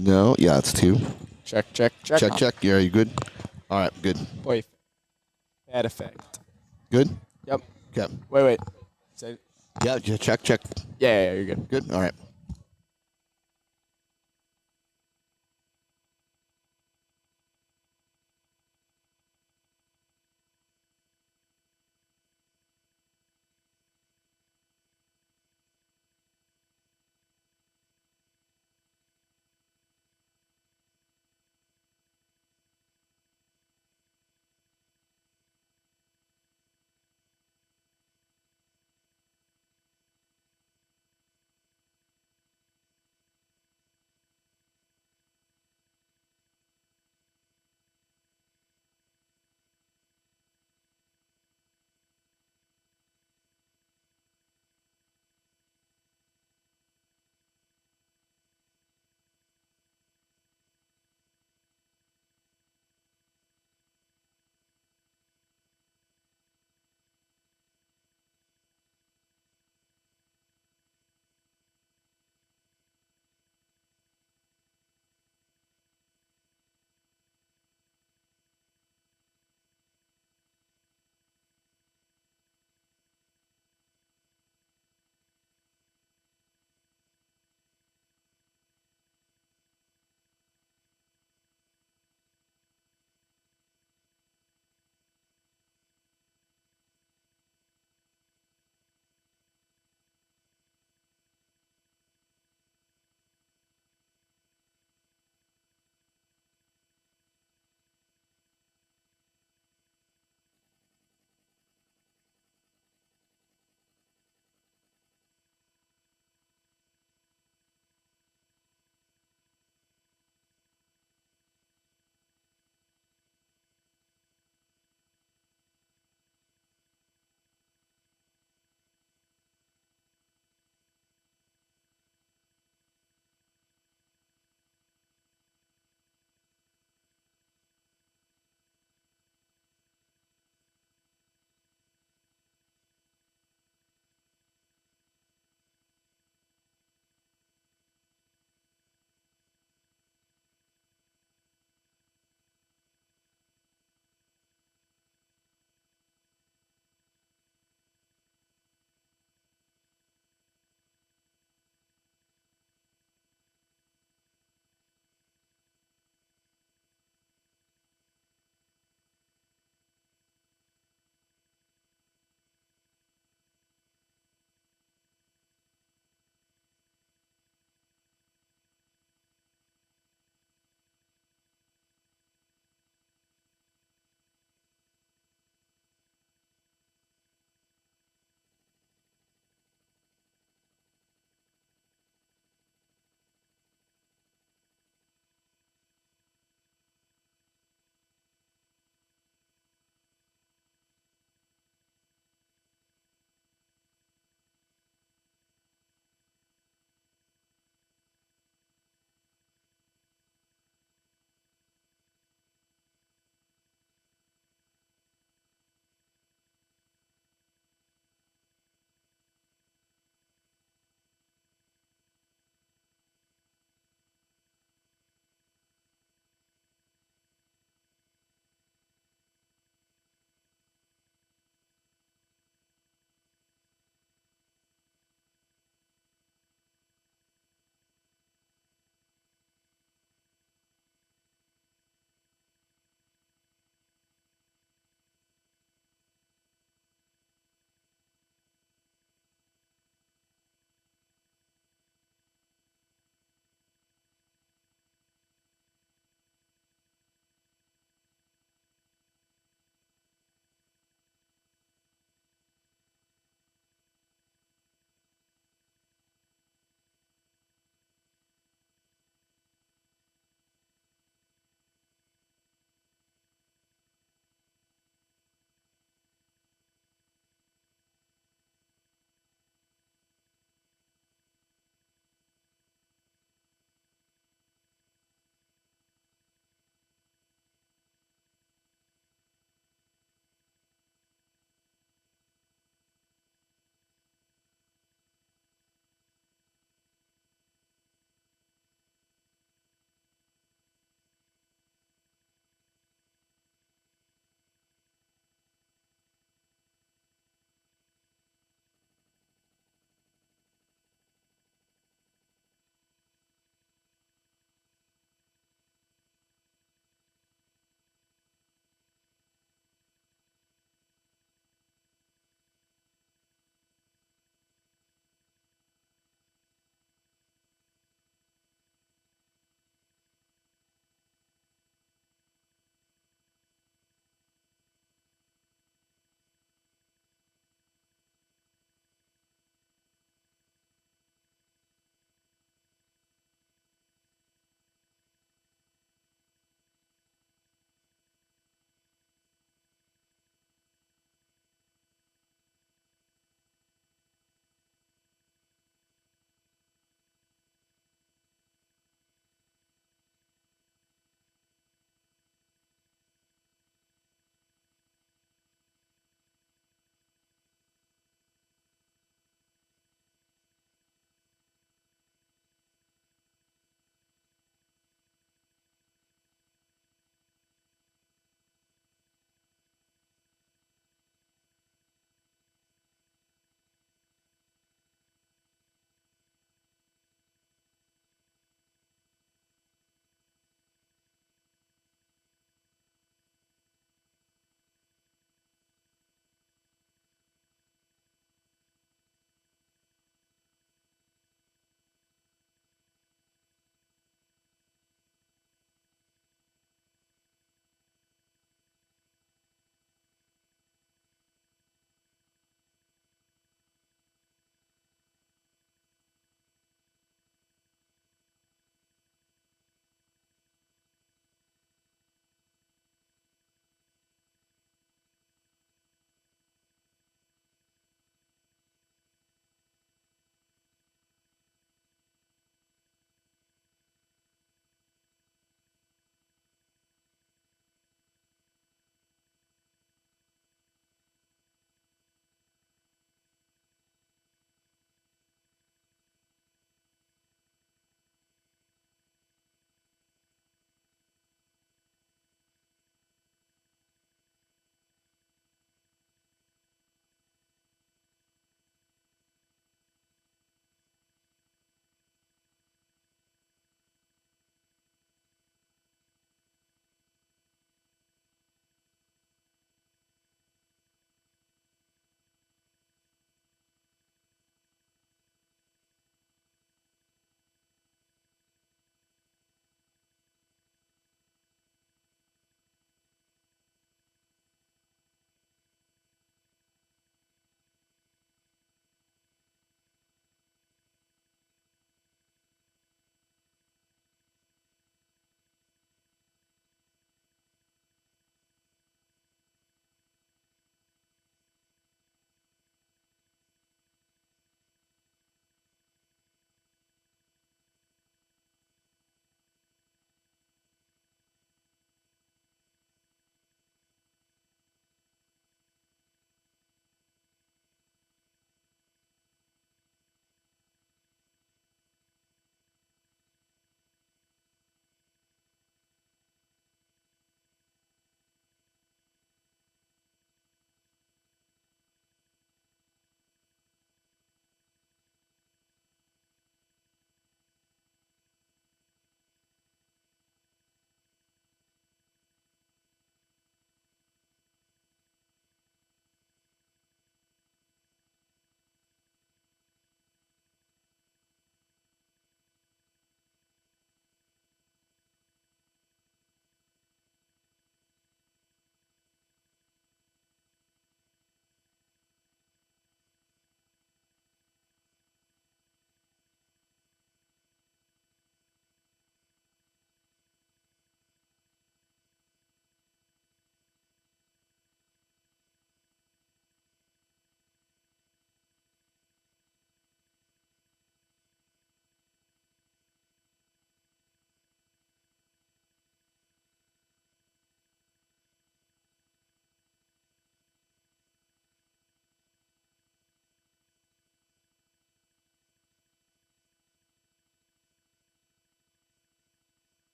No, yeah, it's two. Check, check, check. Check, check. Yeah, you good? All right, good. Boy, bad effect. Good? Yep. Okay. Wait. Say, Yeah, check, check. yeah, you're good. Good? All right.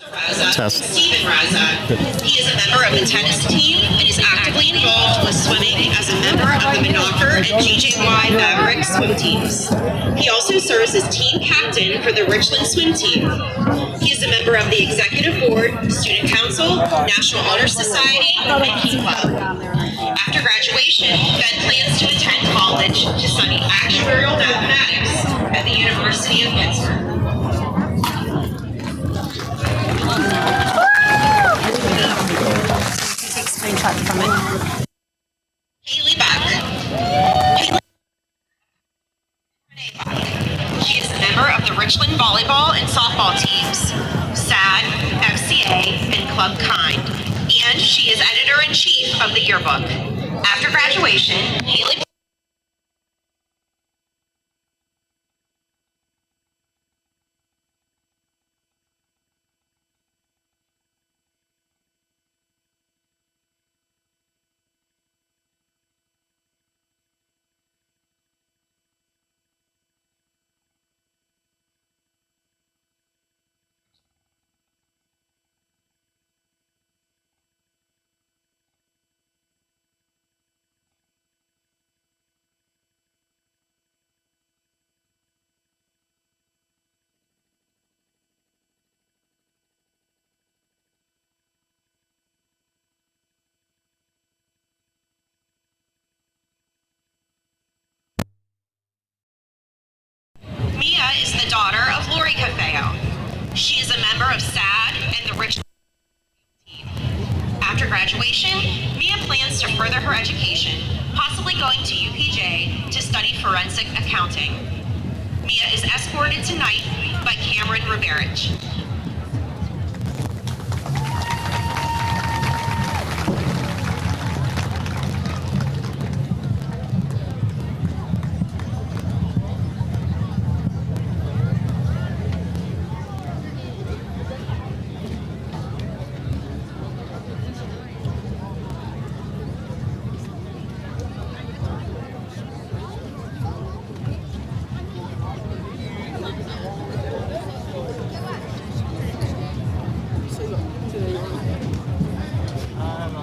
Test. Stephen Raza. He is a member of the tennis team and is actively involved with swimming as a member of the Monocker and GJY Maverick swim teams. He also serves as team captain for the Richland swim team. He is a member of the executive board, student council, National Honor Society, and Key Club. After graduation, Ben plans to attend college to study actuarial mathematics at the University of Pittsburgh. Take a screenshot from it. Haley Buck. She is a member of the Richland volleyball and softball teams, SAD, FCA, and Club Kind, and she is editor-in-chief of the yearbook. After graduation, Haley Mia is the daughter of Lori Cafeo. She is a member of SAD and the Richland team. After graduation, Mia plans to further her education, possibly going to UPJ to study forensic accounting. Mia is escorted tonight by Cameron Ruberich.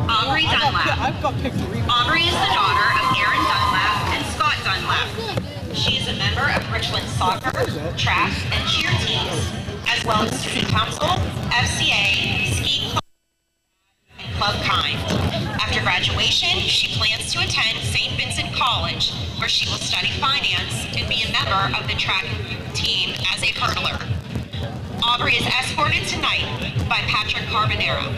Aubrey Dunlap. Aubrey is the daughter of Aaron Dunlap and Scott Dunlap. She is a member of Richland soccer, track, and cheer teams, as well as student council, FCA, ski club, and Club Kind. After graduation, she plans to attend St. Vincent College, where she will study finance and be a member of the track team as a hurdler. Aubrey is escorted tonight by Patrick Carbonero.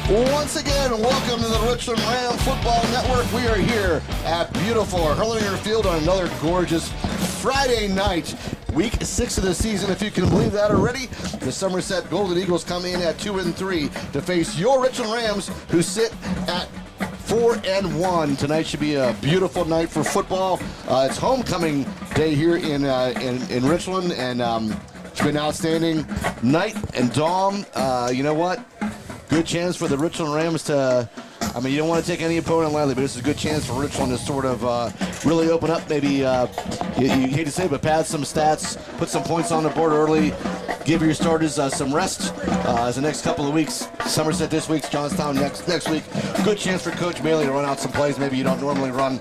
Once again, welcome to the Richland Ram Football Network. We are here at beautiful Hurlinger Field on another gorgeous Friday night. Week 6 of the season, if you can believe that already. The Somerset Golden Eagles come in at 2-3 to face your Richland Rams, who sit at 4-1. Tonight should be a beautiful night for football. It's homecoming day here in Richland, and it's been an outstanding night. And Dom, you know what? Good chance for the Richland Rams to, I mean, you don't want to take any opponent lightly, but this is a good chance for Richland to sort of really open up. Maybe, you hate to say it, but pad some stats, put some points on the board early, give your starters some rest as the next couple of weeks. Somerset this week, Johnstown next week. Good chance for Coach Bailey to run out some plays maybe you don't normally run.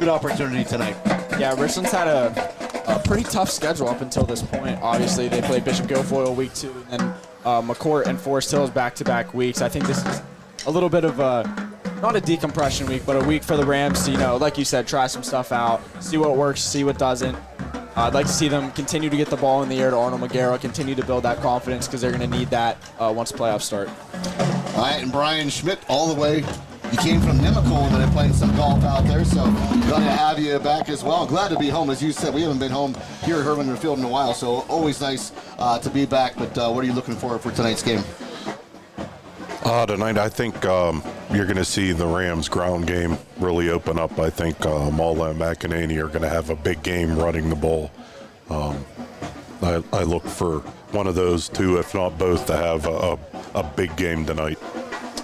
Good opportunity tonight. Yeah, Richland's had a pretty tough schedule up until this point. Obviously, they played Bishop Guilfoyle week 2, and then McCourt and Forest Hills back-to-back weeks. I think this is a little bit of not a decompression week, but a week for the Rams to, like you said, try some stuff out, see what works, see what doesn't. I'd like to see them continue to get the ball in the air to Arnold Magaro, continue to build that confidence because they're going to need that once playoffs start. All right, and Brian Schmidt all the way. You came from Nemacolin and playing some golf out there, so glad to have you back as well. Glad to be home. As you said, we haven't been home here at Hurlinger Field in a while, so always nice to be back. But what are you looking for tonight's game? Tonight, I think you're going to see the Rams' ground game really open up. I think Mala and McEnany are going to have a big game running the ball. I look for one of those two, if not both, to have a big game tonight.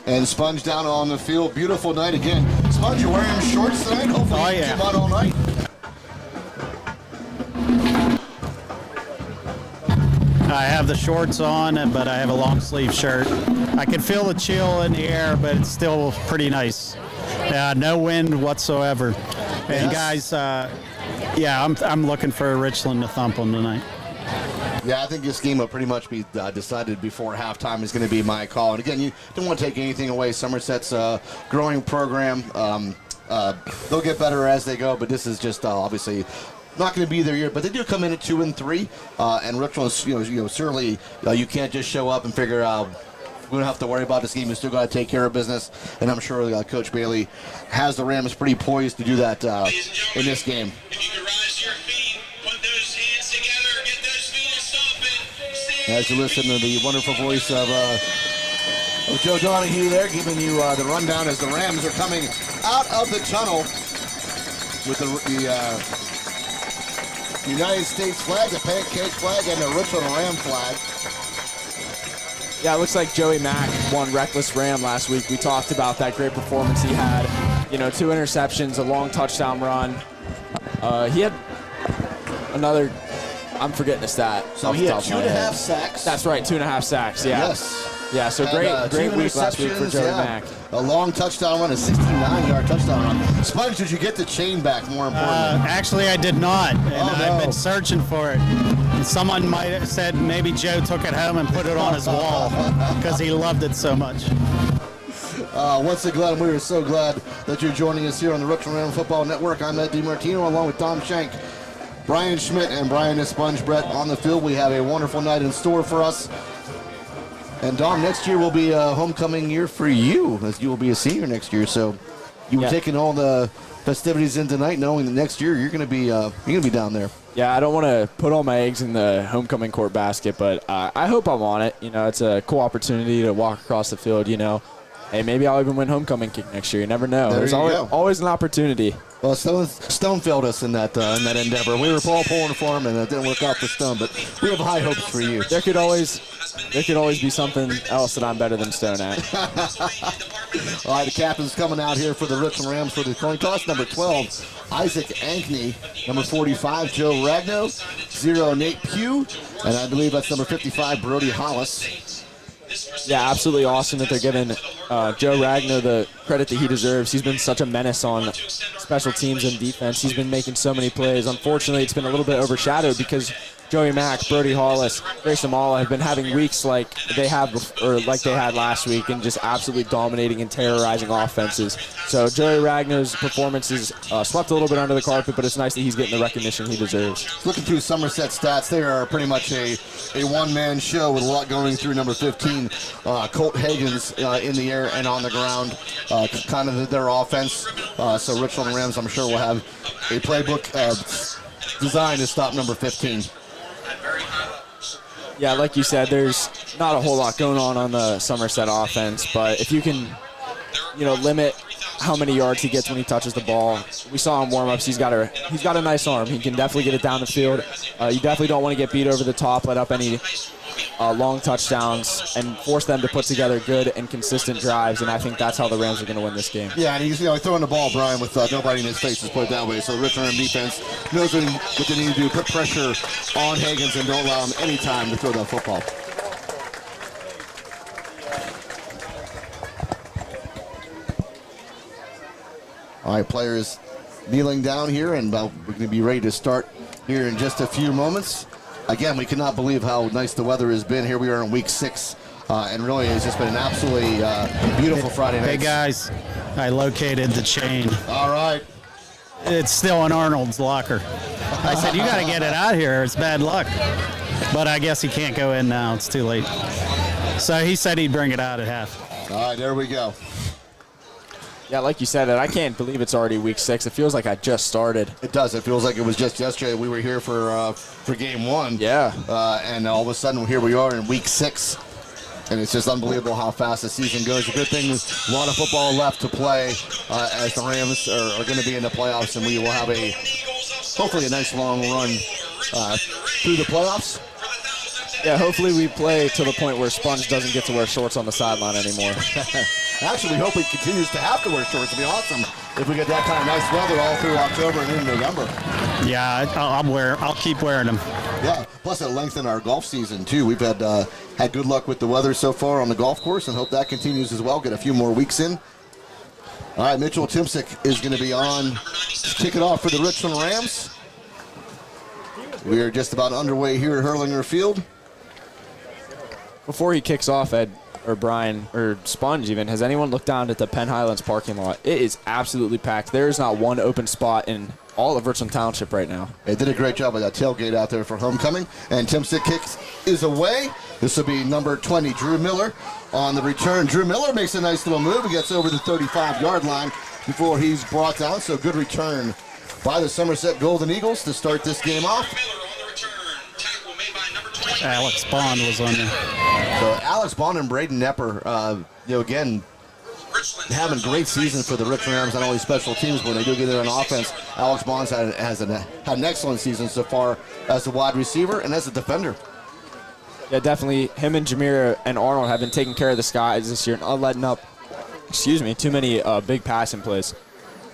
And Sponge down on the field. Beautiful night again. Sponge, you're wearing shorts tonight? Hopefully you keep out all night. I have the shorts on, but I have a long sleeve shirt. I can feel the chill in the air, but it's still pretty nice. No wind whatsoever. And guys, I'm looking for Richland to thump them tonight. Yeah, I think this game will pretty much be decided before halftime is going to be my call. And again, you don't want to take anything away. Somerset's a growing program. They'll get better as they go, but this is just obviously not going to be their year. But they do come in at 2-3, and Richland, certainly you can't just show up and figure out. We don't have to worry about this game. You still got to take care of business, and I'm sure Coach Bailey has the Rams pretty poised to do that in this game. If you can rise to your feet, put those hands together, get those feet stomping. As you listen to the wonderful voice of Joe Donahue there, giving you the rundown as the Rams are coming out of the tunnel with the United States flag, the pancake flag, and the Richland Ram flag. Yeah, it looks like Joey Mack won Reckless Ram last week. We talked about that great performance he had. 2 interceptions, a long touchdown run. He had another, I'm forgetting the stat. So he had 2.5 sacks. That's right, 2.5 sacks, yeah. Yes. Yeah, so great week last week for Joey Mack. A long touchdown run, a 69-yard touchdown run. Sponge, did you get the chain back, more importantly? Actually, I did not, and I've been searching for it. And someone might have said maybe Joe took it home and put it on his wall because he loved it so much. Once again, we are so glad that you're joining us here on the Richland Ram Football Network. I'm Ed DiMartino along with Tom Schenk, Brian Schmidt, and Brian the Sponge Brett on the field. We have a wonderful night in store for us. And Dom, next year will be a homecoming year for you, as you will be a senior next year. So you were taking all the festivities in tonight, knowing that next year you're going to be down there. Yeah, I don't want to put all my eggs in the homecoming court basket, but I hope I'm on it. It's a cool opportunity to walk across the field. Hey, maybe I'll even win homecoming kick next year. You never know. There's always an opportunity. Well, Stone failed us in that endeavor. We were all pulling for him, and it didn't work out for Stone. But we have high hopes for you. There could always be something else that I'm better than Stone at. All right, the captain's coming out here for the Richland Rams for the coin toss. Number 12, Isaac Ankney. Number 45, Joe Ragno. 0, Nate Pugh. And I believe that's number 55, Brody Hollis. Yeah, absolutely awesome that they're giving Joe Ragno the credit that he deserves. He's been such a menace on special teams and defense. He's been making so many plays. Unfortunately, it's been a little bit overshadowed because Joey Mack, Brody Hollis, Grayson Mala have been having weeks like they had last week and just absolutely dominating and terrorizing offenses. So Joey Ragno's performance is swept a little bit under the carpet, but it's nice that he's getting the recognition he deserves. Looking through Somerset stats, they are pretty much a one-man show with a lot going through number 15, Colt Hagens in the air. air and on the ground, kind of their offense. So Richland Rams, I'm sure, will have a playbook designed to stop number 15. Yeah, like you said, there's not a whole lot going on the Somerset offense, but if you can, limit how many yards he gets when he touches the ball. We saw in warm-ups, he's got a nice arm. He can definitely get it down the field. You definitely don't want to get beat over the top, let up any long touchdowns, and force them to put together good and consistent drives, and I think that's how the Rams are going to win this game. Yeah, and he's throwing the ball, Brian, with nobody in his face, let's put it that way. So the Richland Ram defense knows what they need to do, put pressure on Higgins and don't allow him any time to throw that football. All right, players kneeling down here, and we're going to be ready to start here in just a few moments. Again, we cannot believe how nice the weather has been. Here we are in week 6, and really it's just been an absolutely beautiful Friday night. Hey, guys, I located the chain. All right. It's still in Arnold's locker. I said, you got to get it out here. It's bad luck. But I guess he can't go in now. It's too late. So he said he'd bring it out at half. All right, there we go. Yeah, like you said, I can't believe it's already week 6. It feels like I just started. It does. It feels like it was just yesterday. We were here for game 1. Yeah. And all of a sudden, here we are in week 6. And it's just unbelievable how fast the season goes. The good thing is a lot of football left to play as the Rams are going to be in the playoffs, and we will have hopefully a nice long run through the playoffs. Yeah, hopefully we play to the point where Sponge doesn't get to wear shorts on the sideline anymore. Actually, we hope he continues to have to wear shorts. It'd be awesome if we get that kind of nice weather all through October and into November. Yeah, I'll keep wearing them. Yeah, plus it'll lengthen our golf season, too. We've had good luck with the weather so far on the golf course and hope that continues as well. Get a few more weeks in. All right, Mitchell Timsick is going to be on to kick it off for the Richland Rams. We are just about underway here at Hurlinger Field. Before he kicks off, Ed, or Brian, or Sponge even, has anyone looked down at the Penn Highlands parking lot? It is absolutely packed. There is not one open spot in all of Richland Township right now. They did a great job with that tailgate out there for homecoming. And Timsick kicks is away. This will be number 20, Drew Miller, on the return. Drew Miller makes a nice little move. He gets over the 35-yard line before he's brought down. So good return by the Somerset Golden Eagles to start this game off. Alex Bond was on there. So Alex Bond and Braden Nepper, again, having a great season for the Richland Rams, not only special teams, but when they do get it on offense, Alex Bond has had an excellent season so far as a wide receiver and as a defender. Yeah, definitely. Him and Jameer and Arnold have been taking care of the Skies this year and not letting up, too many big passing plays.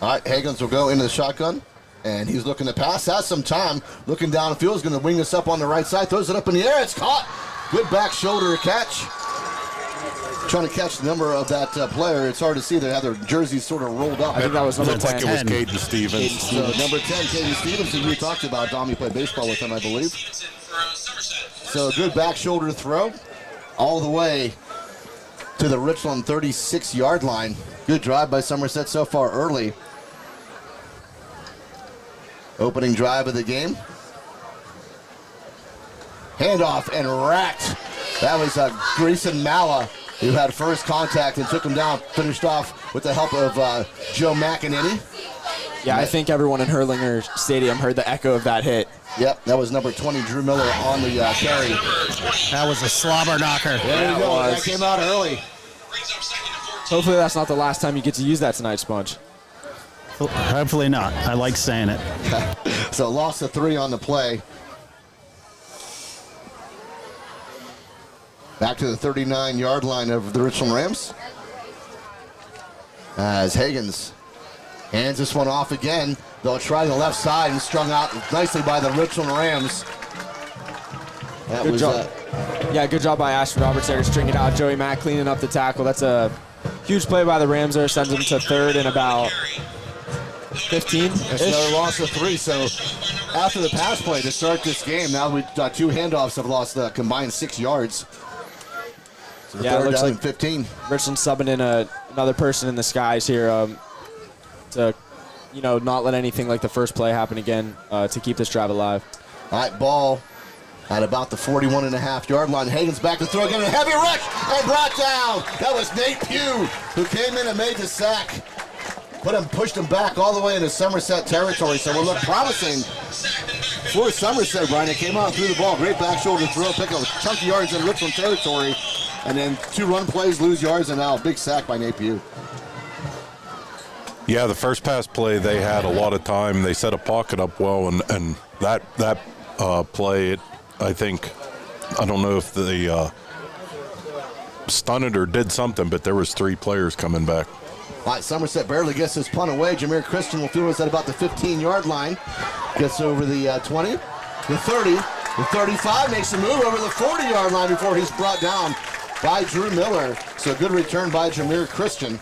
All right, Higgins will go into the shotgun. And he's looking to pass. Has some time. Looking downfield. He's going to wing this up on the right side. Throws it up in the air. It's caught. Good back shoulder catch. Trying to catch the number of that player. It's hard to see. They have their jerseys sort of rolled up. I think that was number 10. Looked like it was Caden Stevens. So number 10, Caden Stevens, who you talked about. Dom, you played baseball with him, I believe. So a good back shoulder throw. All the way to the Richland 36-yard line. Good drive by Somerset so far early. Opening drive of the game. Handoff and racked. That was Grayson Malla who had first contact and took him down. Finished off with the help of Joe McEnany. Yeah, I think everyone in Hurlinger Stadium heard the echo of that hit. Yep, that was number 20, Drew Miller, on the carry. That was a slobber knocker. There you go. That came out early. Hopefully that's not the last time you get to use that tonight, Sponge. Hopefully not. I like saying it. So loss of 3 on the play. Back to the 39-yard line of the Richland Rams. As Higgins hands this one off again. They'll try the left side and strung out nicely by the Richland Rams. That Good was job. Yeah, good job by Ashton Roberts there to string it out. Joey Mack cleaning up the tackle. That's a huge play by the Rams there. Sends them to third and about 15. It's another loss of 3. So after the pass play to start this game, now we've got 2 handoffs have lost combined 6 yards. So Yeah, it looks like 15. Richland subbing in another person in the Skies here to, not let anything like the first play happen again to keep this drive alive. All right, ball at about the 41.5-yard line. Hagen's back to throw again. A heavy rush and brought down. That was Nate Pugh who came in and made the sack. Pushed him back all the way into Somerset territory. So it looked promising for Somerset, Brian. It came out through the ball. Great back shoulder throw. Pick up chunky yards in Richland territory. And then 2 run plays, lose yards, and now a big sack by Nate Pugh. Yeah, the first pass play, they had a lot of time. They set a pocket up well, and that play, I don't know if they stunned it or did something, but there was 3 players coming back. All right, Somerset barely gets his punt away. Jameer Christian will field us at about the 15-yard line. Gets over the 20, the 30, the 35, makes a move over the 40-yard line before he's brought down by Drew Miller. So good return by Jameer Christian.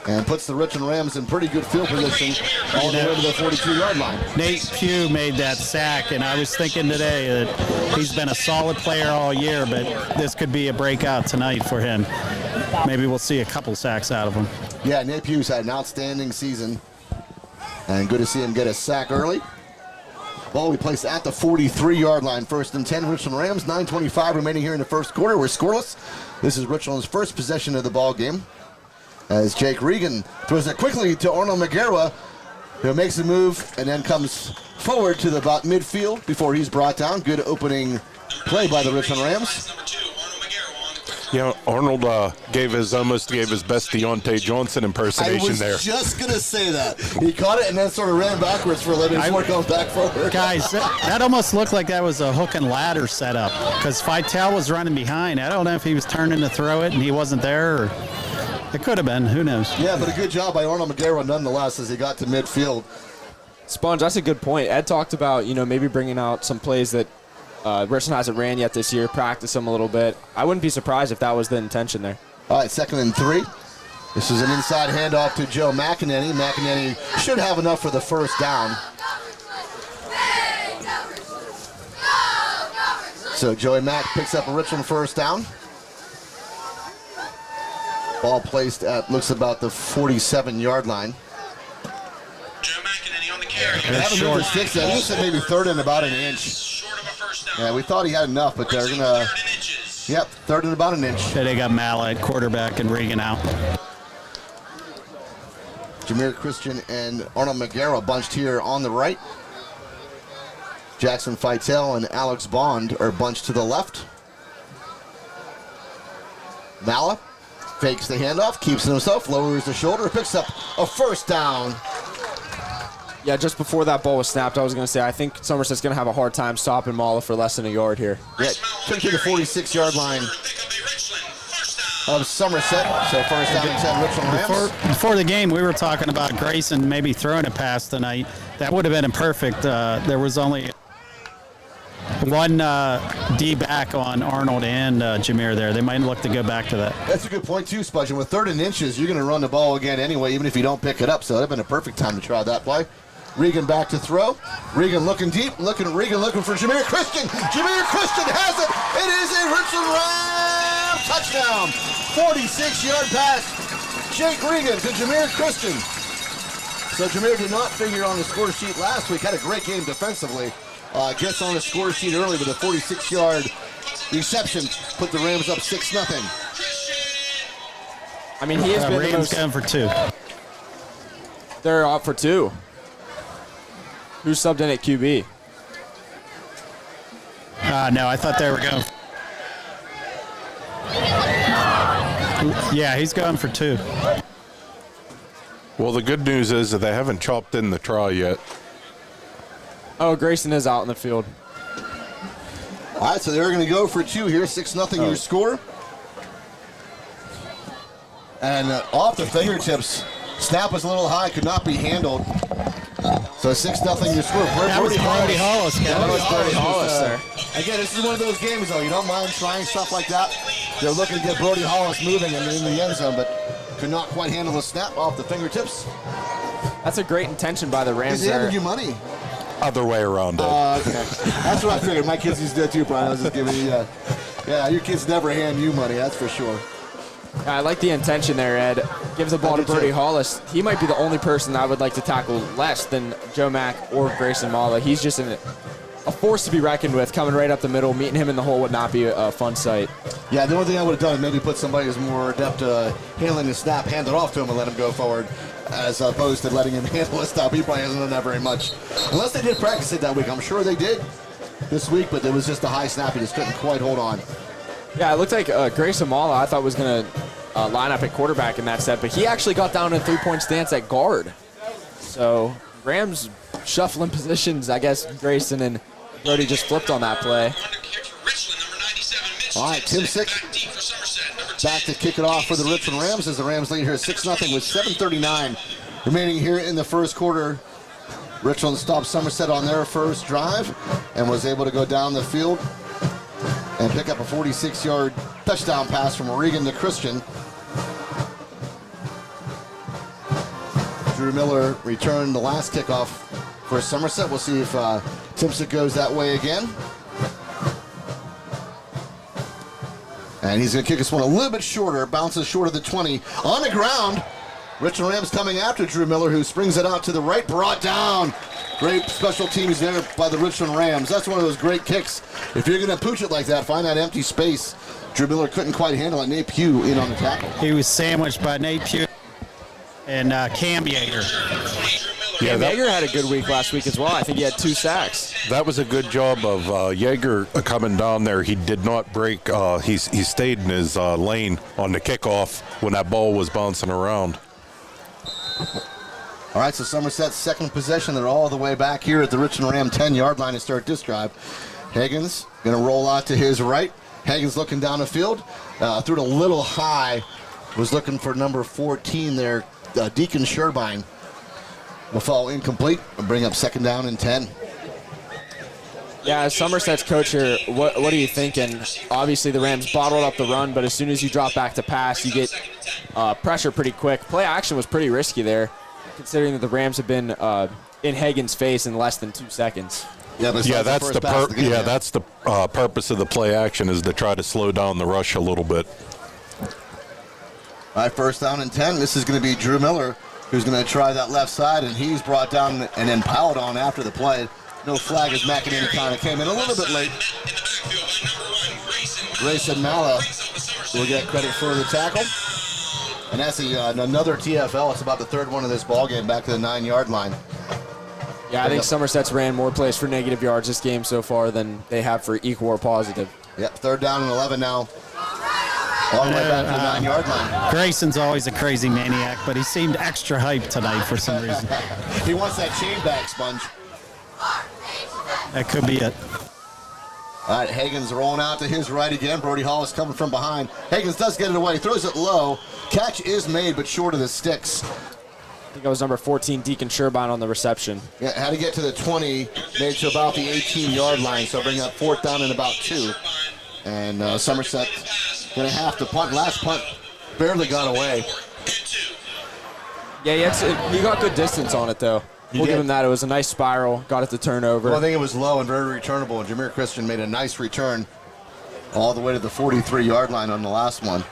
And puts the Richland Rams in pretty good field position all the way to the 42-yard line. Nate Pugh made that sack, and I was thinking today that he's been a solid player all year, but this could be a breakout tonight for him. Maybe we'll see a couple sacks out of him. Yeah, Nate Pugh's had an outstanding season, and good to see him get a sack early. Ball we placed at the 43-yard line. 1st and 10, Richland Rams. 9:25 remaining here in the first quarter. We're scoreless. This is Richland's first possession of the ball game, as Jake Regan throws it quickly to Arnold McGarrah, who makes a move and then comes forward to the about midfield before he's brought down. Good opening play by the Richland Rams. Yeah, Arnold almost gave his best Deontay Johnson impersonation there. I was just going to say that. He caught it and then sort of ran backwards for a little bit before going back forward. Guys, that almost looked like that was a hook and ladder setup because Fitel was running behind. I don't know if he was turning to throw it and he wasn't there, or it could have been. Who knows? Yeah, but a good job by Arnold McGarrah nonetheless as he got to midfield. Sponge, that's a good point. Ed talked about, maybe bringing out some plays that Richland hasn't ran yet this year, practice them a little bit. I wouldn't be surprised if that was the intention there. All right, 2nd and 3. This is an inside handoff to Joe McEnany. McEnany should have enough for the first down. So Joey Mack picks up a Richland first down. Ball placed at, looks about the 47-yard line. Joe McEnany on the carry. They haven't moved the sticks yet. He said maybe 3rd and about an inch. Short of a first down. Yeah, we thought he had enough, but they're going to... 3rd and inches. Yep, 3rd and about an inch. Yeah, they got Mallett, quarterback, and Regan out. Jameer Christian and Arnold McGarrah bunched here on the right. Jackson Fitel and Alex Bond are bunched to the left. Mala fakes the handoff, keeps it himself, lowers the shoulder, picks up a first down. Yeah, just before that ball was snapped, I was going to say, I think Somerset's going to have a hard time stopping Mala for less than a yard here. Yeah, took to the 46-yard line of Somerset. So first down and 10, Richland Rams. Before the game, we were talking about Grayson maybe throwing a pass tonight. That would have been perfect. There was only one D back on Arnold and Jameer there. They might look to go back to that. That's a good point too, Spudge. And with 3rd and inches, you're going to run the ball again anyway, even if you don't pick it up. So that would have been a perfect time to try that play. Regan back to throw. Regan looking deep. Regan looking for Jameer Christian. Jameer Christian has it. It is a Richland Ram touchdown. 46-yard pass. Jake Regan to Jameer Christian. So Jameer did not figure on the score sheet last week. Had a great game defensively. Gets on the score sheet early with a 46-yard reception. Put the Rams up 6-0. I mean, he has been Regan's going for 2. They're up for 2. Who subbed in at QB? No, I thought they were going. Yeah, he's going for 2. Well, the good news is that they haven't chopped in the try yet. Oh, Grayson is out in the field. All right, so they're going to go for 2 here. 6-0 your score. And off the fingertips, snap was a little high, could not be handled. So 6-0 your score. That was Brody Hollis. That was Brody Hollis there. Again, this is one of those games, though. You don't mind trying stuff like that. They're looking to get Brody Hollis moving in the end zone, but could not quite handle the snap off the fingertips. That's a great intention by the Rams Is he there. handing you money? Other way around. Okay. That's what I figured. My kids used to do it too, Brian. I was just giving you, yeah, your kids never hand you money, that's for sure. I like the intention there, Ed. Gives the ball to Brody Hollis. He might be the only person I would like to tackle less than Joe Mack or Grayson Mala. He's just a force to be reckoned with, coming right up the middle. Meeting him in the hole would not be a fun sight. Yeah, the only thing I would have done is maybe put somebody who's more adept handling the snap, hand it off to him and let him go forward, as opposed to letting him handle a stop. He probably hasn't done that very much. Unless they did practice it that week. I'm sure they did this week, but it was just a high snap. He just couldn't quite hold on. Yeah, it looked like Grace Amala, I thought, was going to line up at quarterback in that set, but he actually got down in a three-point stance at guard. So Rams shuffling positions. I guess Grayson and Brody just flipped on that play. All right, Tim Sick back to kick it off for the Richland Rams as the Rams lead here 6-0 with 7:39 remaining here in the first quarter. Richland stopped Somerset on their first drive and was able to go down the field and pick up a 46-yard touchdown pass from Regan to Christian. Drew Miller returned the last kickoff for Somerset. We'll see if Timsick goes that way again. And he's going to kick us one a little bit shorter, bounces short of the 20. On the ground, Richland Rams coming after Drew Miller, who springs it out to the right, brought down. Great special teams there by the Richland Rams. That's one of those great kicks. If you're going to pooch it like that, find that empty space. Drew Miller couldn't quite handle it. Nate Pugh in on the tackle. He was sandwiched by Nate Pugh and Cam Yeager. Yeah, Yeager had a good week last week as well. I think he had 2 sacks. That was a good job of Yeager coming down there. He did not break. He stayed in his lane on the kickoff when that ball was bouncing around. All right, so Somerset's second possession. They're all the way back here at the Richland Ram 10-yard line to start this drive. Higgins going to roll out to his right. Higgins looking down the field. Threw it a little high. Was looking for number 14 there, Deacon Sherbine. Will fall incomplete and bring up second down and 10. Yeah, as Somerset's coach here, what are you thinking? Obviously, the Rams bottled up the run, but as soon as you drop back to pass, you get pressure pretty quick. Play action was pretty risky there, considering that the Rams have been in Hagen's face in less than 2 seconds. Yeah, but that's the purpose of the play action, is to try to slow down the rush a little bit. All right, first down and 10. This is going to be Drew Miller, who's going to try that left side, and he's brought down and then piled on after the play. No flag as McEnany kind of came in a little bit late. Grayson Mala will get credit for the tackle. And that's another TFL. It's about the third one of this ball game, back to the 9-yard line. Yeah, I think Somerset's ran more plays for negative yards this game so far than they have for equal or positive. Yep, third down and 11 now. All the way back to the 9-yard line. Grayson's always a crazy maniac, but he seemed extra hyped tonight for some reason. He wants that chain back, Sponge. That could be it. All right, Higgins rolling out to his right again. Brody Hall is coming from behind. Higgins does get it away, throws it low. Catch is made, but short of the sticks. I think it was number 14, Deacon Sherbine, on the reception. Yeah, had to get to the 20, made to about the 18-yard line, so bring up fourth down and about 2. And Somerset going to have to punt. Last punt barely got away. Yeah, he got good distance on it, though. We'll give him that. It was a nice spiral. Got it to turnover. Well, I think it was low and very returnable. And Jameer Christian made a nice return all the way to the 43-yard line on the last one.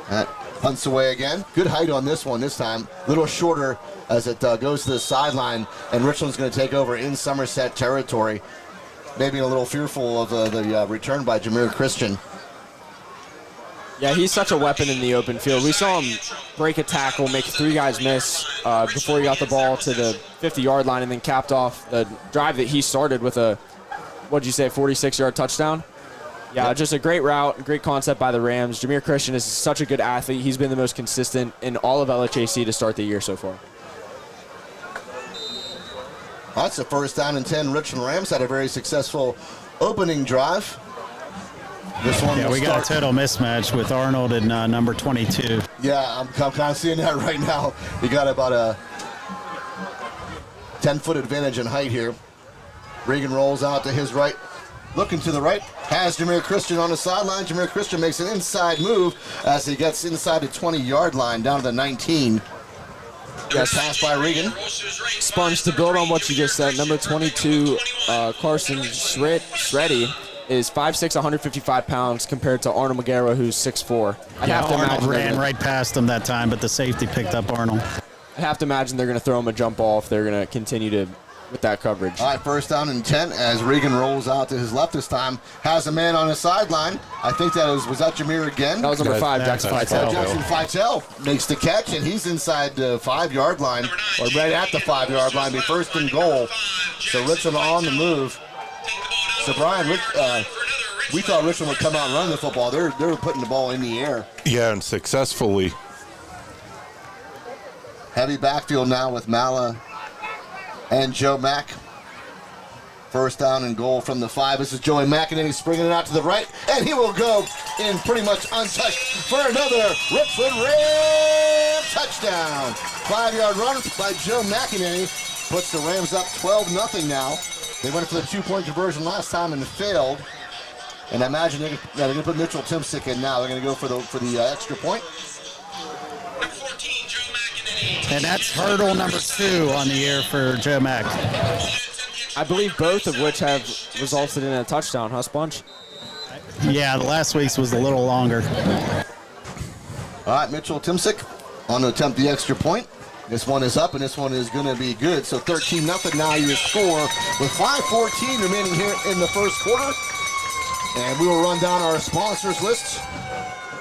That punts away again. Good height on this one this time. A little shorter as it goes to the sideline. And Richland's going to take over in Somerset territory. Maybe a little fearful of the return by Jameer Christian. Yeah, he's such a weapon in the open field. We saw him break a tackle, make 3 guys miss before he got the ball to the 50-yard line and then capped off the drive that he started with a, 46-yard touchdown? Yeah, just a great route, great concept by the Rams. Jameer Christian is such a good athlete. He's been the most consistent in all of LHAC to start the year so far. That's the first down and 10. Richland Rams had a very successful opening drive. This one we got a total mismatch with Arnold and number 22. Yeah, I'm kind of seeing that right now. You got about a 10-foot advantage in height here. Regan rolls out to his right. Looking to the right, has Jameer Christian on the sideline. Jameer Christian makes an inside move as he gets inside the 20-yard line down to the 19. Yes, pass by Regan. Sponge, to build on what you just said, number 22, Carson Shreddy, is 5'6", 155 pounds compared to Arnold Magera, who's 6'4". Arnold ran right past him that time, but the safety picked up Arnold. I'd have to imagine they're going to throw him a jump ball if they're going to continue to with that coverage. All right, first down and 10 as Regan rolls out to his left this time. Has a man on the sideline. I think that was that Jameer again? That was number 5, Jackson Fitel. Jackson Fitel makes the catch, and he's inside the 5-yard line, or right at the 5-yard line. Be first and goal. So Richland on the move. So Brian, we thought Richland would come out and run the football. They're putting the ball in the air. Yeah, and successfully. Heavy backfield now with Mala and Joe Mack. First down and goal from the 5. This is Joey McEnany springing it out to the right, and he will go in pretty much untouched for another Richland Ram touchdown. 5-yard run by Joe McEnany puts the Rams up 12-0 now. They went for the 2-point conversion last time and failed. And I imagine they're going to put Mitchell Timsick in now. They're going to go for the extra point. And that's hurdle number 2 on the year for Joe Mack. I believe both of which have resulted in a touchdown, huh, Sponge? Yeah, the last week's was a little longer. All right, Mitchell Timsick on to attempt the extra point. This one is up, and this one is going to be good. So 13-0 now your score with 5:14 remaining here in the first quarter. And we will run down our sponsors list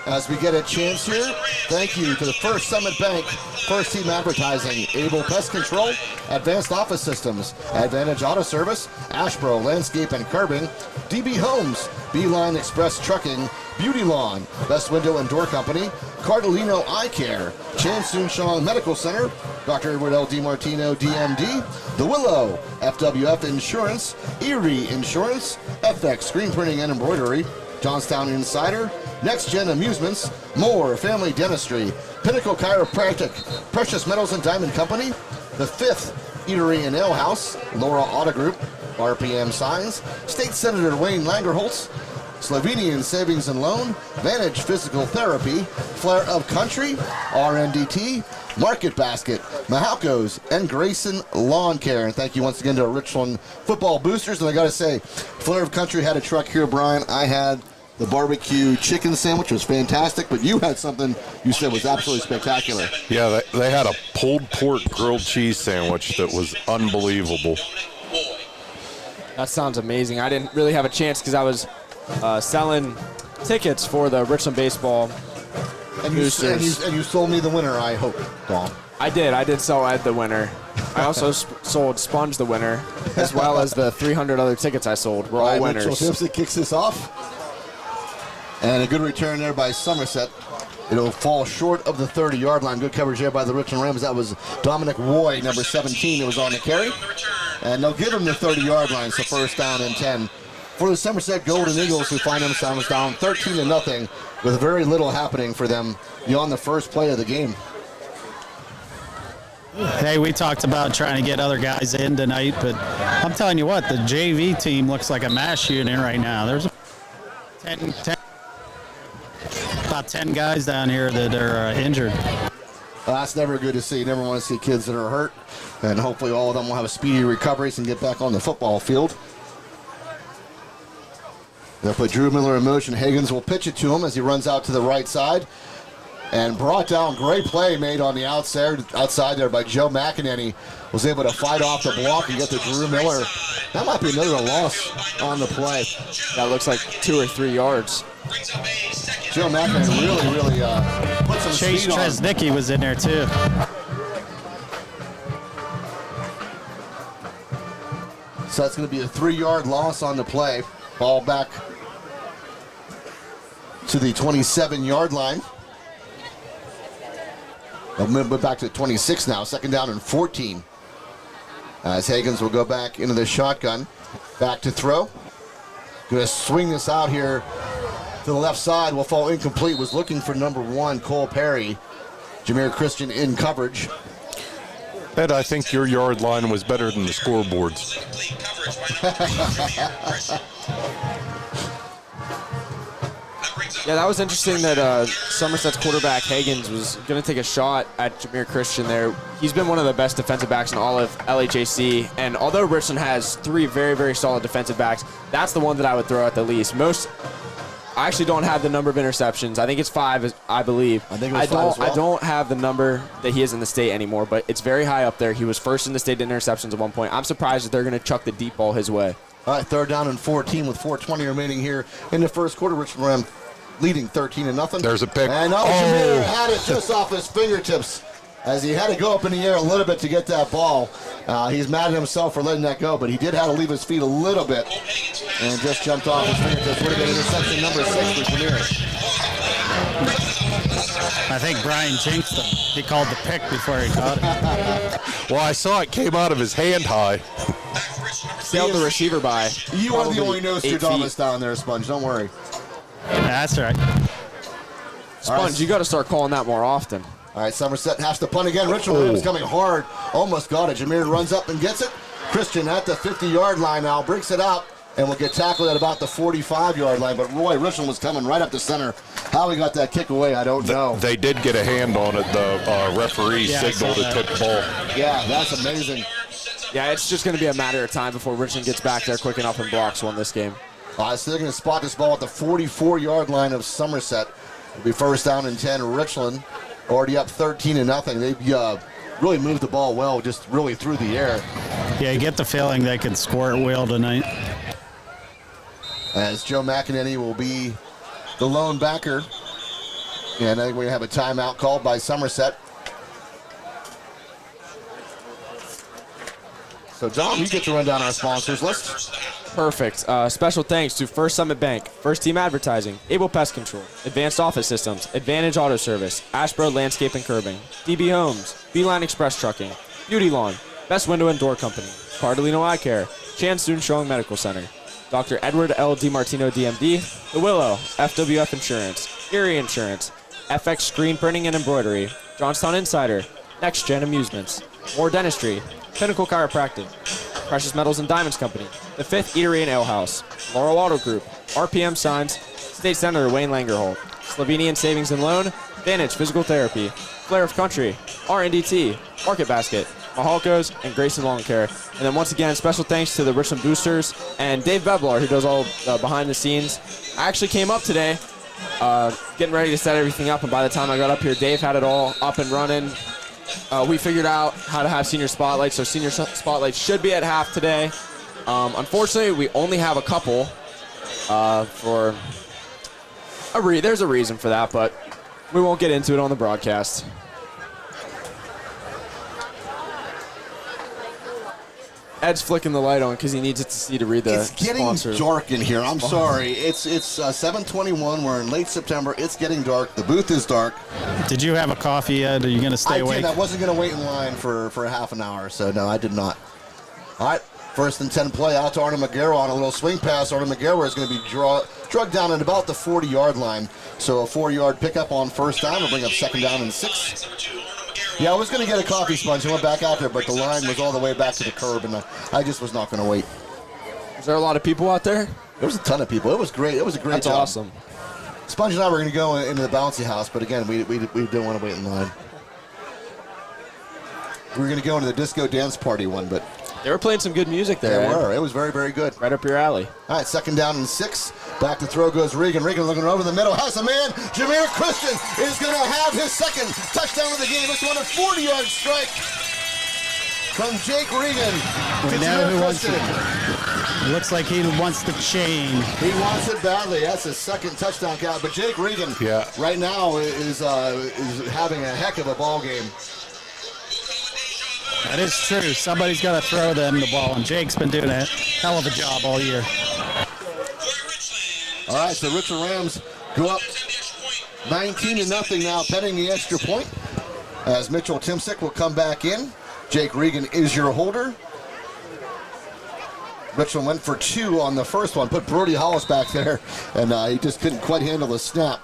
as we get a chance here. Thank you to the First Summit Bank, First Team Advertising, Able Pest Control, Advanced Office Systems, Advantage Auto Service, Ashbro Landscape and Curbing, DB Homes, Beeline Express Trucking, Beauty Lawn, Best Window and Door Company, Cardellino Eye Care, Chan Soon Shong Medical Center, Dr. Edward L. DiMartino, DMD, The Willow, FWF Insurance, Erie Insurance, FX Screen Printing and Embroidery, Johnstown Insider, Next Gen Amusements, Moore Family Dentistry, Pinnacle Chiropractic, Precious Metals and Diamond Company, The Fifth Eatery and Ale House, Laura Auto Group, RPM Signs, State Senator Wayne Langerholtz, Slovenian Savings and Loan, Vantage Physical Therapy, Flair of Country, RNDT, Market Basket, Mahalco's, and Grayson Lawn Care. And thank you once again to our Richland football boosters. And I got to say, Flair of Country had a truck here, Brian. I had the barbecue chicken sandwich, was fantastic, but you had something you said was absolutely spectacular. Yeah, they had a pulled pork grilled cheese sandwich that was unbelievable. That sounds amazing. I didn't really have a chance because I was selling tickets for the Richland baseball boosters. And you sold me the winner, I hope, Dawn. I did sell Ed the winner. I also sold Sponge the winner, as well as the 300 other tickets I sold. We're all winners. Mitchell Simpson kicks this off. And a good return there by Somerset. It'll fall short of the 30-yard line. Good coverage there by the Richland Rams. That was Dominic Roy, number 17, that was on the carry. And they'll give him the 30-yard line, so first down and 10. For the Somerset Golden Eagles, who find themselves down 13-0 with very little happening for them beyond the first play of the game. Hey, we talked about trying to get other guys in tonight, but I'm telling you what, the JV team looks like a mash unit right now. There's about 10 guys down here that are injured. That's never good to see. You never want to see kids that are hurt. And hopefully all of them will have a speedy recovery and get back on the football field. They'll put Drew Miller in motion. Higgins will pitch it to him as he runs out to the right side. And brought down, great play made on the outside there by Joe McEnany. Was able to fight off the block and get to Drew Miller. That might be another loss on the play. That looks like 2 or 3 yards. Joe McEnany really put some Chase speed on. Tresnicki was in there too. So that's going to be a 3-yard loss on the play. Ball back to the 27-yard line. They'll move back to 26 now. Second down and 14. As Higgins will go back into the shotgun. Back to throw. Going to swing this out here to the left side. Will fall incomplete. Was looking for number 1, Cole Perry. Jameer Christian in coverage. Ed, I think your yard line was better than the scoreboards. Yeah, that was interesting that Somerset's quarterback, Higgins, was going to take a shot at Jameer Christian there. He's been one of the best defensive backs in all of LHAC, and although Richland has 3 very, very solid defensive backs, that's the one that I would throw at the least. Most I actually don't have the number of interceptions. I think it's 5, I believe. I think it was 5 as well. I don't have the number that he is in the state anymore, but it's very high up there. He was first in the state in interceptions at one point. I'm surprised that they're going to chuck the deep ball his way. All right, 3rd down and 14 with 4:20 remaining here in the first quarter. Richland Ram leading 13-0. There's a pick. And Jameer had it just off his fingertips as he had to go up in the air a little bit to get that ball. He's mad at himself for letting that go, but he did have to leave his feet a little bit and just jumped off his fingertips. Would have been interception number 6 for Jameer. I think Brian jinxed him. He called the pick before he caught it. Well, I saw it came out of his hand high. Sailed the receiver by. You are the only 8 Nostradamus feet. down there, Sponge. Don't worry. That's right. Sponge, you got to start calling that more often. All right, Somerset has to punt again. Richland Williams coming hard. Almost got it. Jameer runs up and gets it. Christian at the 50-yard line now. Breaks it out and will get tackled at about the 45-yard line. But Roy Richland was coming right up the center. How he got that kick away, I don't know. They did get a hand on it. The referee signaled a tip ball. Yeah, that's amazing. Yeah, it's just going to be a matter of time before Richland gets back there quick enough and blocks one this game. So they're going to spot this ball at the 44-yard line of Somerset. It'll be 1st down and 10. Richland already up 13-0. They really moved the ball well, just really through the air. Yeah, you get the feeling they could score at will tonight. As Joe McEnany will be the lone backer. And I think we're going to have a timeout called by Somerset. So, Dom, you get to run down our sponsors list. Perfect. Special thanks to First Summit Bank, First Team Advertising, Able Pest Control, Advanced Office Systems, Advantage Auto Service, Ashbro Landscape and Curbing, DB Homes, Beeline Express Trucking, Beauty Lawn, Best Window and Door Company, Cardolino Eye Care, Chan Soon Showing Medical Center, Dr. Edward L. DiMartino DMD, The Willow, FWF Insurance, Erie Insurance, FX Screen Printing and Embroidery, Johnstown Insider, Next Gen Amusements, More Dentistry, Pinnacle Chiropractic, Precious Metals and Diamonds Company, The Fifth Eatery and Ale House, Laurel Auto Group, RPM Signs, State Senator Wayne Langerholt, Slovenian Savings and Loan, Vantage Physical Therapy, Flair of Country, R&DT, Market Basket, Mahalco's, and Grayson Lawn Care. And then once again, special thanks to the Richland Boosters and Dave Beblar, who does all behind the scenes. I actually came up today, getting ready to set everything up, and by the time I got up here, Dave had it all up and running. We figured out how to have senior spotlights, so senior spotlights should be at half today. Unfortunately, we only have a couple there's a reason for that, but we won't get into it on the broadcast. Ed's flicking the light on because he needs it to see to read the It's getting sponsor. dark in here. I'm sorry. It's 7:21. We're in late September. It's getting dark. The booth is dark. Did you have a coffee, Ed? Are you going to stay awake? I wasn't going to wait in line for a half an hour, so no, I did not. All right, 1st and 10 play out to Arnold McGarrow on a little swing pass. Arnold McGarrow is going to be drugged down at about the 40-yard line. So a 4-yard pickup on 1st down will bring up 2nd down and 6. Yeah, I was going to get a coffee sponge. I went back out there, but the line was all the way back to the curb, and I just was not going to wait. Is there a lot of people out there? There was a ton of people. It was great. It was a great That's job. awesome. Sponge and I were going to go into the bouncy house, but again, we didn't want to wait in line. We were going to go into the disco dance party one, but They were playing some good music there. they Ed. were. It was very, very good. Right up your alley. All right, 2nd down and 6. Back to throw goes Regan. Regan looking over the middle. Has a man. Jameer Christian is going to have his 2nd touchdown of the game. This one a 40-yard strike from Jake Regan. We know who wants it. Looks like he wants the chain. He wants it badly. That's his 2nd touchdown count. But Jake Regan right now is having a heck of a ball game. That is true. Somebody's got to throw them the ball, and Jake's been doing a hell of a job all year. All right, so Richland Rams go up 19-0 now, pending the extra point. As Mitchell Timsick will come back in. Jake Regan is your holder. Richland went for 2 on the first one, put Brody Hollis back there, and he just couldn't quite handle the snap.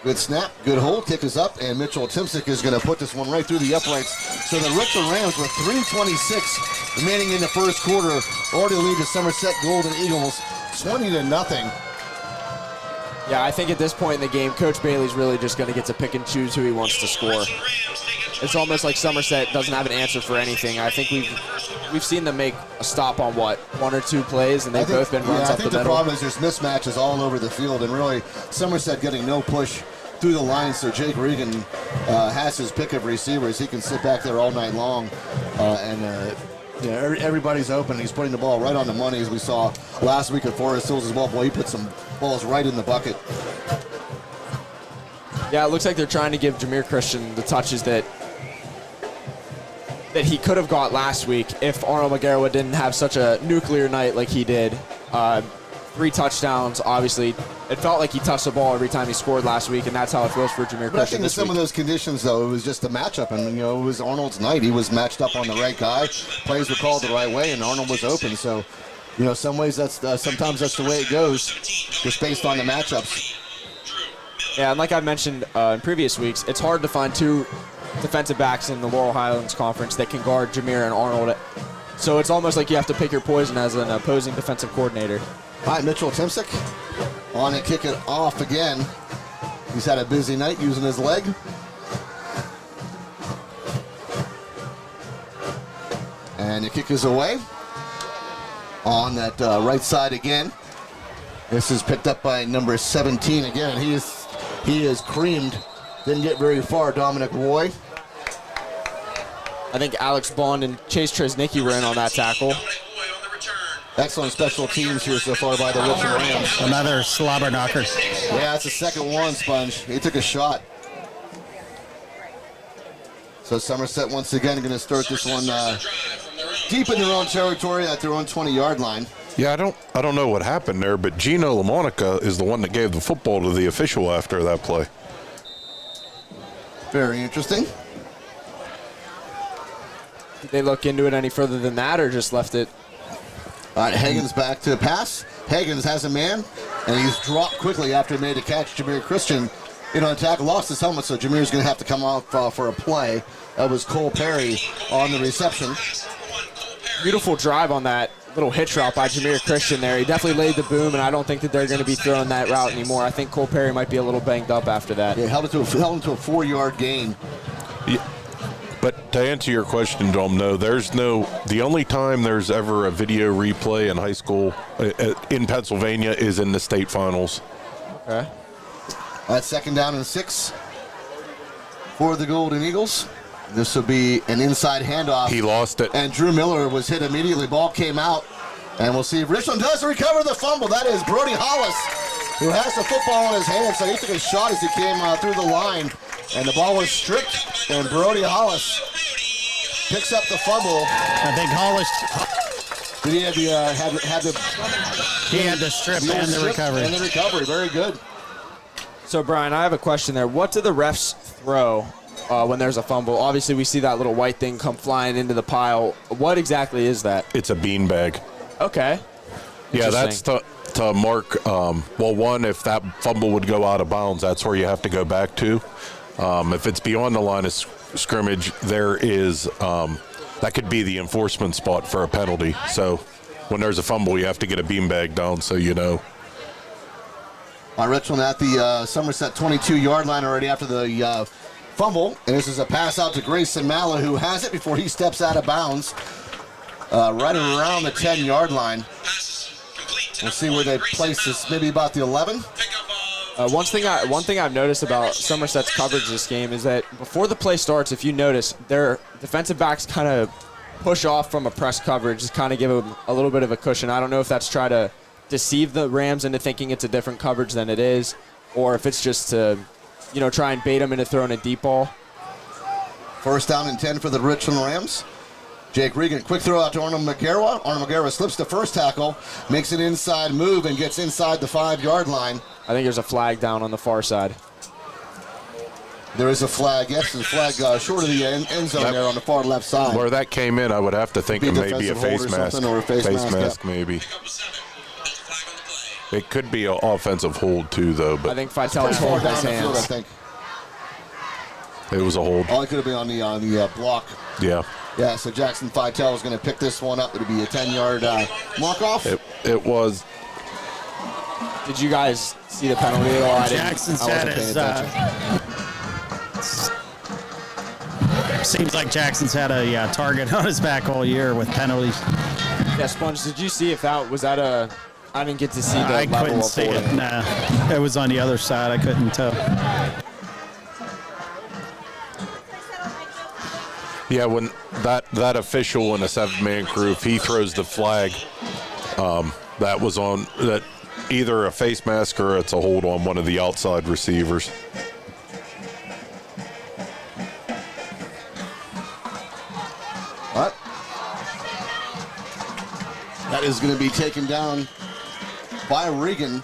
Good snap, good hold, kick is up, and Mitchell Timsick is going to put this one right through the uprights. So the Richland Rams with 3:26 remaining in the first quarter already lead the Somerset Golden Eagles 20-0. Yeah, I think at this point in the game, Coach Bailey's really just going to get to pick and choose who he wants to score. it's almost like Somerset doesn't have an answer for anything. I think we've seen them make a stop on, what, 1 or 2 plays, and they've both been runs up the middle. I think the problem is there's mismatches all over the field, and really Somerset getting no push through the line, so Jake Regan has his pick of receivers. He can sit back there all night long, and everybody's open. He's putting the ball right on the money, as we saw last week at Forest Hills as well. Boy, he put some balls right in the bucket. Yeah, it looks like they're trying to give Jameer Christian the touches that he could have got last week if Arnold McGarrow didn't have such a nuclear night like he did. 3 touchdowns, obviously. It felt like he touched the ball every time he scored last week, and that's how it feels for Jameer Christian. But I think in some of those conditions, though, it was just a matchup, and it was Arnold's night. He was matched up on the right guy. Plays were called the right way, and Arnold was open. So, some ways sometimes that's the way it goes, just based on the matchups. Yeah, and like I mentioned in previous weeks, it's hard to find 2 defensive backs in the Laurel Highlands Conference that can guard Jameer and Arnold. So it's almost like you have to pick your poison as an opposing defensive coordinator. All right, Mitchell Timsick on to kick it off again. He's had a busy night using his leg. And the kick is away on that right side again. This is picked up by number 17 again. He is creamed. Didn't get very far, Dominic Roy. I think Alex Bond and Chase Tresnicki were in on that tackle. Excellent special teams here so far by the Richland Rams. Another slobber knocker. Yeah, that's the second one, Sponge. He took a shot. So Somerset once again going to start this one deep in their own territory at their own 20-yard line. Yeah, I don't know what happened there, but Gino LaMonica is the one that gave the football to the official after that play. Very interesting. Did they look into it any further than that, or just left it? All right, Hagen's back to pass. Hagens has a man, and he's dropped quickly after he made a catch. Jameer Christian, on tackle, lost his helmet, so Jameer's going to have to come off for a play. That was Cole Perry on the reception. Beautiful drive on that little hitch route by Jameer Christian there. He definitely laid the boom, and I don't think that they're going to be throwing that route anymore. I think Cole Perry might be a little banged up after that. Yeah, held into a 4-yard gain. Yeah. But to answer your question, Dom, no, the only time there's ever a video replay in high school in Pennsylvania is in the state finals. Okay. That's 2nd down and 6 for the Golden Eagles. This will be an inside handoff. He lost it. And Drew Miller was hit immediately. Ball came out. And we'll see if Richland does recover the fumble. That is Brody Hollis, who has the football in his hand. So he took a shot as he came through the line. And the ball was stripped, and Brody Hollis picks up the fumble. I think Hollis. Did he have the He had the strip and the recovery. And the recovery, very good. So, Brian, I have a question there. What do the refs throw when there's a fumble? Obviously, we see that little white thing come flying into the pile. What exactly is that? It's a beanbag. Okay. Yeah, that's to mark, one, if that fumble would go out of bounds, that's where you have to go back to. If it's beyond the line of scrimmage, there is that could be the enforcement spot for a penalty. So when there's a fumble, you have to get a beanbag down so you know. Richland at the Somerset 22-yard line already after the fumble. And this is a pass out to Grayson Malla, who has it before he steps out of bounds right around the 10-yard line. We'll see where they place this, maybe about the 11. One thing I've noticed about Somerset's coverage this game is that before the play starts, if you notice, their defensive backs kind of push off from a press coverage, just kind of give them a little bit of a cushion. I don't know if that's try to deceive the Rams into thinking it's a different coverage than it is, or if it's just to, try and bait them into throwing a deep ball. 1st down and 10 for the Richland Rams. Jake Regan, quick throw out to Arnold McGarrow. Arnold McGarrow slips the first tackle, makes an inside move, and gets inside the 5-yard line. I think there's a flag down on the far side. There is a flag. Yes, there's a flag short of the end zone there on the far left side. Where that came in, I would have to think it may be a face mask. Or a face mask, yeah. Maybe. It could be an offensive hold, too, though. But I think Fitel's holding his hands. Field, I think. It was a hold. Oh, it could have been on the block. Yeah. Yeah, so Jackson Fitel is going to pick this one up. It'll be a 10-yard walk-off. It was. Did you guys see the penalty at all? Jackson said his seems like Jackson's had a target on his back all year with penalties. Yeah, Sponge, did you see if that was that a? I didn't get to see the I level couldn't of see it. holding. Nah, it was on the other side. I couldn't tell. Yeah, when that official in a 7-man crew, if he throws the flag, that was on that either a face mask or it's a hold on one of the outside receivers. What? That is going to be taken down by Regan.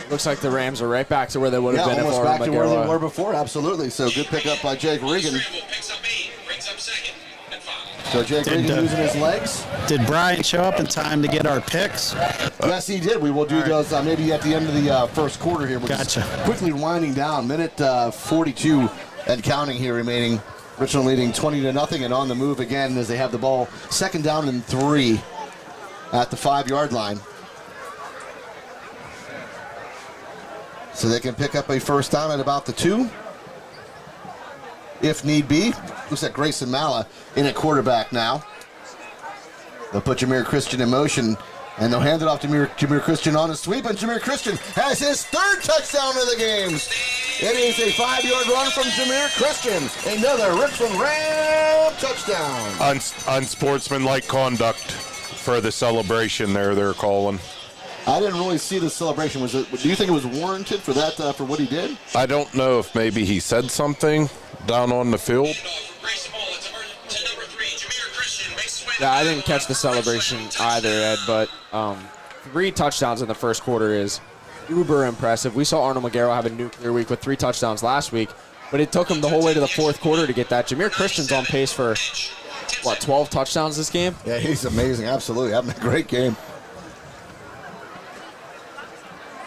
Looks like the Rams are right back to where they would have been if almost back to where they Armagera. were before. Absolutely. So good pickup by Jake Regan. Picks up 8, brings up second and 5. So Jake Regan using his legs. Did Brian show up in time to get our picks? Yes, he did. We will do those maybe at the end of the first quarter here. We're just Gotcha. quickly winding down. Minute 42 and counting here remaining. Richland leading 20-0 and on the move again as they have the ball 2nd down and 3 at the 5-yard line. So they can pick up a first down at about the 2, if need be. Looks like Grayson Malla in at quarterback now. They'll put Jameer Christian in motion, and they'll hand it off to Jameer Christian on a sweep, and Jameer Christian has his 3rd touchdown of the game. It is a 5-yard run from Jameer Christian. Another Richland Ram touchdown. Unsportsmanlike conduct for the celebration there they're calling. I didn't really see the celebration. Do you think it was warranted for that, for what he did? I don't know if maybe he said something down on the field. Yeah, I didn't catch the celebration either, Ed, but 3 touchdowns in the first quarter is uber impressive. We saw Arnold Magaro have a nuclear week with 3 touchdowns last week, but it took him the whole way to the 4th quarter to get that. Jameer Christian's on pace for, 12 touchdowns this game? Yeah, he's amazing. Absolutely. Having a great game.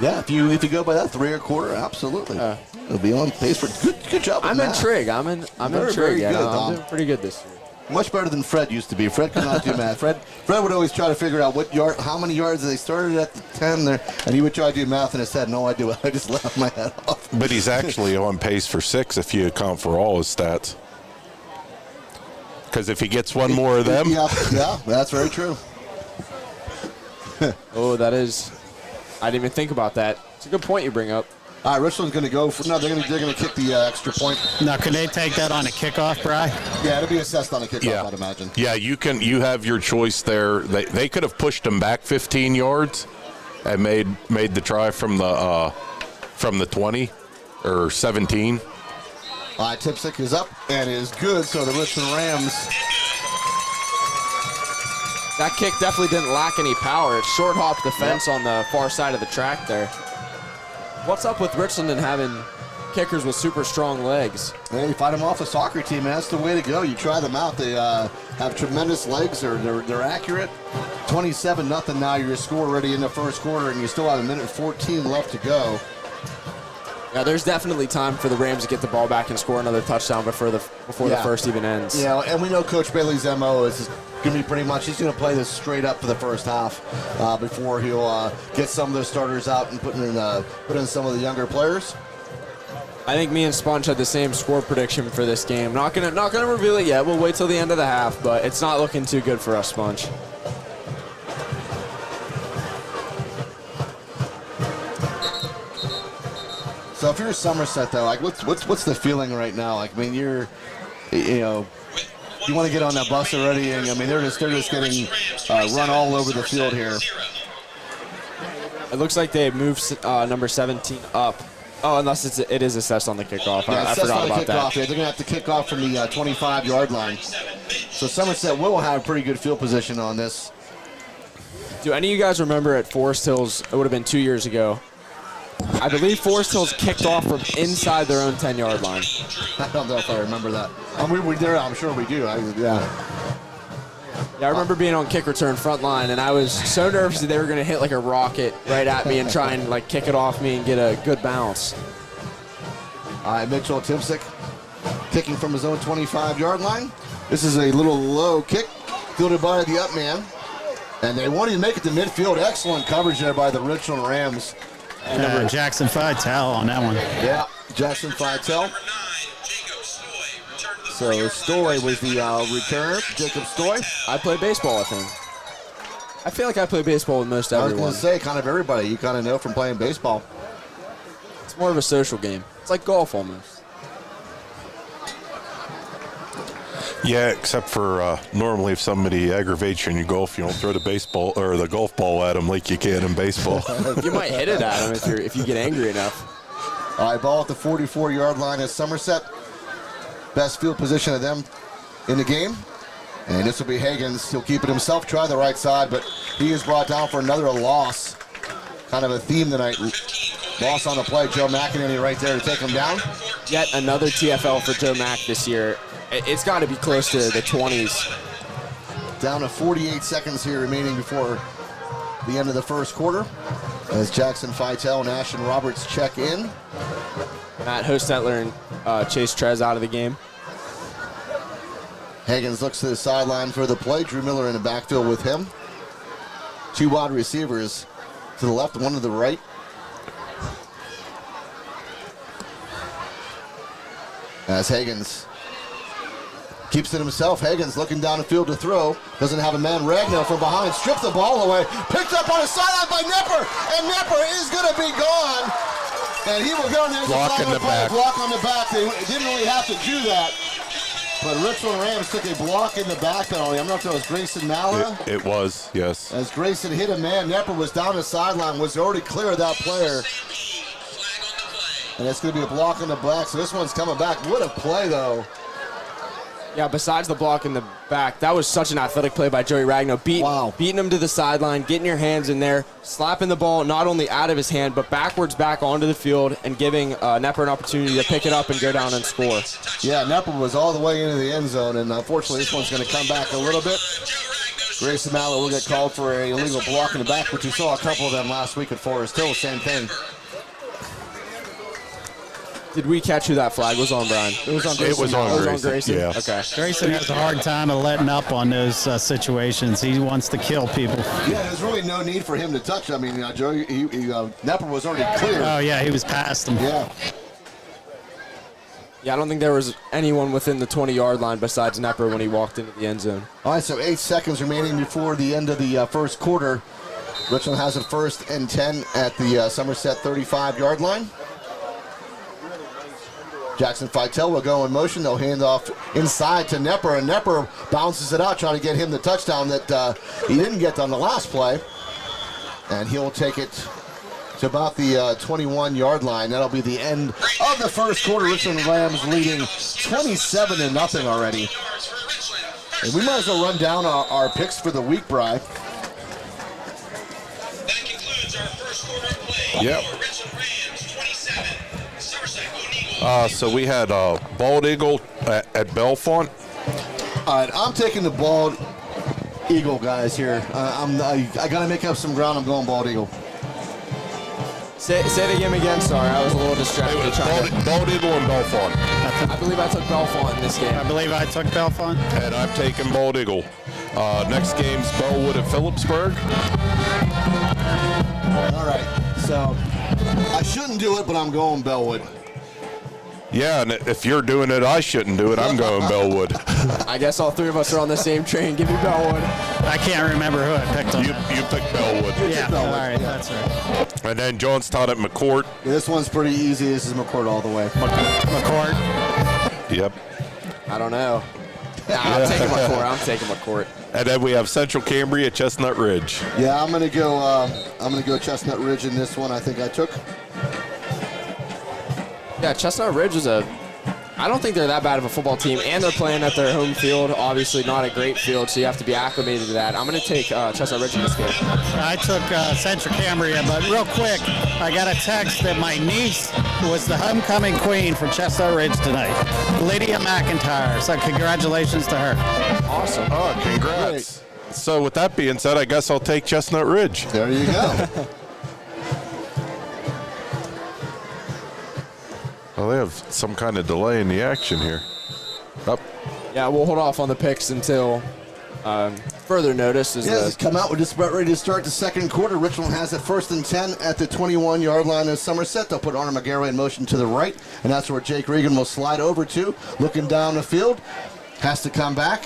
Yeah, if you go by that 3 a quarter, absolutely. He'll be on pace for good job. I'm intrigued. I'm intrigued. Very good, I'm Dom. doing pretty good this year. Much better than Fred used to be. Fred could not do math. Fred would always try to figure out how many yards they started at the 10 there, and he would try to do math in his head. No idea. I just laughed my head off. But he's actually on pace for 6 if you account for all his stats. Because if he gets one more of them. Yeah, that's very true. Oh, that is. I didn't even think about that. It's a good point you bring up. All right, Richland's going to go for they're going to kick the extra point. Now, can they take that on a kickoff, Bri? Yeah, it'll be assessed on a kickoff, I'd imagine. Yeah, you have your choice there. They could have pushed him back 15 yards and made the try from the 20 or 17. All right, Tipsick is up and is good. So the Richland Rams. That kick definitely didn't lack any power. It short hopped the fence on the far side of the track there. What's up with Richland and having kickers with super strong legs? Hey, fight them off a soccer team, man. That's the way to go. You try them out. They have tremendous legs. They're accurate. 27-0 now. Your score already in the first quarter, and you still have 1:14 left to go. Yeah, there's definitely time for the Rams to get the ball back and score another touchdown before the first even ends. Yeah, and we know Coach Bailey's MO is going to be pretty much he's going to play this straight up for the first half before he'll get some of the starters out and put in some of the younger players. I think me and Sponge had the same score prediction for this game. Not gonna reveal it yet. We'll wait till the end of the half, but it's not looking too good for us, Sponge. So if you're Somerset though, like what's the feeling right now? Like, I mean, you want to get on that bus already, and I mean they're just getting run all over the field here. It looks like they moved number 17 up. Oh, unless it is assessed on the kickoff. Yeah, I forgot about that. They're going to have to kick off from the 25-yard line. So Somerset will have pretty good field position on this. Do any of you guys remember at Forest Hills, it would have been 2 years ago, I believe Forest Hills kicked off from inside their own 10-yard line. I don't know if I remember that. I'm sure we do. Yeah, I remember being on kick return front line, and I was so nervous that they were going to hit like a rocket right at me and try and like kick it off me and get a good bounce. All right, Mitchell Timsick kicking from his own 25-yard line. This is a little low kick fielded by the up man. And they won't even make it to midfield. Excellent coverage there by the Richland Rams. Jackson Fitel on that one. Yeah, Jackson Fitel. So Stoy was the returner, Jacob Stoy. I play baseball with him. I feel like I play baseball with most I was everyone. going to say, kind of everybody. You kind of know from playing baseball. It's more of a social game. It's like golf almost. Yeah, except for normally if somebody aggravates you in your golf, you don't throw the baseball or the golf ball at them like you can in baseball. You might hit it at him if you get angry enough. All right, ball at the 44-yard line is Somerset. Best field position of them in the game. And this will be Higgins. He'll keep it himself, try the right side, but he is brought down for another loss. Kind of a theme tonight. Loss on the play. Joe McEnany right there to take him down. Yet another TFL for Joe Mack this year. It's got to be close to the 20s. Down to 48 seconds here remaining before the end of the first quarter. As Jackson Feitel and Ashton Roberts check in. Matt Hostetler and Chase Trez out of the game. Higgins looks to the sideline for the play. Drew Miller in the backfield with him. Two wide receivers to the left, one to the right. As Higgins keeps it himself. Higgins looking down the field to throw. Doesn't have a man. Ragnow from behind. Stripped the ball away. Picked up on the sideline by Nepper. And Nepper is going to be gone. And he will go in there. Block in the back. Block on the back. They didn't really have to do that. But Richland Rams took a block in the back penalty. I'm not sure if it was Grayson Malla. It was, yes. As Grayson hit a man, Nepper was down the sideline, was already clear of that player. And it's going to be a block on the back, so this one's coming back. What a play, though. Yeah, besides the block in the back, that was such an athletic play by Joey Ragnow. Beating him to the sideline, getting your hands in there, slapping the ball not only out of his hand, but backwards back onto the field and giving Nepper an opportunity to pick it up and go down and score. Yeah, Nepper was all the way into the end zone, and unfortunately this one's going to come back a little bit. Grayson Mallett will get called for an illegal block in the back, which we saw a couple of them last week at Forest Hill, same thing. Did we catch who that flag was on, Brian? It was on Grayson. It was on Grayson. Yeah. Okay. Grayson has a hard time of letting up on those situations. He wants to kill people. Yeah, there's really no need for him to touch. I mean, Joey, Nepper was already clear. Oh, yeah, he was past him. Yeah. Yeah, I don't think there was anyone within the 20-yard line besides Nepper when he walked into the end zone. All right, so 8 seconds remaining before the end of the first quarter. Richland has it 1st and 10 at the Somerset 35-yard line. Jackson Feitel will go in motion. They'll hand off inside to Nepper, and Nepper bounces it out, trying to get him the touchdown that he didn't get on the last play. And he'll take it to about the 21-yard line. That'll be the end of the first quarter. Richland Rams leading 27-0 already. And we might as well run down our picks for the week, Bri. That concludes our first quarter of play. Yep. For Richland Rams 27, Somerset Golden Eagles. So we had Bald Eagle at Belfont. All right, I'm taking the Bald Eagle, guys, here. I got to make up some ground. I'm going Bald Eagle. Say the game again. Sorry, I was a little distracted. It was Bald Eagle and Belfont. I believe I took Belfont in this game. I believe I took Belfont. And I've taken Bald Eagle. Next game's Bellwood at Phillipsburg. All right, so I shouldn't do it, but I'm going Bellwood. Yeah, and if you're doing it, I shouldn't do it. I'm going Bellwood. I guess all three of us are on the same train. Give me Bellwood. I can't remember who I picked on that. You picked Bellwood. Yeah, all right, that's right. And then Johnstown at McCourt. Yeah, this one's pretty easy. This is McCourt all the way. McCourt. Yep. I don't know. Nah, I'm taking McCourt. And then we have Central Cambria at Chestnut Ridge. Yeah, I'm gonna go Chestnut Ridge in this one. I think I took. Yeah, Chestnut Ridge is I don't think they're that bad of a football team, and they're playing at their home field. Obviously not a great field, so you have to be acclimated to that. I'm going to take Chestnut Ridge in this game. I took Central Cambria, but real quick, I got a text that my niece was the homecoming queen for Chestnut Ridge tonight, Lydia McIntyre. So congratulations to her. Awesome. Oh, congrats. So with that being said, I guess I'll take Chestnut Ridge. There you go. Well, they have some kind of delay in the action here. Up. Yeah, we'll hold off on the picks until further notice is Yes, come out. We're just about ready to start the second quarter. Richland has it 1st and 10 at the 21-yard line of Somerset. They'll put Arnold McGarry in motion to the right, and that's where Jake Regan will slide over to. Looking down the field, has to come back.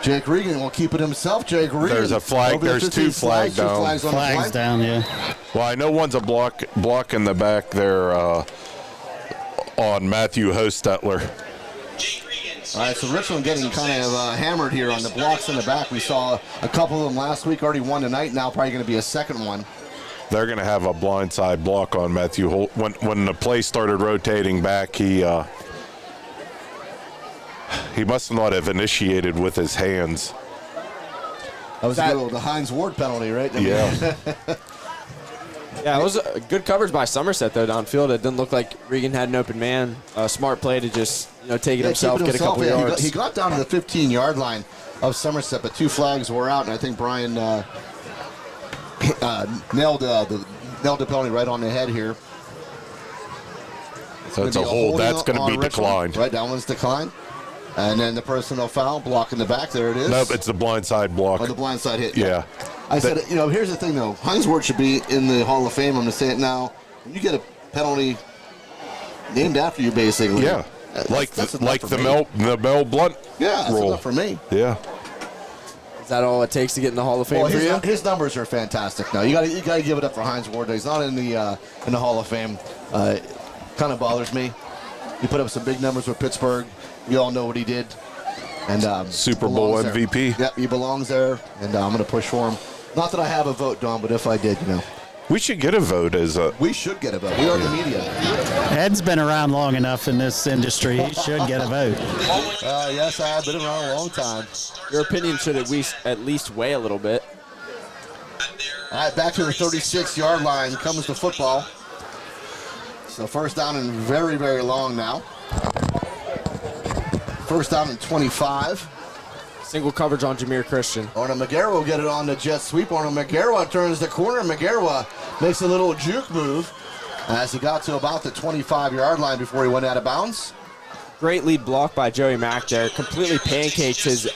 Jake Regan will keep it himself. Jake Regan. There's a flag. There's two flags down. Flags down, yeah. Well, I know one's a block in the back there on Matthew Hostetler. All right, so Richland getting kind of hammered here on the blocks in the back. We saw a couple of them last week, already one tonight. Now probably going to be a second one. They're going to have a blindside block on Matthew Holt. When the play started rotating back, he must not have initiated with his hands. That was the Hines Ward penalty, right? Yeah. Yeah, it was a good coverage by Somerset, though, downfield. It didn't look like Regan had an open man. A smart play to just take it himself, get a couple yards. He got down to the 15-yard line of Somerset, but two flags were out, and I think Brian nailed the penalty right on the head here. So it's a hold. That's going to be declined. Right, that one's declined. And then the personal foul, block in the back. There it is. Nope, it's the blindside block. Oh, the blindside hit. Yeah. I said, here's the thing, though. Hines Ward should be in the Hall of Fame. I'm going to say it now. When you get a penalty named after you, basically. Yeah. That's the Mel Blunt that's rule. enough for me. Yeah. Is that all it takes to get in the Hall of Fame Well, for you? his numbers are fantastic. Now you got to give it up for Hines Ward. He's not in the Hall of Fame. Kind of bothers me. He put up some big numbers with Pittsburgh. We all know what he did. And Super Bowl MVP. Yep, he belongs there, and I'm going to push for him. Not that I have a vote, Don, but if I did, We should get a vote as a. We should get a vote. We are the media. Ed's been around long enough in this industry. He should get a vote. Yes, I have been around a long time. Your opinion should at least weigh a little bit. All right, back to the 36-yard line comes the football. So first down and very, very long now. First down and 25. Single coverage on Jameer Christian. Arnold McGarry will get it on the jet sweep. Arnold McGarry turns the corner. McGarry makes a little juke move as he got to about the 25-yard line before he went out of bounds. Great lead block by Joey Mack there. Completely pancakes his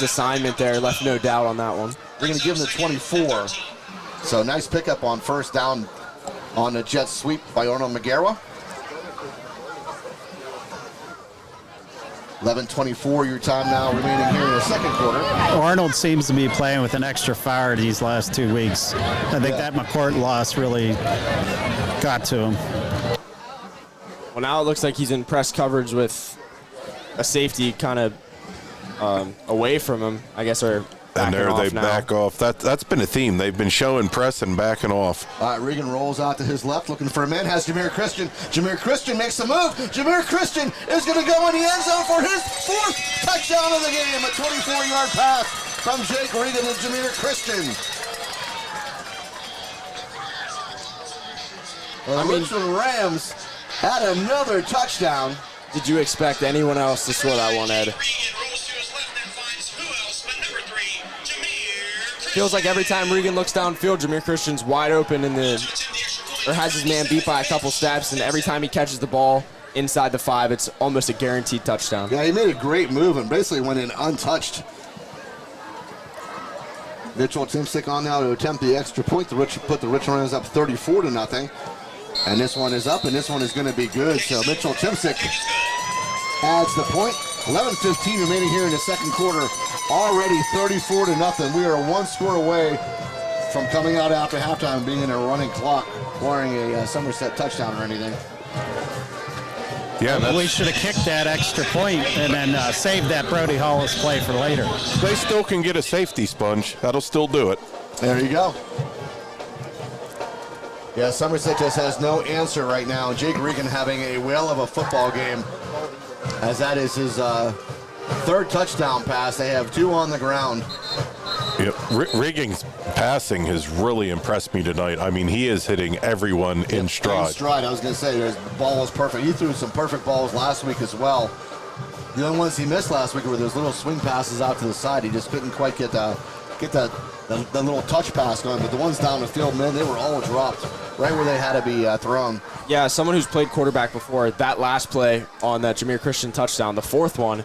assignment there. Left no doubt on that one. They're going to give him the 24. So nice pickup on first down on the jet sweep by Arnold McGarry. 11:24 your time now remaining here in the second quarter. Arnold seems to be playing with an extra fire these last 2 weeks. I think that McCourt loss really got to him. Well, now it looks like he's in press coverage with a safety kind of away from him, I guess, or And there they back off. That's been a theme. They've been showing press and backing off. All right, Regan rolls out to his left, looking for a man. Has Jameer Christian. Jameer Christian makes a move. Jameer Christian is going to go in the end zone for his fourth touchdown of the game. A 24-yard pass from Jake Regan to Jameer Christian. The Richland Rams had another touchdown. Did you expect anyone else to score that one, Ed? Feels like every time Regan looks downfield, Jameer Christian's wide open or has his man beat by a couple steps, and every time he catches the ball inside the 5, it's almost a guaranteed touchdown. Yeah, he made a great move and basically went in untouched. Mitchell Timsick on now to attempt the extra point. Put the Richland Rams up 34-0. And this one is up, and this one is going to be good. So Mitchell Timsick adds the point. 11:15 remaining here in the second quarter. Already 34-0. We are one score away from coming out after halftime and being in a running clock, barring a Somerset touchdown or anything. Yeah, we should have kicked that extra point and then saved that Brody Hollis play for later. They still can get a safety sponge. That'll still do it. There you go. Yeah, Somerset just has no answer right now. Jake Regan having a whale of a football game, as that is his third touchdown pass. They have 2 on the ground. Yep. Regan's passing has really impressed me tonight. I mean, he is hitting everyone in stride. In stride, I was going to say, the ball was perfect. He threw some perfect balls last week as well. The only ones he missed last week were those little swing passes out to the side. He just couldn't quite get the little touch pass going. But the ones down the field, man, they were all dropped right where they had to be thrown. Yeah, someone who's played quarterback before, that last play on that Jameer Christian touchdown, the fourth one,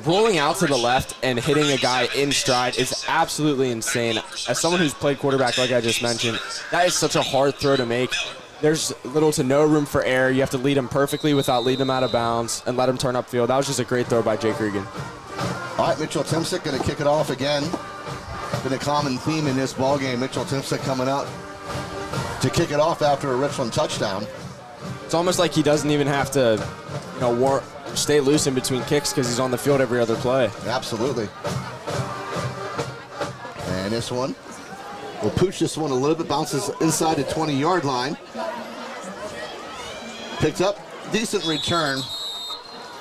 rolling out to the left and hitting a guy in stride is absolutely insane. As someone who's played quarterback, like I just mentioned, that is such a hard throw to make. There's little to no room for error. You have to lead him perfectly without leading him out of bounds and let him turn upfield. That was just a great throw by Jake Regan. All right, Mitchell Timsick going to kick it off again. Been a common theme in this ball game. Mitchell Timsick coming out to kick it off after a Richland touchdown. It's almost like he doesn't even have to, stay loose in between kicks because he's on the field every other play. Absolutely. And this one, we'll push this one a little bit, bounces inside the 20-yard line. Picked up, decent return,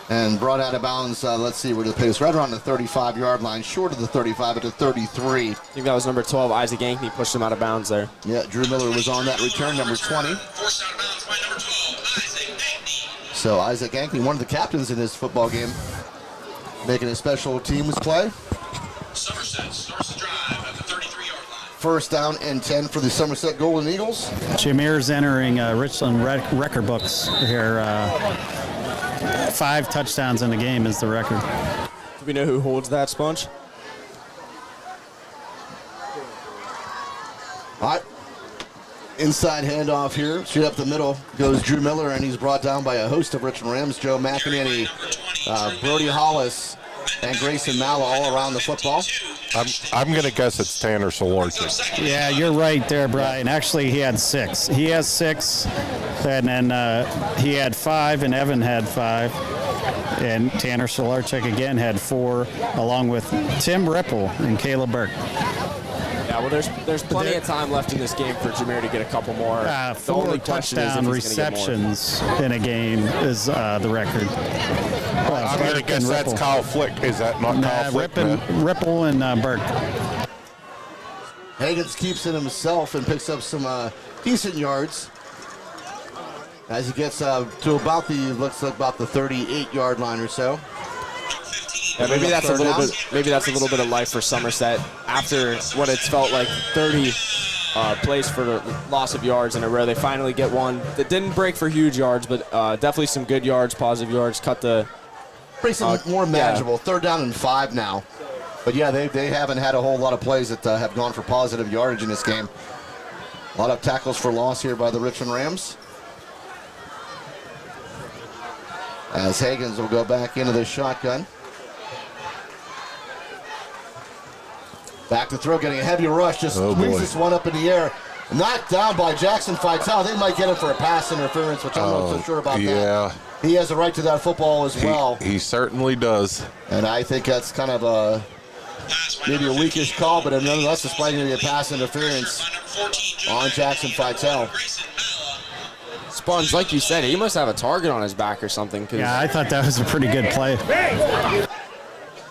and brought out of bounds. Let's see where the pace, right around the 35-yard line, short of the 35 at the 33. I think that was number 12, Isaac Yankney, pushed him out of bounds there. Yeah, Drew Miller was on that return, number 20. Forced out of bounds by number 12, Isaac Yankney. So Isaac Yankney, one of the captains in this football game, making a special teams play. Somerset starts the drive at the 33-yard line. First down and 10 for the Somerset Golden Eagles. Jameer's entering Richland record books here. 5 touchdowns in the game is the record. Do we know who holds that, Sponge? All right. Inside handoff here. Straight up the middle goes Drew Miller, and he's brought down by a host of Richland Rams. Joe McEnany, Brody Hollis, and Grayson Malla all around the football. I'm going to guess it's Tanner Solarczyk. Yeah, you're right there, Brian. Actually, he had 6. He has 6, and then he had 5, and Evan had 5. And Tanner Solarczyk again had 4, along with Tim Ripple and Caleb Burke. Yeah, well, there's plenty of time left in this game for Jameer to get a couple more. The 4 only question is if touchdown he's gonna get more. receptions in a game is the record. I'm going to guess that's Kyle Flick. Is that not Kyle Flick? Ripple and Burke. Higgins keeps it himself and picks up some decent yards as he gets to about the 38-yard line or so. Yeah, maybe that's a little bit of life for Somerset after what it's felt like 30 plays for the loss of yards in a row. They finally get one that didn't break for huge yards, but definitely some good yards, positive yards. Bring some more manageable. Yeah. 3rd down and 5 now. But yeah, they haven't had a whole lot of plays that have gone for positive yardage in this game. A lot of tackles for loss here by the Richland Rams. As Higgins will go back into the shotgun. Back to throw, getting a heavy rush, just swings this one up in the air. Knocked down by Jackson Fitel. They might get him for a pass interference, which I'm not so sure about that. He has a right to that football as well. He certainly does. And I think that's kind of maybe a weakish call, but nonetheless, it's probably going to be a pass interference on Jackson Fitel. Sponge, like you said, he must have a target on his back or something. Yeah, I thought that was a pretty good play.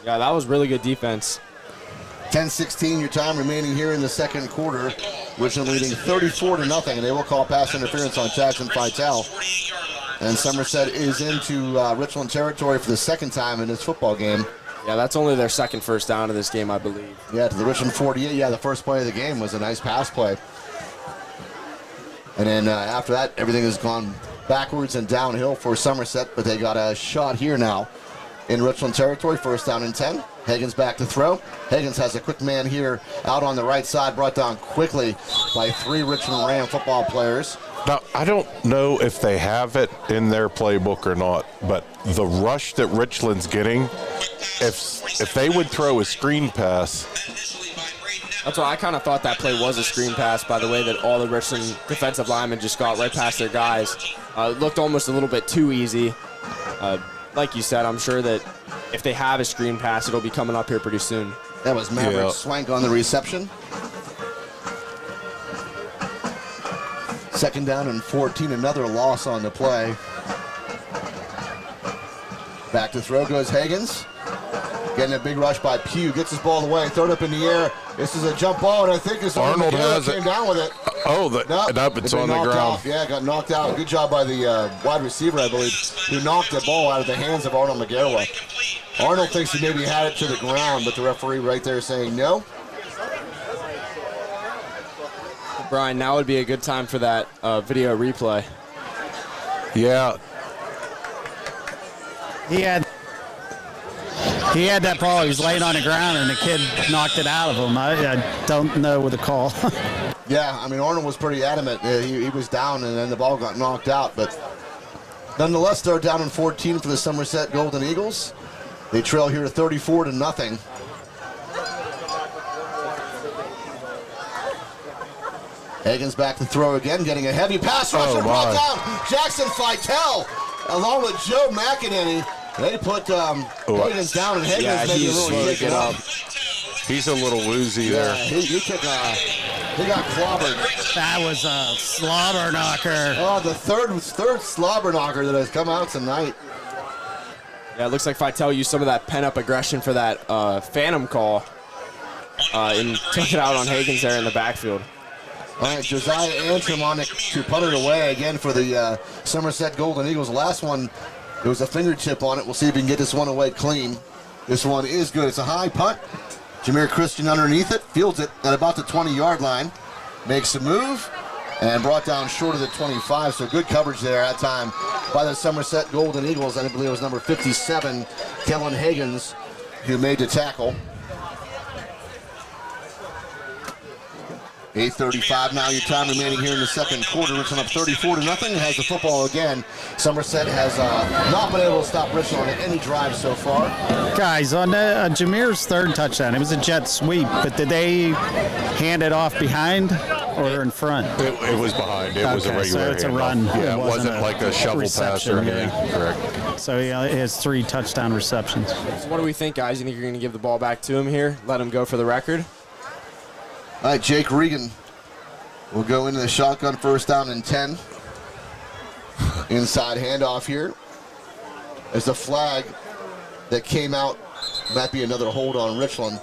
Yeah, that was really good defense. 10-16 your time remaining here in the second quarter. Richland leading 34-0, and they will call pass interference on Jackson Fitel. And Somerset is into Richland territory for the second time in this football game. Yeah, that's only their second first down of this game, I believe. Yeah, to the Richland 48. Yeah, the first play of the game was a nice pass play. And then after that, everything has gone backwards and downhill for Somerset, but they got a shot here now in Richland territory. First down and 10. Higgins back to throw. Higgins has a quick man here out on the right side, brought down quickly by 3 Richland Ram football players. Now, I don't know if they have it in their playbook or not, but the rush that Richland's getting, if they would throw a screen pass. That's why I kind of thought that play was a screen pass by the way that all the Richland defensive linemen just got right past their guys. It looked almost a little bit too easy. Like you said, I'm sure that if they have a screen pass, it'll be coming up here pretty soon. That was Maverick Swank on the reception. Second down and 14, another loss on the play. Back to throw goes Higgins. Getting a big rush by Pugh. Gets his ball away, throw it up in the air. This is a jump ball, and I think it's Arnold has came down with it. Nope, it's on the ground. Off. Yeah, got knocked out. Good job by the wide receiver, I believe, who knocked the ball out of the hands of Arnold McGarwa. Arnold thinks he maybe had it to the ground, but the referee right there saying no. Brian, now would be a good time for that video replay. Yeah. He had He had that ball. He was laying on the ground, and the kid knocked it out of him. I don't know what to call. Yeah, I mean, Arnold was pretty adamant. He was down, and then the ball got knocked out. But nonetheless, they're down in 14 for the Somerset Golden Eagles. They trail here 34-0. Hagen's back to throw again, getting a heavy pass rush and brought down. Jackson Feitel, along with Joe McEnany. They put Higgins down, and Higgins maybe really get up. He's a little woozy there. He got clobbered. That was a slobber knocker. Oh, the third slobber knocker that has come out tonight. Yeah, it looks like Feitel used some of that pent-up aggression for that phantom call and took it out on Higgins there in the backfield. All right, Josiah Antrim on it to punt it away again for the Somerset Golden Eagles. Last one, there was a fingertip on it. We'll see if we can get this one away clean. This one is good. It's a high punt. Jameer Christian underneath it, fields it at about the 20-yard line, makes a move, and brought down short of the 25. So good coverage there at that time by the Somerset Golden Eagles. I believe it was number 57, Kellen Higgins, who made the tackle. 8:35 now, your time remaining here in the second quarter. Richland up 34-0, has the football again. Somerset has not been able to stop Richland on any drive so far. Guys, on Jameer's third touchdown, it was a jet sweep, but did they hand it off behind or in front? It was behind. It was a regular so it's a handoff. run. Yeah, it wasn't like a shovel pass or anything. Yeah. Correct. So he has 3 touchdown receptions. So what do we think, guys? You think you're going to give the ball back to him here? Let him go for the record? All right, Jake Regan will go into the shotgun, first down and 10. Inside handoff here. There's a flag that came out. Might be another hold on Richland.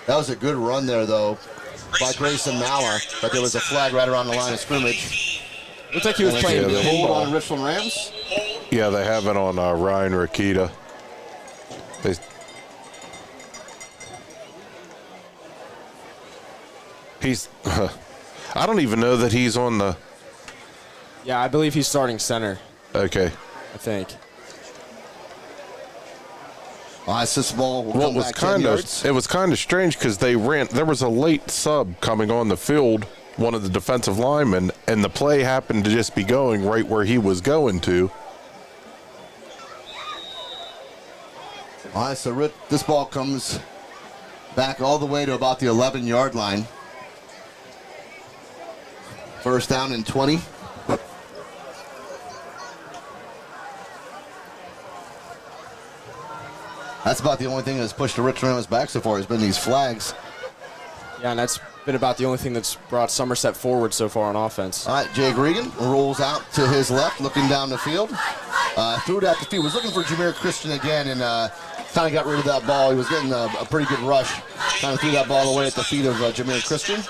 That was a good run there, though, by Grayson Malla, but there was a flag right around the line of scrimmage. Looks like he was playing a hold pinball. on Richland Rams. Yeah, they have it on Ryan Rakita. He's. I don't even know that he's on the. Yeah, I believe he's starting center. Okay. I think. This ball will Well, come back 10 yards. it was kind of strange because they ran. There was a late sub coming on the field, one of the defensive linemen, and the play happened to just be going right where he was going to. All right, so this ball comes back all the way to about the 11-yard line. First down and 20. That's about the only thing that's pushed the Richland Rams back so far has been these flags. Yeah, and that's been about the only thing that's brought Somerset forward so far on offense. All right, Jake Regan rolls out to his left, looking down the field. Threw it out the field. Was looking for Jameer Christian again and kind of got rid of that ball. He was getting a pretty good rush. Kind of threw that ball away at the feet of Jameer Christian.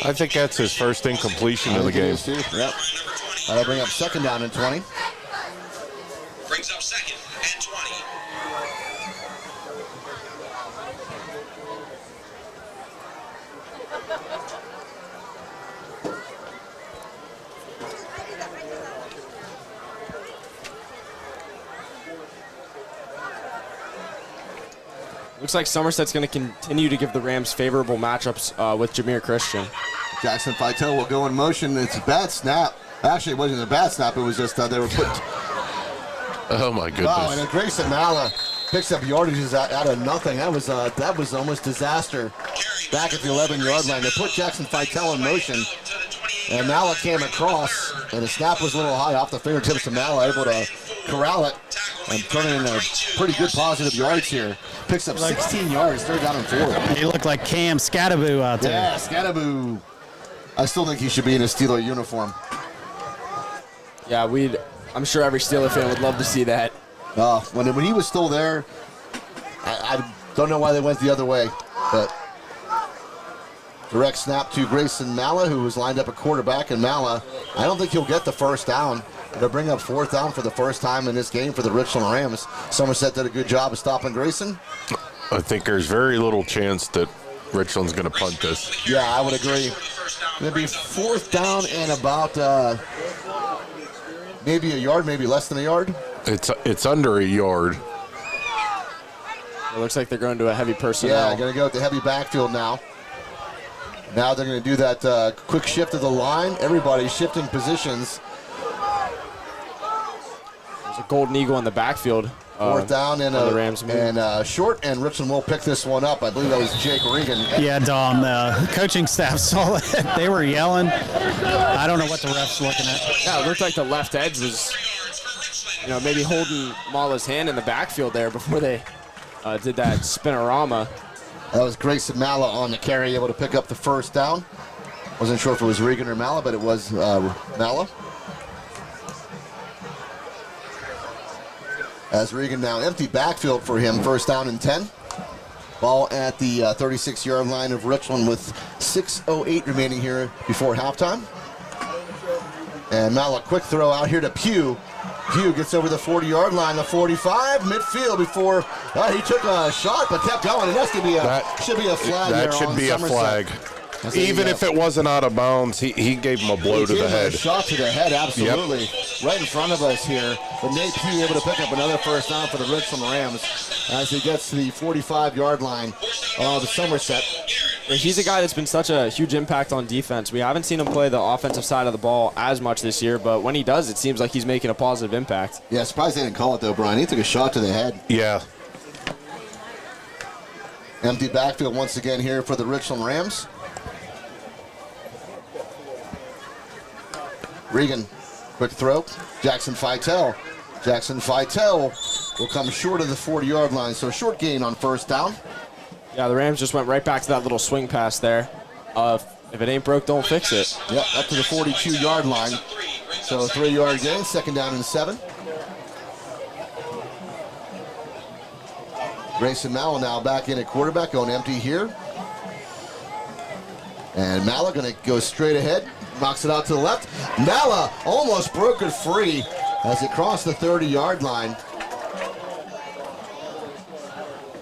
I think that's his first incompletion of the game. Yep. That'll bring up second down and 20. Brings up second and 20. Looks like Somerset's going to continue to give the Rams favorable matchups with Jameer Christian. Jackson Feitel will go in motion. It's a bad snap. Actually, it wasn't a bad snap. It was just they were put. Oh my goodness! Wow, and then Grayson Malla picks up yardages out of nothing. That was almost disaster. Back at the 11-yard line, they put Jackson Feitel in motion, and Malla came across, and the snap was a little high off the fingertips of Malla, able to corral it and turn it into pretty good positive yards here. Picks up 16 yards, third down and 4. He looked like Cam Scattaboo out there. Yeah, Scattaboo. I still think he should be in a Steeler uniform. Yeah, I'm sure every Steeler fan would love to see that. When he was still there, I don't know why they went the other way, but direct snap to Grayson Malla, who was lined up at quarterback, and Malla, I don't think he'll get the first down. They'll bring up fourth down for the first time in this game for the Richland Rams. Somerset did a good job of stopping Grayson. I think there's very little chance that Richland's going to punt this. Yeah, I would agree. It'll be fourth down and about maybe a yard, maybe less than a yard. It's under a yard. It looks like they're going to a heavy personnel. Yeah, going to go with the heavy backfield now. Now they're going to do that quick shift of the line. Everybody's shifting positions. There's a Golden Eagle in the backfield. Fourth down and the Rams move. and short, and Richland will pick this one up. I believe that was Jake Regan. Yeah, Dom, the coaching staff saw it. They were yelling. I don't know what the ref's looking at. Yeah, it looked like the left edge was, maybe holding Mala's hand in the backfield there before they did that spinorama. That was Grayson Mala on the carry, able to pick up the first down. Wasn't sure if it was Regan or Mala, but it was Mala. As Regan now empty backfield for him, first down and 10. Ball at the 36-yard line of Richland with 6:08 remaining here before halftime. And Mala, quick throw out here to Pugh. Pugh gets over the 40-yard line, the 45, midfield before he took a shot but kept going, and that's going to be should be a flag there. That should on be a Somerset. flag. Even if it wasn't out of bounds, he gave him a blow to the head. A shot to the head, absolutely. Yep. Right in front of us here. But Nate Pugh able to pick up another first down for the Richland Rams as he gets to the 45-yard line of the Somerset. He's a guy that's been such a huge impact on defense. We haven't seen him play the offensive side of the ball as much this year, but when he does, it seems like he's making a positive impact. Yeah, surprised they didn't call it, though, Brian. He took a shot to the head. Yeah. Empty backfield once again here for the Richland Rams. Regan, quick throw. Jackson Fitel. Jackson Fitel will come short of the 40-yard line, so a short gain on first down. Yeah, the Rams just went right back to that little swing pass there. If it ain't broke, don't fix it. Yep, up to the 42-yard line. So a 3-yard gain, second down and 7. Grayson Mala now back in at quarterback, going empty here. And Mala going to go straight ahead. Knocks it out to the left. Mala almost broke it free as it crossed the 30-yard line.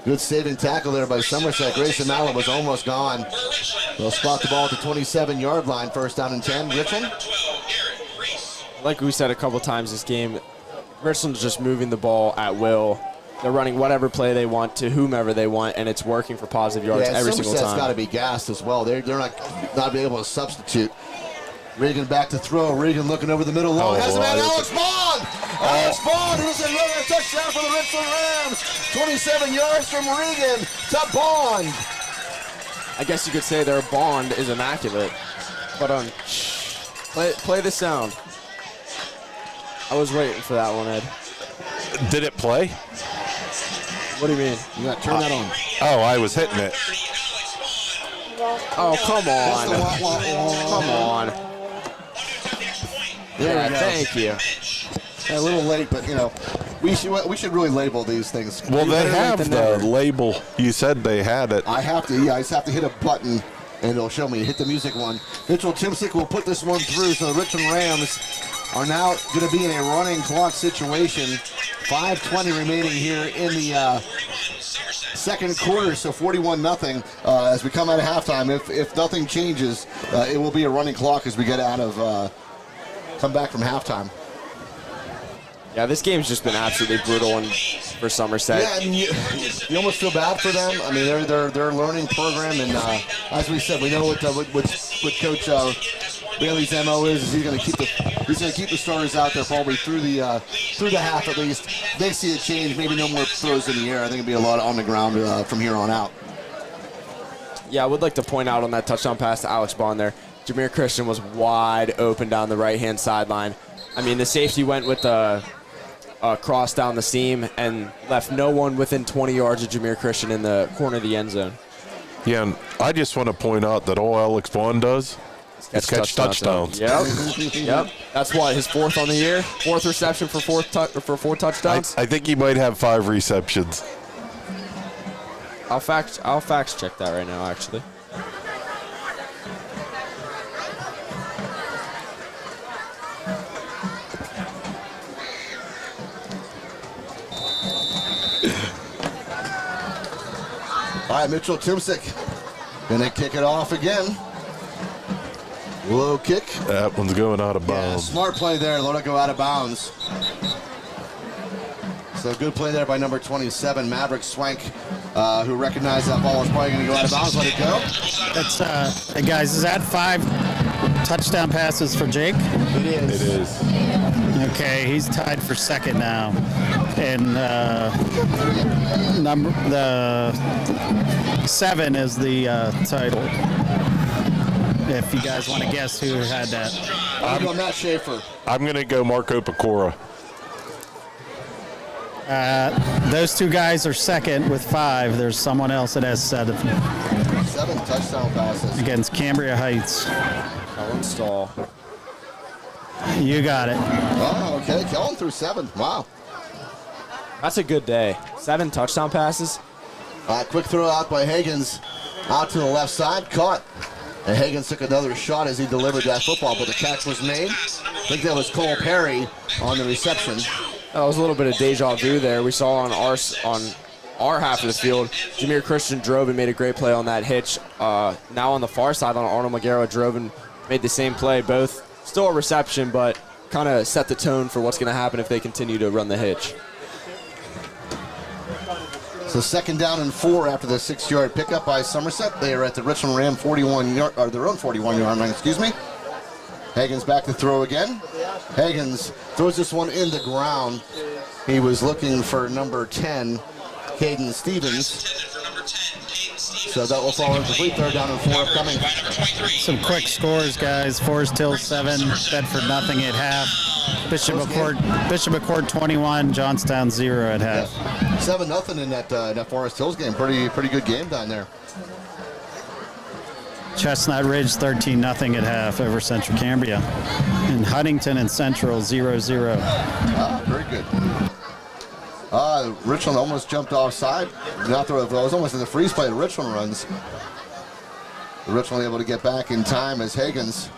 Good saving tackle there by Somerset. Grayson Mala was almost gone. They'll spot the ball at the 27-yard line. First down and 10. Richland. Like we said a couple times this game, Richland's just moving the ball at will. They're running whatever play they want to whomever they want, and it's working for positive yards every single time. Somerset's got to be gassed as well. They're not be able to substitute. Regan back to throw. Regan looking over the middle. Long has a man. Alex Bond! Alex Bond, who's another touchdown for the Richland Rams. 27 yards from Regan to Bond. I guess you could say their bond is immaculate. But play the sound. I was waiting for that one, Ed. Did it play? What do you mean? You got to turn that on. Oh, I was hitting it. Oh, come on. Come on. There we go. Thank you. A little late, but we should really label these things. Well, they have the label. You said they had it. I have to. Yeah, I just have to hit a button, and it'll show me. Hit the music one. Mitchell Timsick will put this one through. So the Richland Rams are now going to be in a running clock situation. 5:20 remaining here in the second quarter, so 41-0 as we come out of halftime. If nothing changes, it will be a running clock as we get out of come back from halftime. Yeah, this game's just been absolutely brutal for Somerset. Yeah, and you almost feel bad for them. I mean, they're a learning program, and as we said, we know what Coach Bailey's MO is he's going to keep the starters out there probably through the half at least. They see a change, maybe no more throws in the air. I think it'll be a lot on the ground from here on out. Yeah, I would like to point out on that touchdown pass to Alex Bond there, Jameer Christian was wide open down the right-hand sideline. I mean, the safety went with the cross down the seam and left no one within 20 yards of Jameer Christian in the corner of the end zone. Yeah, and I just want to point out that all Alex Bond does is catch touchdowns. Yep. Yep. That's what, his fourth on the year? Fourth reception for four touchdowns? I think he might have 5 receptions. I'll fact check that right now, actually. All right, Mitchell Timsick gonna kick it off again. Low kick. That one's going out of Yeah, bounds. smart play there. Let it go out of bounds. So good play there by number 27, Maverick Swank, who recognized that ball was probably going to go out of bounds. Let it go. That's hey guys, is that 5 touchdown passes for Jake? It is. It is. Okay, he's tied for second now. And the 7 is the title. If you guys want to guess who had that. I'm going Matt Schaefer. I'm going to go Marco Pecora. Those two guys are second with 5. There's someone else that has 7 7 touchdown passes. against Cambria Heights. Kellen Stahl. You got it. Oh, okay. Kellen threw 7. Wow. That's a good day. 7 touchdown passes. Quick throw out by Higgins. Out to the left side. Caught. And Higgins took another shot as he delivered that football, but the catch was made. I think that was Cole Perry on the reception. That was a little bit of deja vu there. We saw on our half of the field, Jameer Christian drove and made a great play on that hitch. Now on the far side, on Arnold Magaro drove and made the same play. Both still a reception, but kind of set the tone for what's going to happen if they continue to run the hitch. So 2nd down and 4 after the 6-yard pickup by Somerset. They are at the Richland Ram 41-yard, or their own 41-yard line, excuse me. Higgins back to throw again. Higgins throws this one in the ground. He was looking for number 10, Caden Stevens. So that will fall incomplete. 3rd down and 4 upcoming. Some quick scores, guys. Forest Hill 7, Bedford nothing at half. Bishop Accord 21, Johnstown 0 at half. 7-0 in that Forest Hills game. Pretty good game down there. Chestnut Ridge 13-0 at half over Central Cambria. And Huntington and Central 0-0. Very good. Richland almost jumped offside. It was almost in the freeze play that Richland runs. Richland able to get back in time as Higgins.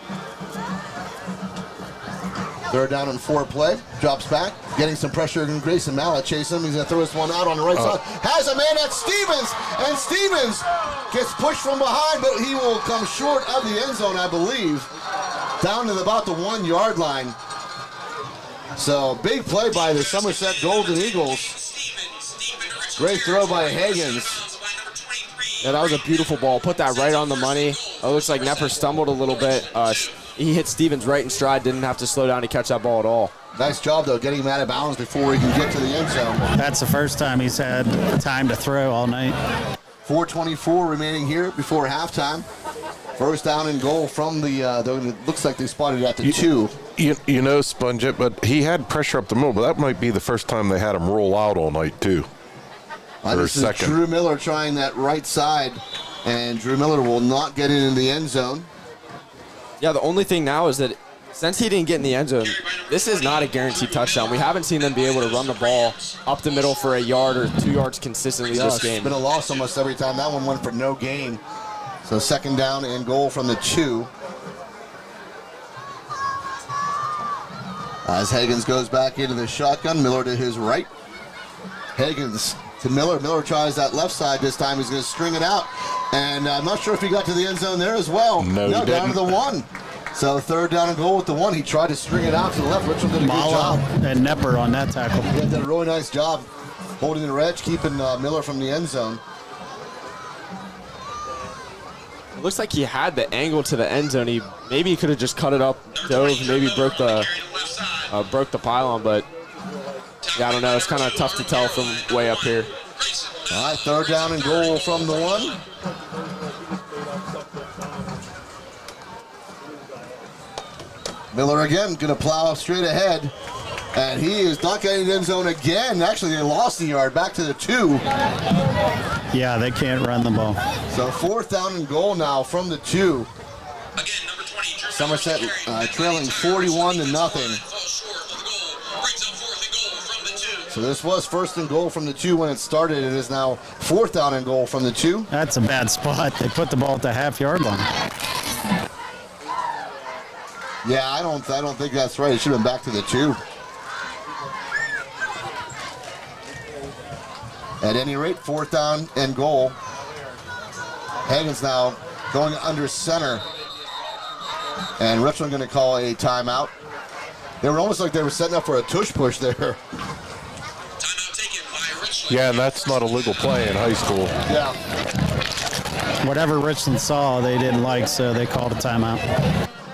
3rd down and 4 play. Drops back. Getting some pressure and Grayson Mallet chasing him. He's going to throw this one out on the right side. Has a man at Stevens. And Stevens gets pushed from behind, but he will come short of the end zone, I believe. Down to about the 1-yard line. So big play by the Somerset Golden Eagles. Great throw by Higgins. Yeah, that was a beautiful ball. Put that right on the money. It looks like Nepper stumbled a little bit. He hit Stevens right in stride. Didn't have to slow down to catch that ball at all. Nice job, though, getting him out of bounds before he can get to the end zone. That's the first time he's had time to throw all night. 4:24 remaining here before halftime. 1st down and goal from the, it looks like they spotted it at the 2. You know, Sponge it, but he had pressure up the middle, but that might be the first time they had him roll out all night, too. This is Drew Miller trying that right side, and Drew Miller will not get in the end zone. Yeah, the only thing now is that since he didn't get in the end zone, this is not a guaranteed touchdown. We haven't seen them be able to run the ball up the middle for a yard or 2 yards consistently this game. It's been a loss almost every time. That one went for no gain. So 2nd down and goal from the 2. As Higgins goes back into the shotgun, Miller to his right. Higgins to Miller. Miller tries that left side this time. He's going to string it out. And I'm not sure if he got to the end zone there as well. No, down to the 1. So 3rd down and goal with the 1. He tried to string it out to the left. Richland did a good job. And Nepper on that tackle. He did a really nice job holding the edge, keeping Miller from the end zone. It looks like he had the angle to the end zone. Maybe he could have just cut it up, dove, maybe broke the pylon, but yeah, I don't know. It's kind of tough to tell from way up here. All right, 3rd down and goal from the 1. Miller again going to plow straight ahead, and he is not getting the end zone again. Actually, they lost the yard back to the 2. Yeah, they can't run the ball. So 4th down and goal now from the 2. Somerset trailing 41-0. So this was 1st and goal from the 2 when it started. It is now 4th down and goal from the 2. That's a bad spot. They put the ball at the half-yard line. Yeah, I don't think that's right. It should have been back to the 2. At any rate, 4th down and goal. Higgins now going under center. And Richland going to call a timeout. They were almost like they were setting up for a tush push there. Timeout Yeah, and that's not a legal play in high school. Yeah. Whatever Richland saw, they didn't like, so they called a timeout.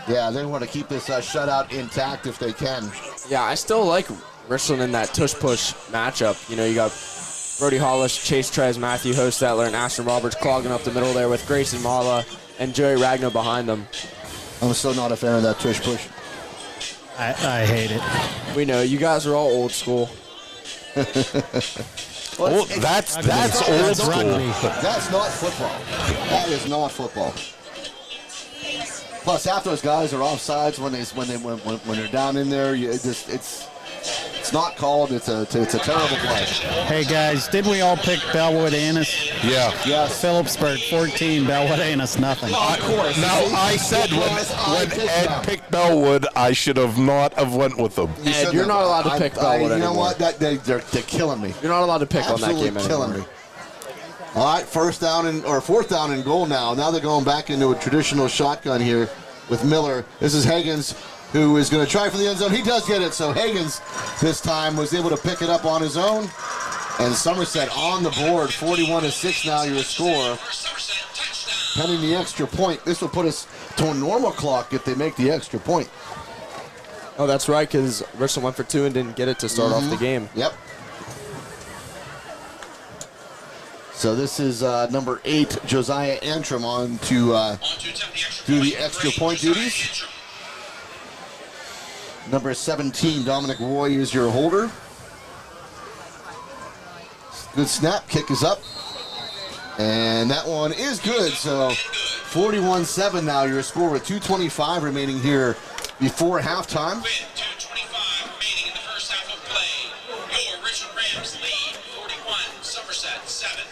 Yeah, they want to keep this shutout intact if they can. Yeah, I still like Richland in that tush-push matchup. You know, you got Brody Hollis, Chase Trez, Matthew Hostetler, and Ashton Roberts clogging up the middle there with Grayson Mala and Joey Ragno behind them. I'm still not a fan of that tush push. I hate it. We know you guys are all old school. Well, that's old school. Rugby. That's not football. That is not football. Plus, half those guys are offsides when they're down in there. It's not called. It's a terrible play. Hey, guys, did we all pick Bellwood Annis? Yeah. Yes. Phillipsburg, 14. Bellwood Annis, nothing. Of course. Now, I said when Ed picked Bellwood, I should have not have went with them. Ed, you're not allowed to pick Bellwood You know anymore. what? They're killing me. You're not allowed to pick Absolutely on that game killing anymore. me. All right, fourth down and goal now. Now they're going back into a traditional shotgun here with Miller. This is Higgins, who is going to try for the end zone. He does get it, so Higgins this time was able to pick it up on his own. And Somerset on the board, 41-6 now your score. Pending the extra point. This will put us to a normal clock if they make the extra point. Oh, that's right, because Richland went for 2 and didn't get it to start off the game. Yep. So this is number 8, Josiah Antrim, on to do the extra point duties. Number 17, Dominic Roy, is your holder. Good snap, kick is up. And that one is good, so 41-7 now your score with 2:25 remaining here before halftime. With 2:25 remaining in the first half of play, your Richland Rams lead 41, Somerset 7.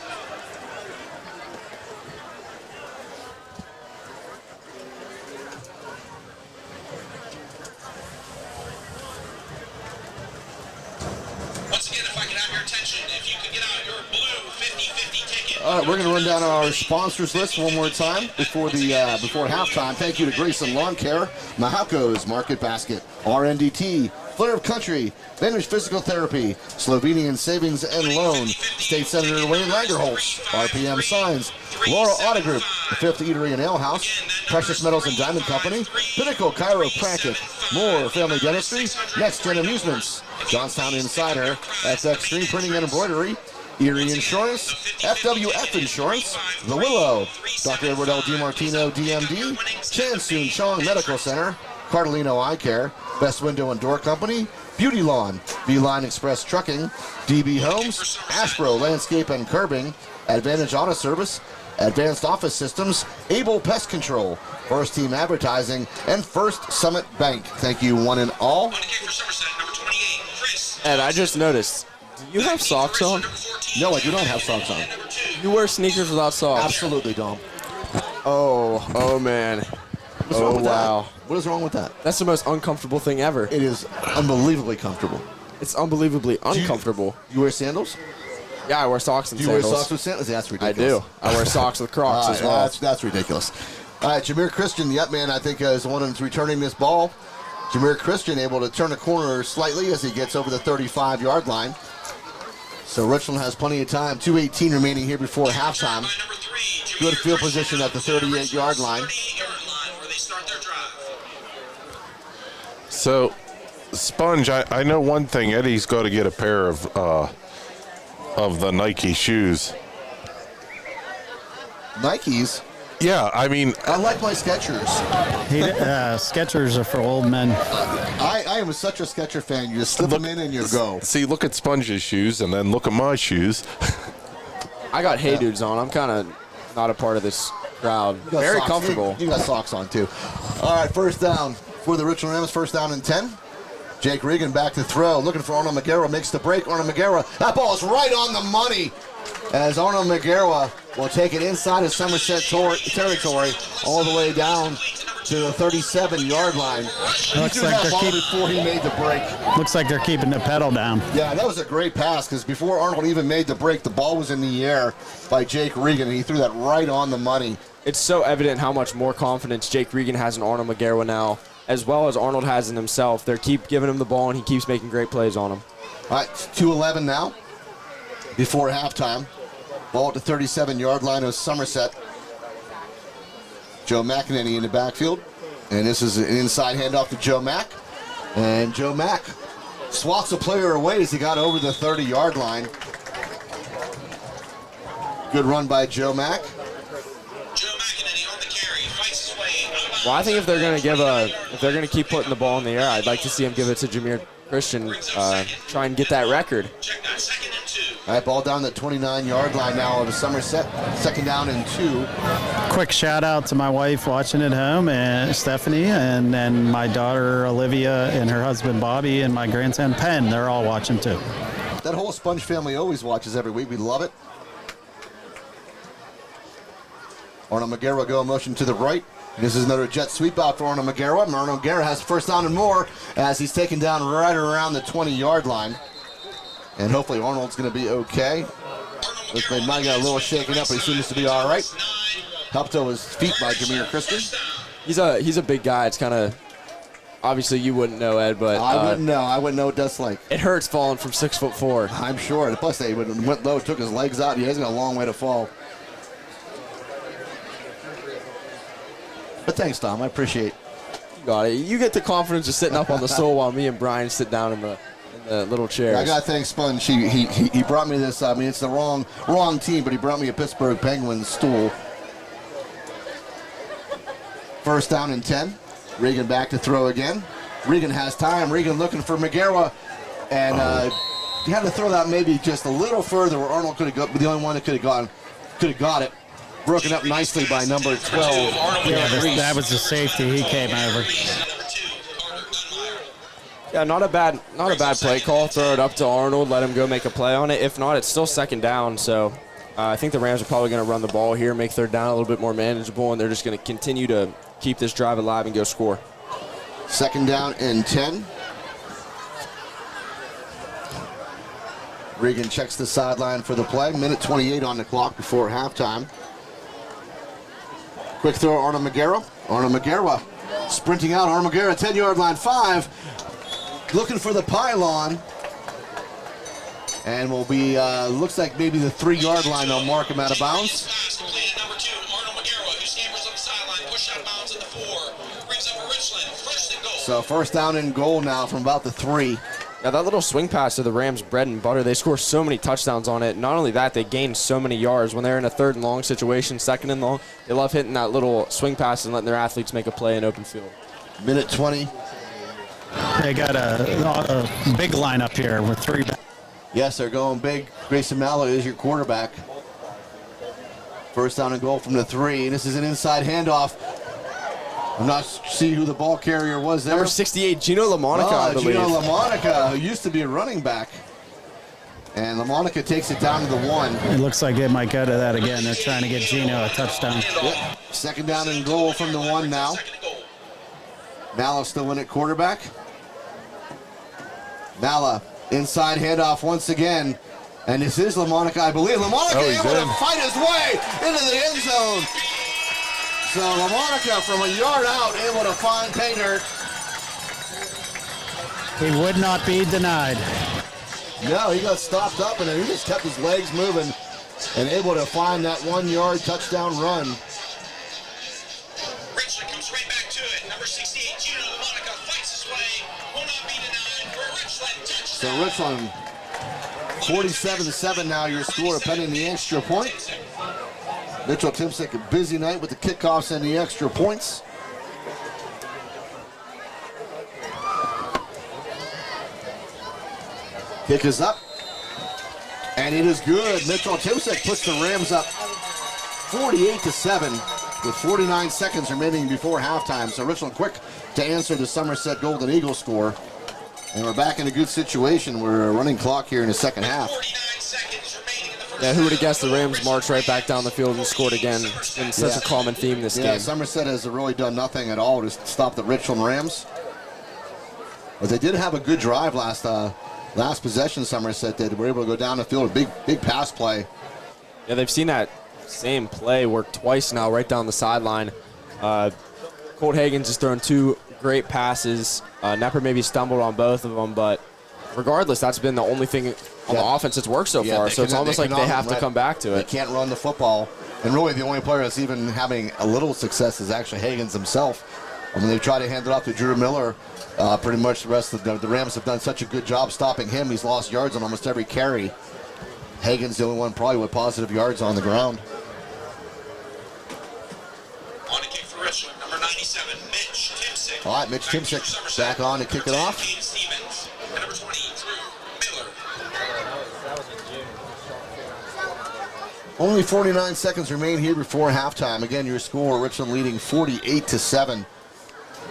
Once again, if I could have your attention, if you could get out your blue 50/50 ticket. All right, we're going to run down our sponsors list one more time before halftime. Thank you to Grayson Lawn Care, Mahako's Market Basket, RNDT, Flair of Country, Vantage Physical Therapy, Slovenian Savings and Loan, State Senator Wayne Langerholtz, RPM Signs, Laura Auto Group, the Fifth Eatery and Ale House, Precious Metals and Diamond Company, Pinnacle Chiropractic, Moore Family Dentistry, Next Gen Amusements, Johnstown Insider, FX Screen Printing and Embroidery, Erie Insurance, FWF Insurance, The Willow, Dr. Edward L. DiMartino, DMD, Chan Soon Chong Medical Center, Cardellino Eye Care, Best Window and Door Company, Beauty Lawn, Beeline Express Trucking, DB Homes, Ashbro Landscape and Curbing, Advantage Auto Service, Advanced Office Systems, Able Pest Control, First Team Advertising, and First Summit Bank. Thank you, one and all. On the kick for Somerset, number 28, Chris. Ed, I just noticed, do you have socks on? No, I do not have socks on. You wear sneakers without socks? Absolutely, Dom. Oh man. What's wrong with wow. that? What is wrong with that? That's the most uncomfortable thing ever. It is unbelievably comfortable. It's unbelievably uncomfortable. You wear sandals? Yeah, I wear socks and Do you wear sandals. socks with sandals? That's I ridiculous. do. I wear socks with Crocs as well. That's ridiculous. All right, Jameer Christian, the up man, I think, is the one who's returning this ball. Jameer Christian able to turn a corner slightly as he gets over the 35-yard line. So Richland has plenty of time. 2:18 remaining here before halftime. Good field position at the 38-yard line. So, Sponge, I know one thing. Eddie's got to get a pair of the Nike shoes. Nikes? Yeah, I mean, I like my Skechers. Skechers are for old men. I am such a Sketcher fan. You just slip them in and you go. see, look at Sponge's shoes and then look at my shoes. I got Hey Dudes on. I'm kind of not a part of this crowd. You got Very socks. comfortable. You got socks on, too. All right, first down for the Richland Rams. First down and 10. Jake Regan back to throw. Looking for Arnold McGarrah. Makes the break. Arnold McGarrah. That ball is right on the money. As Arnold McGarrah will take it inside of Somerset territory all the way down to the 37-yard line. Looks like they're before he made the break. Looks like they're keeping the pedal down. Yeah, that was a great pass because before Arnold even made the break, the ball was in the air by Jake Regan, and he threw that right on the money. It's so evident how much more confidence Jake Regan has in Arnold McGarrah now, as well as Arnold has in himself. They keep giving him the ball, and he keeps making great plays on him. All right, 2:11 now. before halftime. Ball at the 37-yard line of Somerset. Joe McEnany in the backfield. And this is an inside handoff to Joe Mack. And Joe Mack swats a player away as he got over the 30-yard line. Good run by Joe Mack. Joe McEnany on the carry, fights his way out of bounds. Well, I think if they're gonna keep putting the ball in the air, I'd like to see him give it to Jameer Christian, try and get that record. Check that, 2nd and 2. All right, ball down the 29-yard line now of Somerset. 2nd down and 2. Quick shout out to my wife watching at home, and Stephanie, and then my daughter Olivia and her husband Bobby, and my grandson Penn. They're all watching too. That whole Sponge family always watches every week. We love it. Arnold Magera will go in motion to the right. This is another jet sweep out for Arnold Magera. Arnold Magera has first down and more as he's taken down right around the 20-yard line. And hopefully Arnold's going to be okay. Looks like he might got a little shaken up, but he seems to be all right. Helped to his feet by Jameer Christian. He's a big guy. It's kind of, obviously you wouldn't know, Ed, but I wouldn't know. I wouldn't know what that's like. it hurts falling from 6'4". I'm sure. And plus, they went low, took his legs out. He has got a long way to fall. But thanks, Tom. I appreciate it. You got it. You get the confidence of sitting up on the stool while me and Brian sit down in the little chairs. I got to thank Sponge. He brought me this. I mean, it's the wrong team, but he brought me a Pittsburgh Penguins stool. First down and 10. Regan back to throw again. Regan has time. Regan looking for Magera. And he had to throw that maybe just a little further where Arnold could have got, but the only one that could have got it. Broken up nicely by number 12. Yeah, that was the safety. He came over. Yeah, not a bad play call. Throw it up to Arnold, let him go make a play on it. If not, it's still 2nd down. So I think the Rams are probably going to run the ball here, make 3rd down a little bit more manageable, and they're just going to continue to keep this drive alive and go score. 2nd down and 10. Regan checks the sideline for the play. Minute 28 on the clock before halftime. Quick throw, Arnold Magera. Arnold Magera sprinting out. Arnold Magera, 10-yard line, 5. Looking for the pylon. And will be, looks like maybe the 3-yard line. They'll mark him out of bounds. Pass completed, number 2, Arnold Magera, who scampers on the sideline, pushed out of bounds at the 4. Brings up a Richland, 1st and goal. So 1st down and goal now from about the 3. Yeah, that little swing pass to the Rams' bread and butter, they score so many touchdowns on it. Not only that, they gain so many yards. When they're in a 3rd and long situation, 2nd and long, they love hitting that little swing pass and letting their athletes make a play in open field. Minute 20. They got a big lineup here with 3 backs. Yes, they're going big. Grayson Mallow is your quarterback. 1st down and goal from the 3. And this is an inside handoff. I'm not see who the ball carrier was there. Number 68, Gino LaMonica, I believe. Gino LaMonica, who used to be a running back. And LaMonica takes it down to the 1. It looks like it might go to that again. They're trying to get Gino a touchdown. Yep. 2nd down and goal from the 1 now. Mallow still in at quarterback. Mallow, inside handoff once again. And this is LaMonica, I believe. LaMonica able to fight his way into the end zone. So LaMonica from a yard out able to find pay dirt. He would not be denied. No, he got stopped up and then he just kept his legs moving and able to find that 1-yard touchdown run. Richland comes right back to it. Number 68, Gino LaMonica, fights his way. Will not be denied for Richland. So Richland, 47-7 now your score, pending the extra point. Mitchell Timsick, a busy night with the kickoffs and the extra points. Kick is up. And it is good. Mitchell Timsick puts the Rams up 48-7 with 49 seconds remaining before halftime. So Richland quick to answer the Somerset Golden Eagle score. And we're back in a good situation. We're running clock here in the 2nd half. 49 seconds remaining in the first. Yeah, who would have guessed the Rams marched right back down the field and scored again? It's been such a common theme this game. Somerset has really done nothing at all to stop the Richland Rams. But they did have a good drive last possession. Somerset did. They were able to go down the field, a big pass play. Yeah, they've seen that same play work twice now right down the sideline. Colt Hagen's just thrown 2 great passes. Nepper maybe stumbled on both of them, but regardless, that's been the only thing on the offense that's worked so far. So it's almost like they have to come back to it. They can't run the football. And really, the only player that's even having a little success is actually Higgins himself. I mean, they try to hand it off to Drew Miller. Pretty much the rest of the Rams have done such a good job stopping him. He's lost yards on almost every carry. Higgins the only one probably with positive yards on the ground. On a kick for Richland, number 97, Mitch Timsick. All right, Mitch Timsick back on to kick it off. Caden Stevens, and number 20, Drew Miller. Only 49 seconds remain here before halftime. Again, your score, Richland leading 48-7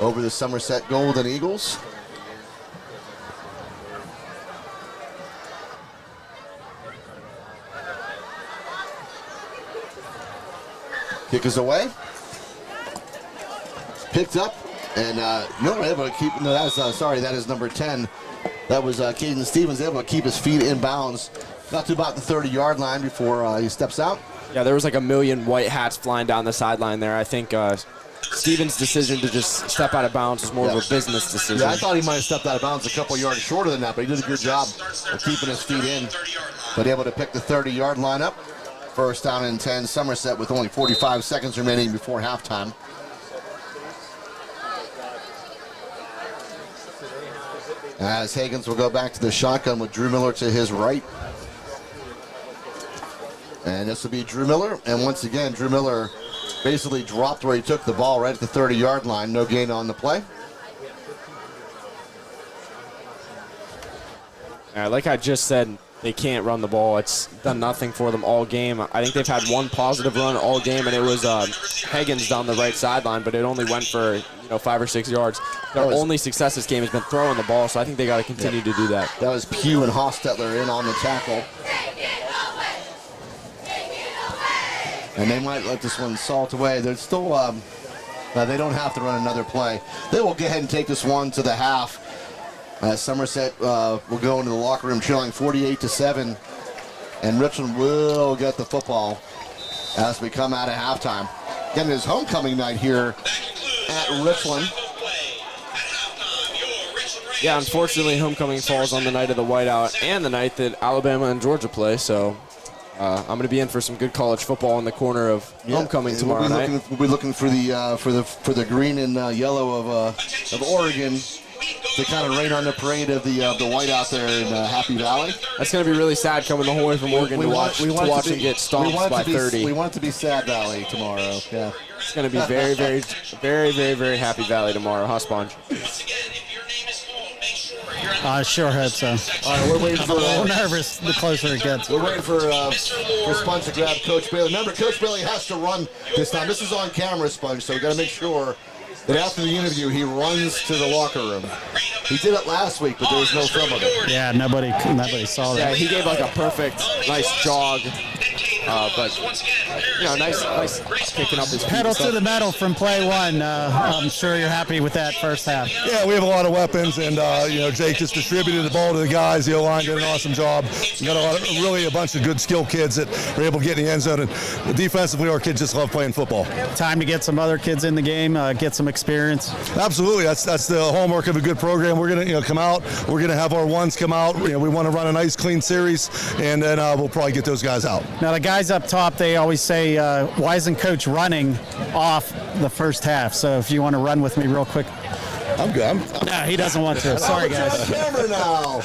over the Somerset Golden Eagles. Kick is away. Picked up, and Miller able to keep. No, that's that is number 10. That was Caden Stevens able to keep his feet in bounds. Got to about the 30-yard line before he steps out. Yeah, there was like a million white hats flying down the sideline there. I think Stevens' decision to just step out of bounds was more of a business decision. Yeah, I thought he might have stepped out of bounds a couple yards shorter than that, but he did a good job of keeping his feet in. But able to pick the 30-yard line up. First down and 10, Somerset with only 45 seconds remaining before halftime. As Higgins will go back to the shotgun with Drew Miller to his right. And this will be Drew Miller. And once again, Drew Miller basically dropped where he took the ball right at the 30-yard line. No gain on the play. Like I just said, they can't run the ball. It's done nothing for them all game. I think they've had one positive run all game, and it was Higgins down the right sideline, but it only went for 5 or 6 yards. Their only success this game has been throwing the ball, so I think they got to continue to do that. That was Pugh and Hostetler in on the tackle. And they might let this one salt away. They're still, they don't have to run another play. They will go ahead and take this one to the half. Somerset will go into the locker room trailing 48-7. And Richland will get the football as we come out of halftime. Again, it is homecoming night here at Richland. Yeah, unfortunately, homecoming falls on the night of the whiteout and the night that Alabama and Georgia play, so I'm going to be in for some good college football in the corner of homecoming tomorrow night. We'll be looking for the green and yellow of Oregon to kind of rain on the parade of the whiteout there in Happy Valley. That's going to be really sad coming the whole way from Oregon to watch them get stomped by 30. We want it to be Sad Valley tomorrow. Yeah, it's going to be very, very, very, very, very Happy Valley tomorrow, huh, Sponge? I sure hope so. All right, we're waiting for. I'm a little nervous the closer it gets. We're waiting for Sponge to grab Coach Bailey. Remember, Coach Bailey has to run this time. This is on camera, Sponge, so we got to make sure that after the interview he runs to the locker room. He did it last week, but there was no film of it. Yeah, nobody saw that. Yeah, he gave like a perfect, nice jog. But nice kicking up his feet. Pedal to the metal from play one. I'm sure you're happy with that first half. Yeah, we have a lot of weapons, and Jake just distributed the ball to the guys. The O-line did an awesome job. We got a bunch of good skill kids that were able to get in the end zone. And defensively, our kids just love playing football. Time to get some other kids in the game, get some experience. Absolutely, that's the hallmark of a good program. We're gonna come out. We're gonna have our ones come out. We want to run a nice, clean series, and then we'll probably get those guys out. Now the guys up top, they always say, why isn't Coach running off the first half? So if you want to run with me real quick. I'm good. No, he doesn't want to. Sorry, guys. On camera now.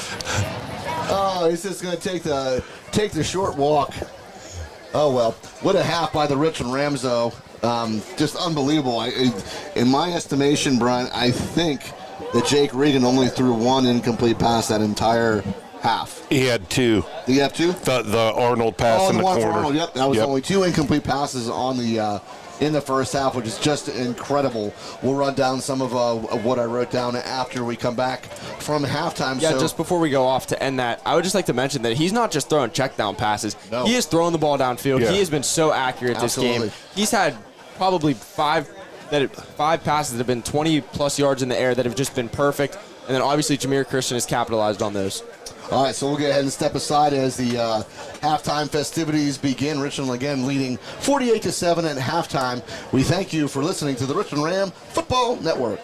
Oh, he's just going to take the short walk. Oh, well. What a half by the Richland Rams, though. Just unbelievable. In my estimation, Brian, I think that Jake Regan only threw one incomplete pass that entire half. He had two. Did he have two? The Arnold pass in the one corner. For Arnold. Yep, that was only two incomplete passes on the in the first half, which is just incredible. We'll run down some of what I wrote down after we come back from halftime. Yeah, just before we go off to end that, I would just like to mention that he's not just throwing check down passes. No. He is throwing the ball downfield. Yeah. He has been so accurate this game. He's had probably five passes that have been 20-plus yards in the air that have just been perfect. And then obviously Jameer Christian has capitalized on those. All right, so we'll go ahead and step aside as the halftime festivities begin. Richland again leading 48-7 at halftime. We thank you for listening to the Richland Ram Football Network.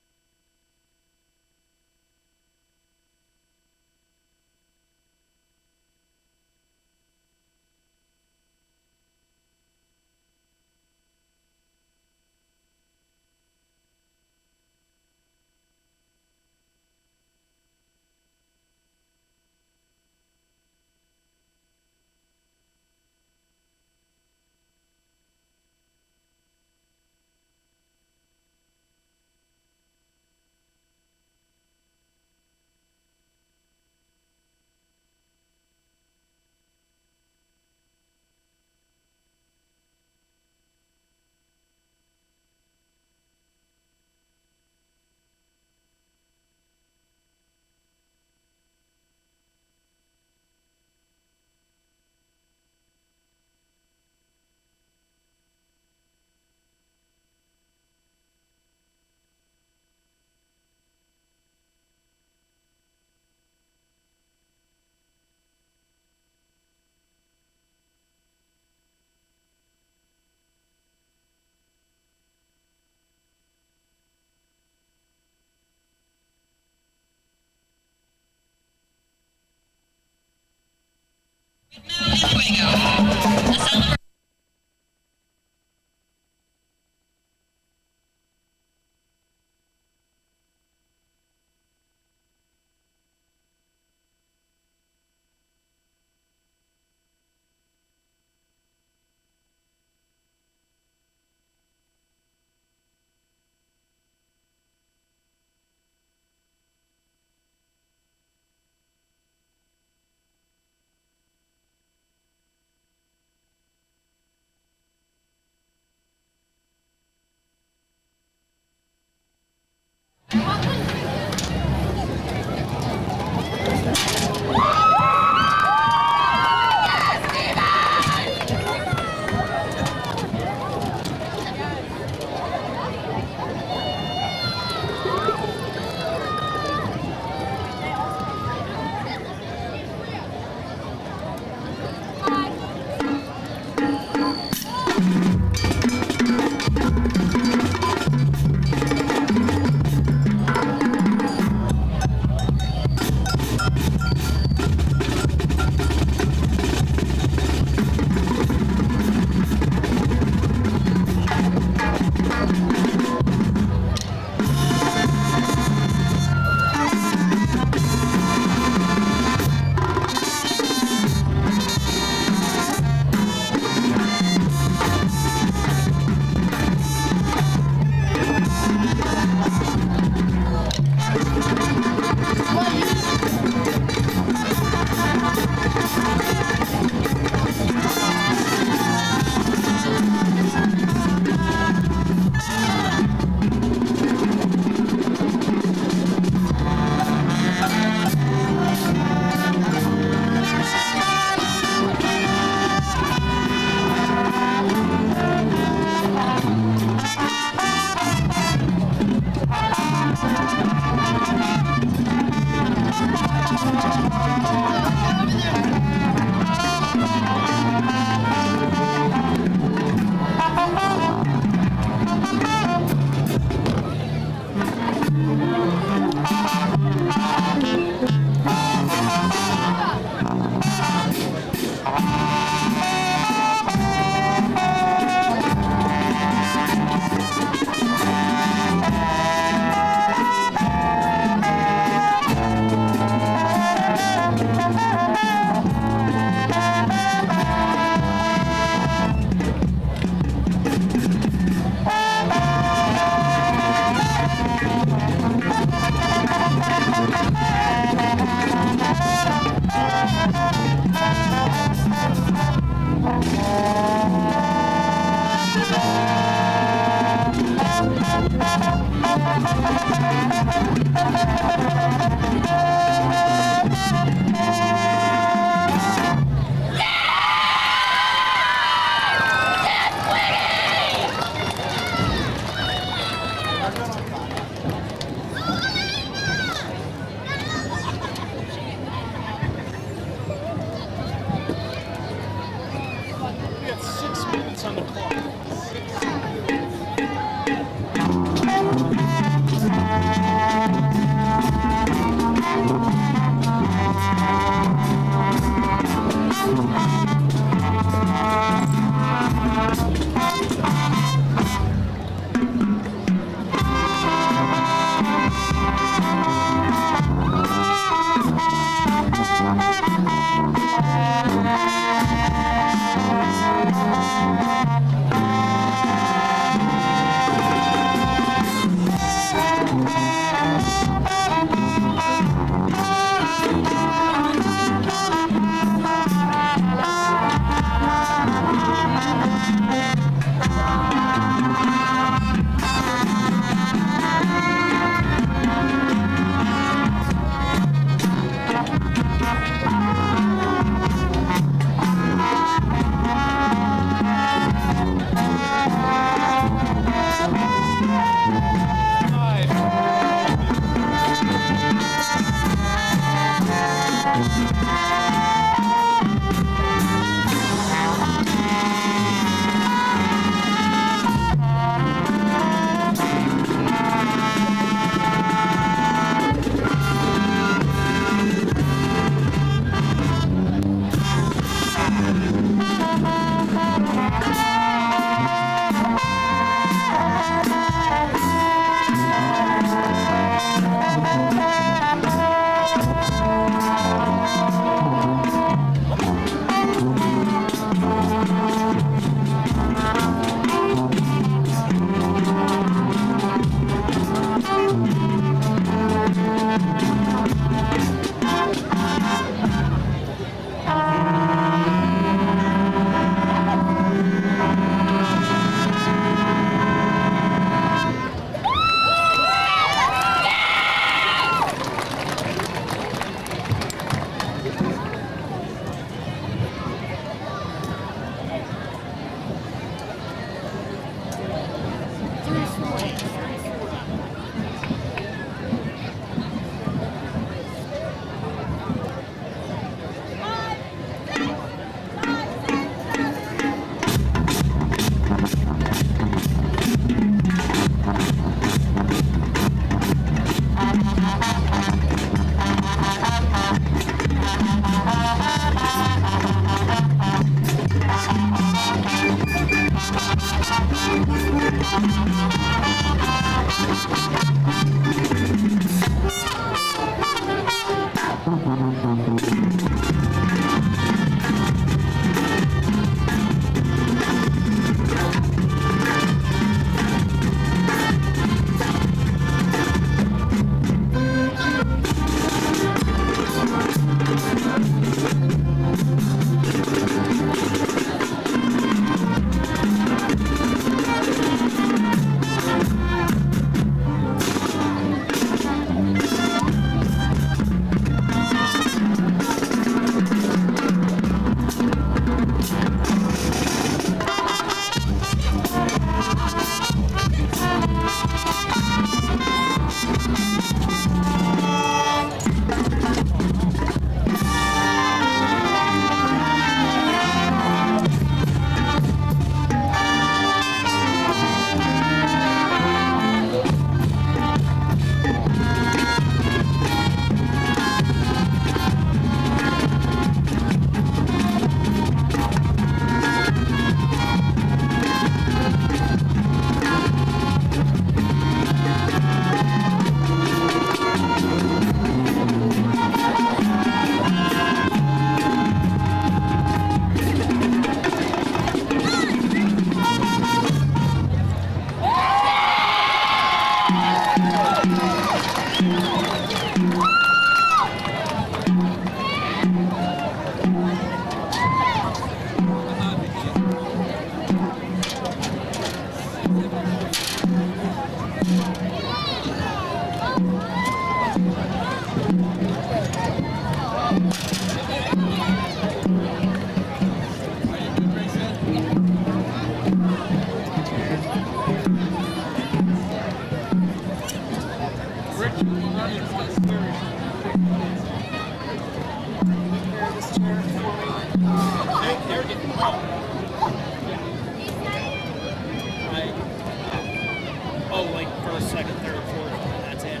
Oh, like first, second, third, fourth. That's it.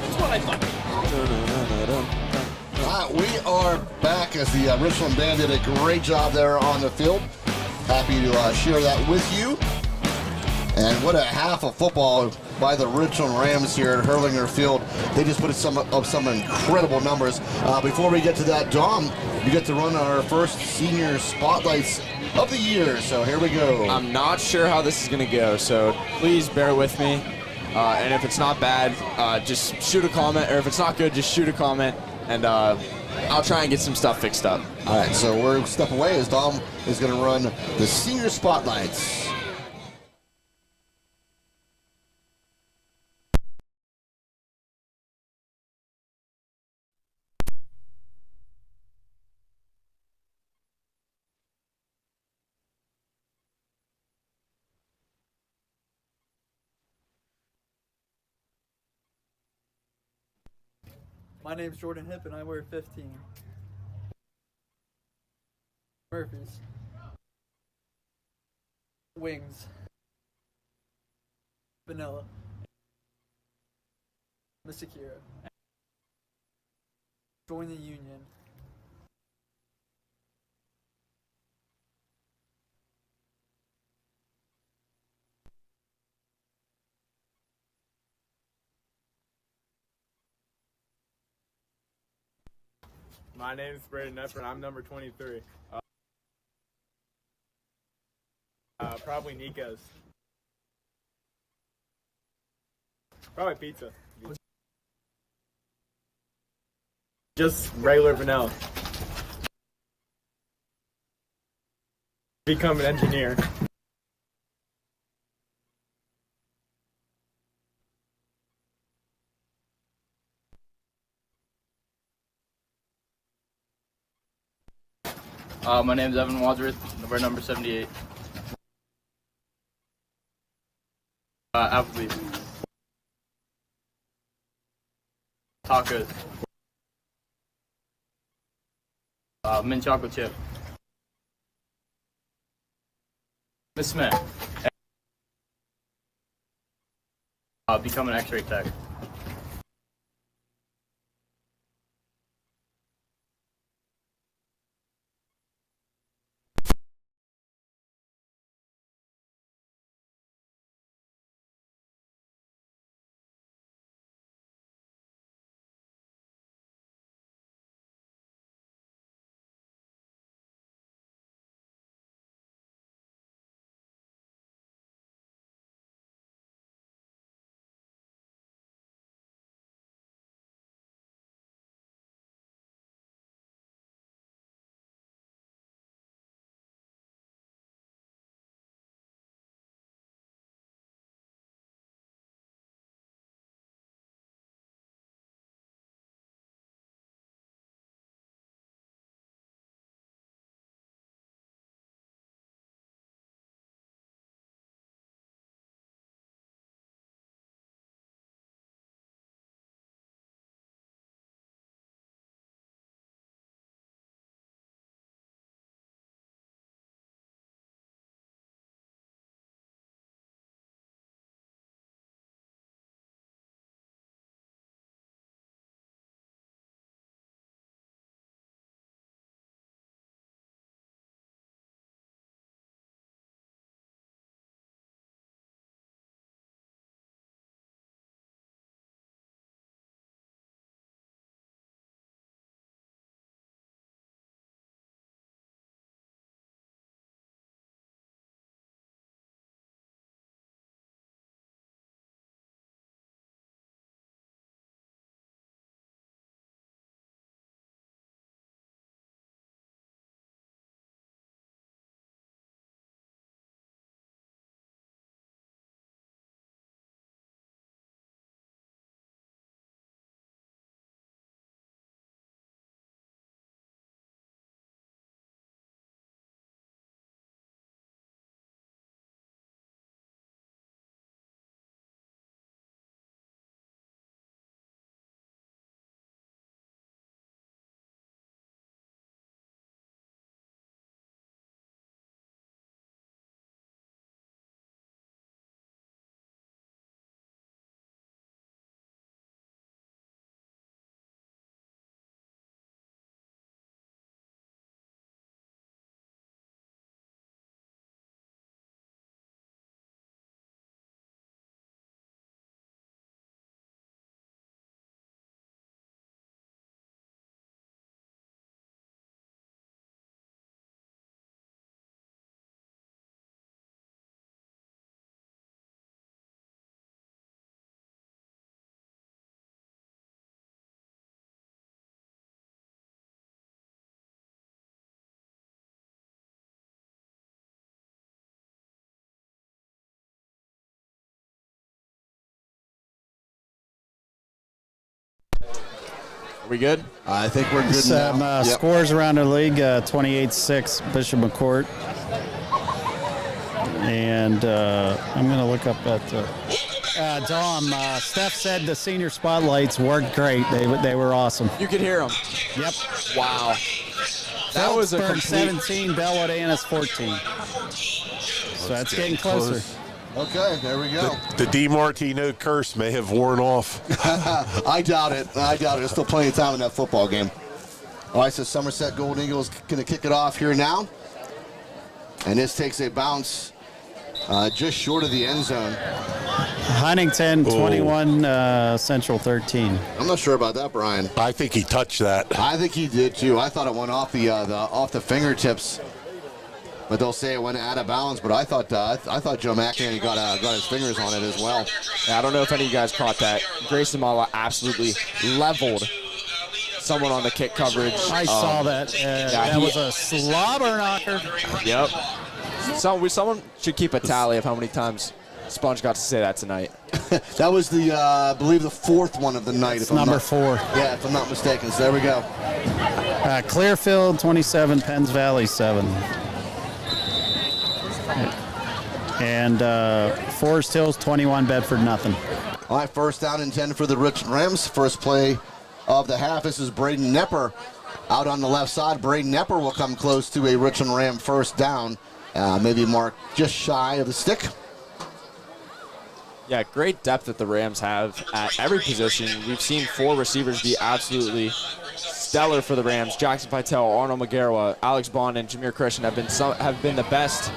That's what I thought. We are back as the Richland band did a great job there on the field. Happy to share that with you. And what a half of football by the Richland Rams here at Hurlinger Field. They just put up some incredible numbers. Before we get to that, Dom, you get to run our first senior spotlights of the year. So here we go. I'm not sure how this is going to go, so please bear with me. And if it's not bad, just shoot a comment. Or if it's not good, just shoot a comment. And I'll try and get some stuff fixed up. All right, so we're a step away as Dom is going to run the senior spotlights. My name's Jordan Hip and I wear 15. Murphy's. Wings. Vanilla. Miss Akira. Join the union. My name is Braden Nepper, and I'm number 23. Probably Nico's. Probably pizza. Just regular vanilla. Become an engineer. My name's Evan Wadsworth, we're number 78. Applebee's. Tacos. Mint chocolate chip. Miss Smith. Become an X-ray tech. We good? I think we're good Some now. Yep. scores around the league, 28-6 Bishop McCourt. And I'm going to look up at Dom. Steph said the senior spotlights worked great. They were awesome. You could hear them. Yep. Wow. That was a Phillipsburg complete... 17, Bellwood Annis 14. So that's getting closer. Okay, there we go. The DiMartino curse may have worn off. I doubt it. There's still plenty of time in that football game. All right, so Somerset Golden Eagles going to kick it off here now. And this takes a bounce just short of the end zone. Huntington 21, Central 13. I'm not sure about that, Brian. I think he touched that. I think he did too. I thought it went off the fingertips, but they'll say it went out of bounds. But I thought Joe McEnany got his fingers on it as well. Yeah, I don't know if any of you guys caught that. Grayson Mala absolutely leveled someone on the kick coverage. I saw that. That was a slobber knocker. Yep. Someone should keep a tally of how many times Sponge got to say that tonight. That was I believe the fourth one of the night. It's number 4. Yeah, if I'm not mistaken. So there we go. Clearfield 27, Penns Valley 7. And Forest Hills 21, Bedford nothing. All right, first down and 10 for the Richland Rams. First play of the half. This is Braden Nepper out on the left side. Braden Nepper will come close to a Richland Ram first down. Maybe mark just shy of the stick. Yeah, great depth that the Rams have at every position. We've seen 4 receivers be absolutely stellar for the Rams. Jackson Pytel, Arnold McGarwa, Alex Bond, and Jameer Christian have been the best,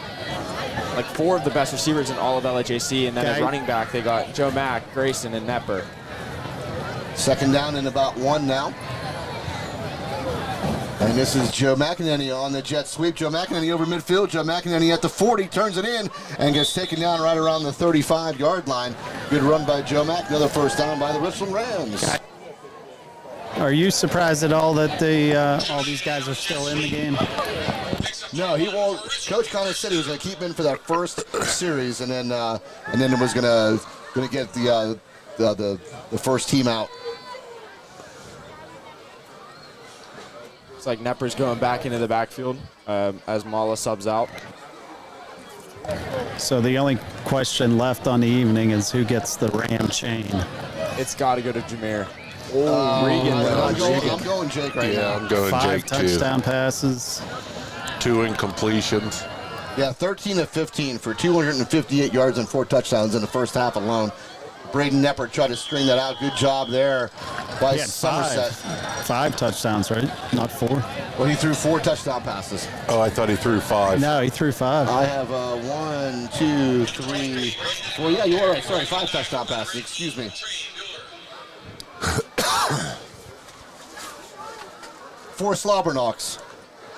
like 4 of the best receivers in all of LHAC. And then at running back, they got Joe Mack, Grayson, and Nepper. Second down and about 1 now. And this is Joe McEnany on the jet sweep. Joe McEnany over midfield. Joe McEnany at the 40, turns it in, and gets taken down right around the 35-yard line. Good run by Joe Mack. Another first down by the Richland Rams. Are you surprised at all that all these guys are still in the game? No, he won't. Coach kind of said he was going to keep him in for that first series, and then it was going to get the first team out. It's like Nepper's going back into the backfield as Mala subs out. So the only question left on the evening is who gets the Ram chain. It's got to go to Jameer. Regan. I'm going Jake right now. Yeah, I'm going 5 Jake too. touchdown passes. 2 incompletions. Yeah, 13 of 15 for 258 yards and 4 touchdowns in the first half alone. Braden Nepper tried to string that out. Good job there by Somerset. 5 touchdowns, right? Not 4. Well, he threw 4 touchdown passes. Oh, I thought he threw 5. No, he threw 5. I have 1, 2, 3, 4. Yeah, you are right. Sorry, 5 touchdown passes. Excuse me. 4 slobber knocks.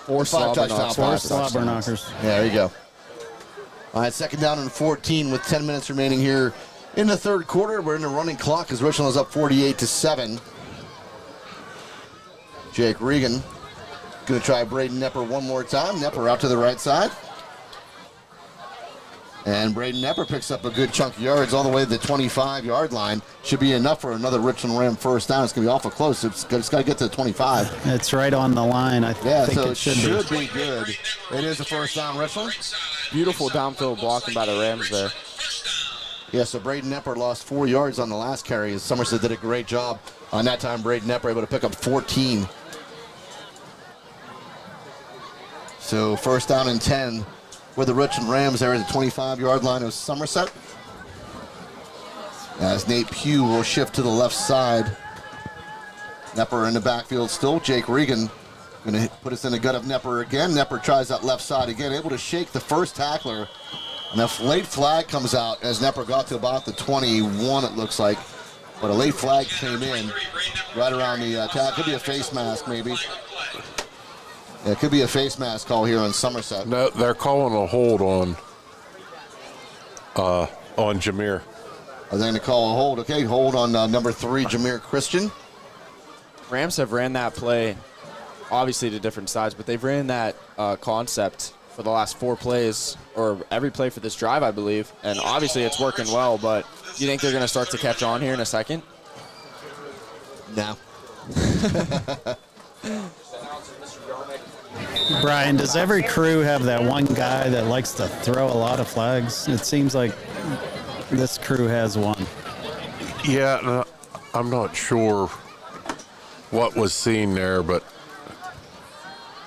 4 5 touchdown knocks. 4 passes. slobber knockers. Yeah, there you go. All right, second down and 14 with 10 minutes remaining here in the third quarter. We're in the running clock as Richland is up 48-7. Jake Regan going to try Braden Nepper one more time. Nepper out to the right side. And Braden Nepper picks up a good chunk of yards all the way to the 25-yard line. Should be enough for another Richland Ram first down. It's going to be awful close. It's got to get to the 25. It's right on the line. I think it should be good. It is a first down, Richland. Beautiful downfield blocking by the Rams there. Yeah, so Braden Nepper lost 4 yards on the last carry. Somerset did a great job on that time. Braden Nepper able to pick up 14. So first down and 10 with the Richland Rams there at the 25-yard line of Somerset. As Nate Pugh will shift to the left side. Nepper in the backfield still. Jake Regan going to put us in the gut of Nepper again. Nepper tries that left side again, able to shake the first tackler. And a late flag comes out as Nepper got to about the 21, it looks like. But a late flag came in right around the tackle. Could be a face mask, maybe. Yeah, it could be a face mask call here on Somerset. No, they're calling a hold on Jameer. Are they going to call a hold? Okay, hold on number 3, Jameer Christian. Rams have ran that play, obviously to different sides, but they've ran that concept for the last 4 plays, or every play for this drive, I believe. And obviously it's working well, but do you think they're going to start to catch on here in a second? No. Brian, does every crew have that one guy that likes to throw a lot of flags? It seems like this crew has one. Yeah, no, I'm not sure what was seen there, but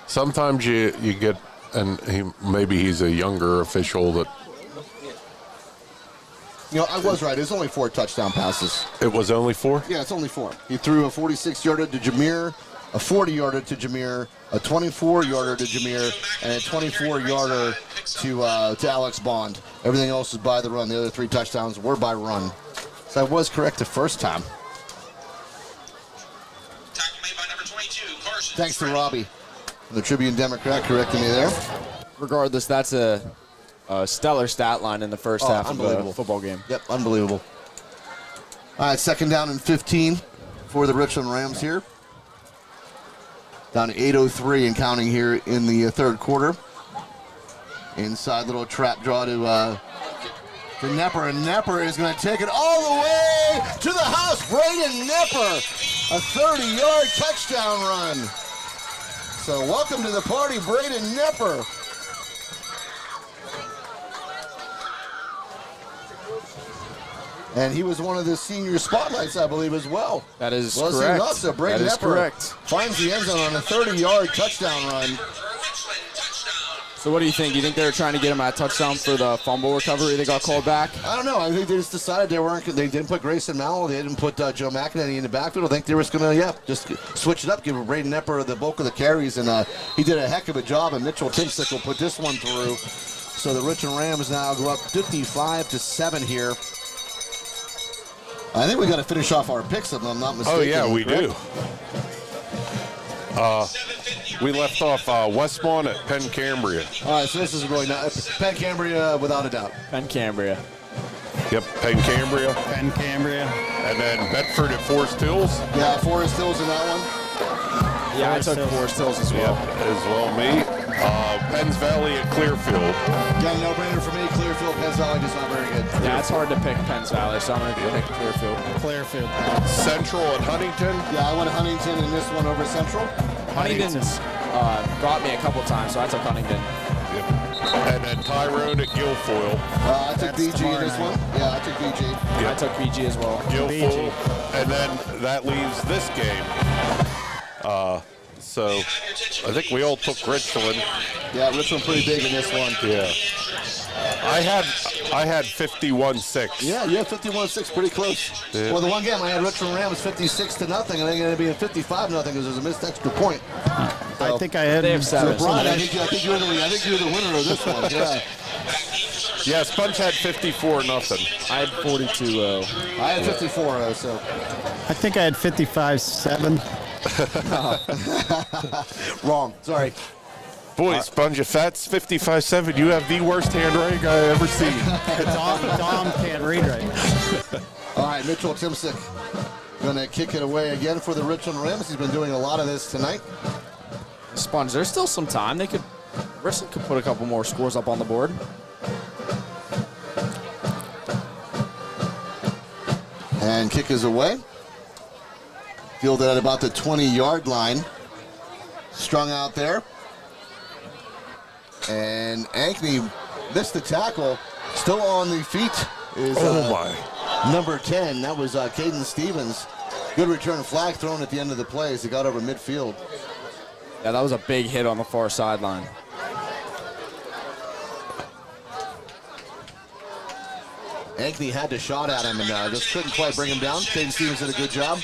sometimes you get, and maybe he's a younger official that. I was right. It's only 4 touchdown passes. It was only 4? Yeah, it's only 4. He threw a 46-yarder to Jameer, a 40-yarder to Jameer, a 24-yarder to Jameer, and a 24-yarder to Alex Bond. Everything else is by the run. The other 3 touchdowns were by run. So I was correct the first time. Thanks to Robbie, the Tribune Democrat, correcting me there. Regardless, that's a stellar stat line in the first half of the football game. Yep, unbelievable. All right, 2nd down and 15 for the Richland Rams here. Down to 8:03 and counting here in the 3rd quarter. Inside little trap draw to Nepper, and Nepper is going to take it all the way to the house. Braden Nepper, a 30-yard touchdown run. So welcome to the party, Braden Nepper. And he was one of the senior spotlights, I believe, as well. That is correct. correct. Braden That is Nepper correct. finds the end zone on a 30-yard touchdown run. So what do you think? You think they were trying to get him a touchdown for the fumble recovery that got called back? I don't know. I think they just decided they didn't put Grayson Mallow. They didn't put Joe McEnany in the backfield. I think they were just going to, just switch it up, give Braden Nepper the bulk of the carries, and he did a heck of a job, and Mitchell Timsick will put this one through. So the Richland Rams now go up 55-7 here. I think we got to finish off our picks, if I'm not mistaken. Oh, yeah, we correct? do. We left off Westmont at Penn Cambria. All right, so this is really not Penn Cambria without a doubt. Penn Cambria. Yep, Penn Cambria. Penn Cambria. And then Bedford at Forest Hills. Yeah, Forest Hills in that one. Yeah, I took Forest Hills as well. Yep, as well me. Penns Valley at Clearfield. Got a no-brainer for me. Clearfield, Penns Valley, just not very good. Yeah, it's hard to pick Penns Valley, so I'm going to pick Clearfield. Clearfield. Central at Huntington. Yeah, I went Huntington in this one over Central. Huntington's got me a couple times, so I took Huntington. Yep. And then Tyrone at Guilfoyle. I took BG in this one. Yeah, I took BG. I took BG as well. Guilfoyle. And then that leaves this game. So I think we all took Richland. Yeah, Richland pretty big in this one. Yeah. I had 51-6. Yeah, you had 51-6, pretty close. Yeah. Well, the one game I had Richland Rams 56-0, and they're going to be at 55-0 because there's a missed extra point. I think I had. They have 7. So Brian, I think you're the winner of this one. Yeah. Yeah, Sponge had 54-0. I had 42-0. I had 54-0. So. I think I had 55-7. Wrong. Sorry. Boy, Sponge, if that's 55-7, you have the worst handwriting I ever seen. Dom can't read right. Oh, All right, Mitchell Timsick going to kick it away again for the Richland Rams. He's been doing a lot of this tonight. Sponge, there's still some time. Richland could put a couple more scores up on the board. And kick is away. Fielded at about the 20-yard line. Strung out there. And Ankney missed the tackle. Still on the feet is number 10. That was Caden Stevens. Good return flag thrown at the end of the play as he got over midfield. Yeah, that was a big hit on the far sideline. Ankney had the shot at him and just couldn't quite bring him down. Caden Stevens did a good job.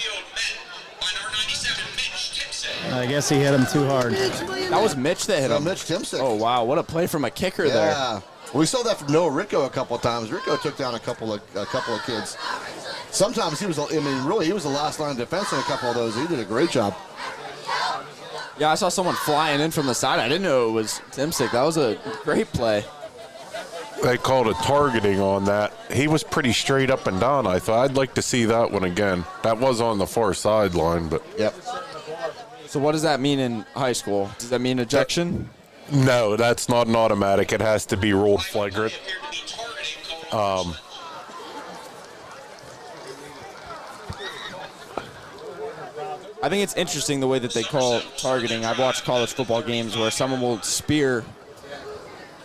I guess he hit him too hard. That was Mitch that hit him. Mitch Timsick. Oh, wow. What a play from a kicker there. Yeah. We saw that from Noah Rico a couple of times. Rico took down a couple of kids. Sometimes he was the last line of defense in a couple of those. He did a great job. Yeah, I saw someone flying in from the side. I didn't know it was Timsick. That was a great play. They called a targeting on that. He was pretty straight up and down, I thought. I'd like to see that one again. That was on the far sideline, but... Yep. So what does that mean in high school? Does that mean ejection? No, that's not an automatic. It has to be ruled flagrant. I think it's interesting the way that they call targeting. I've watched college football games where someone will spear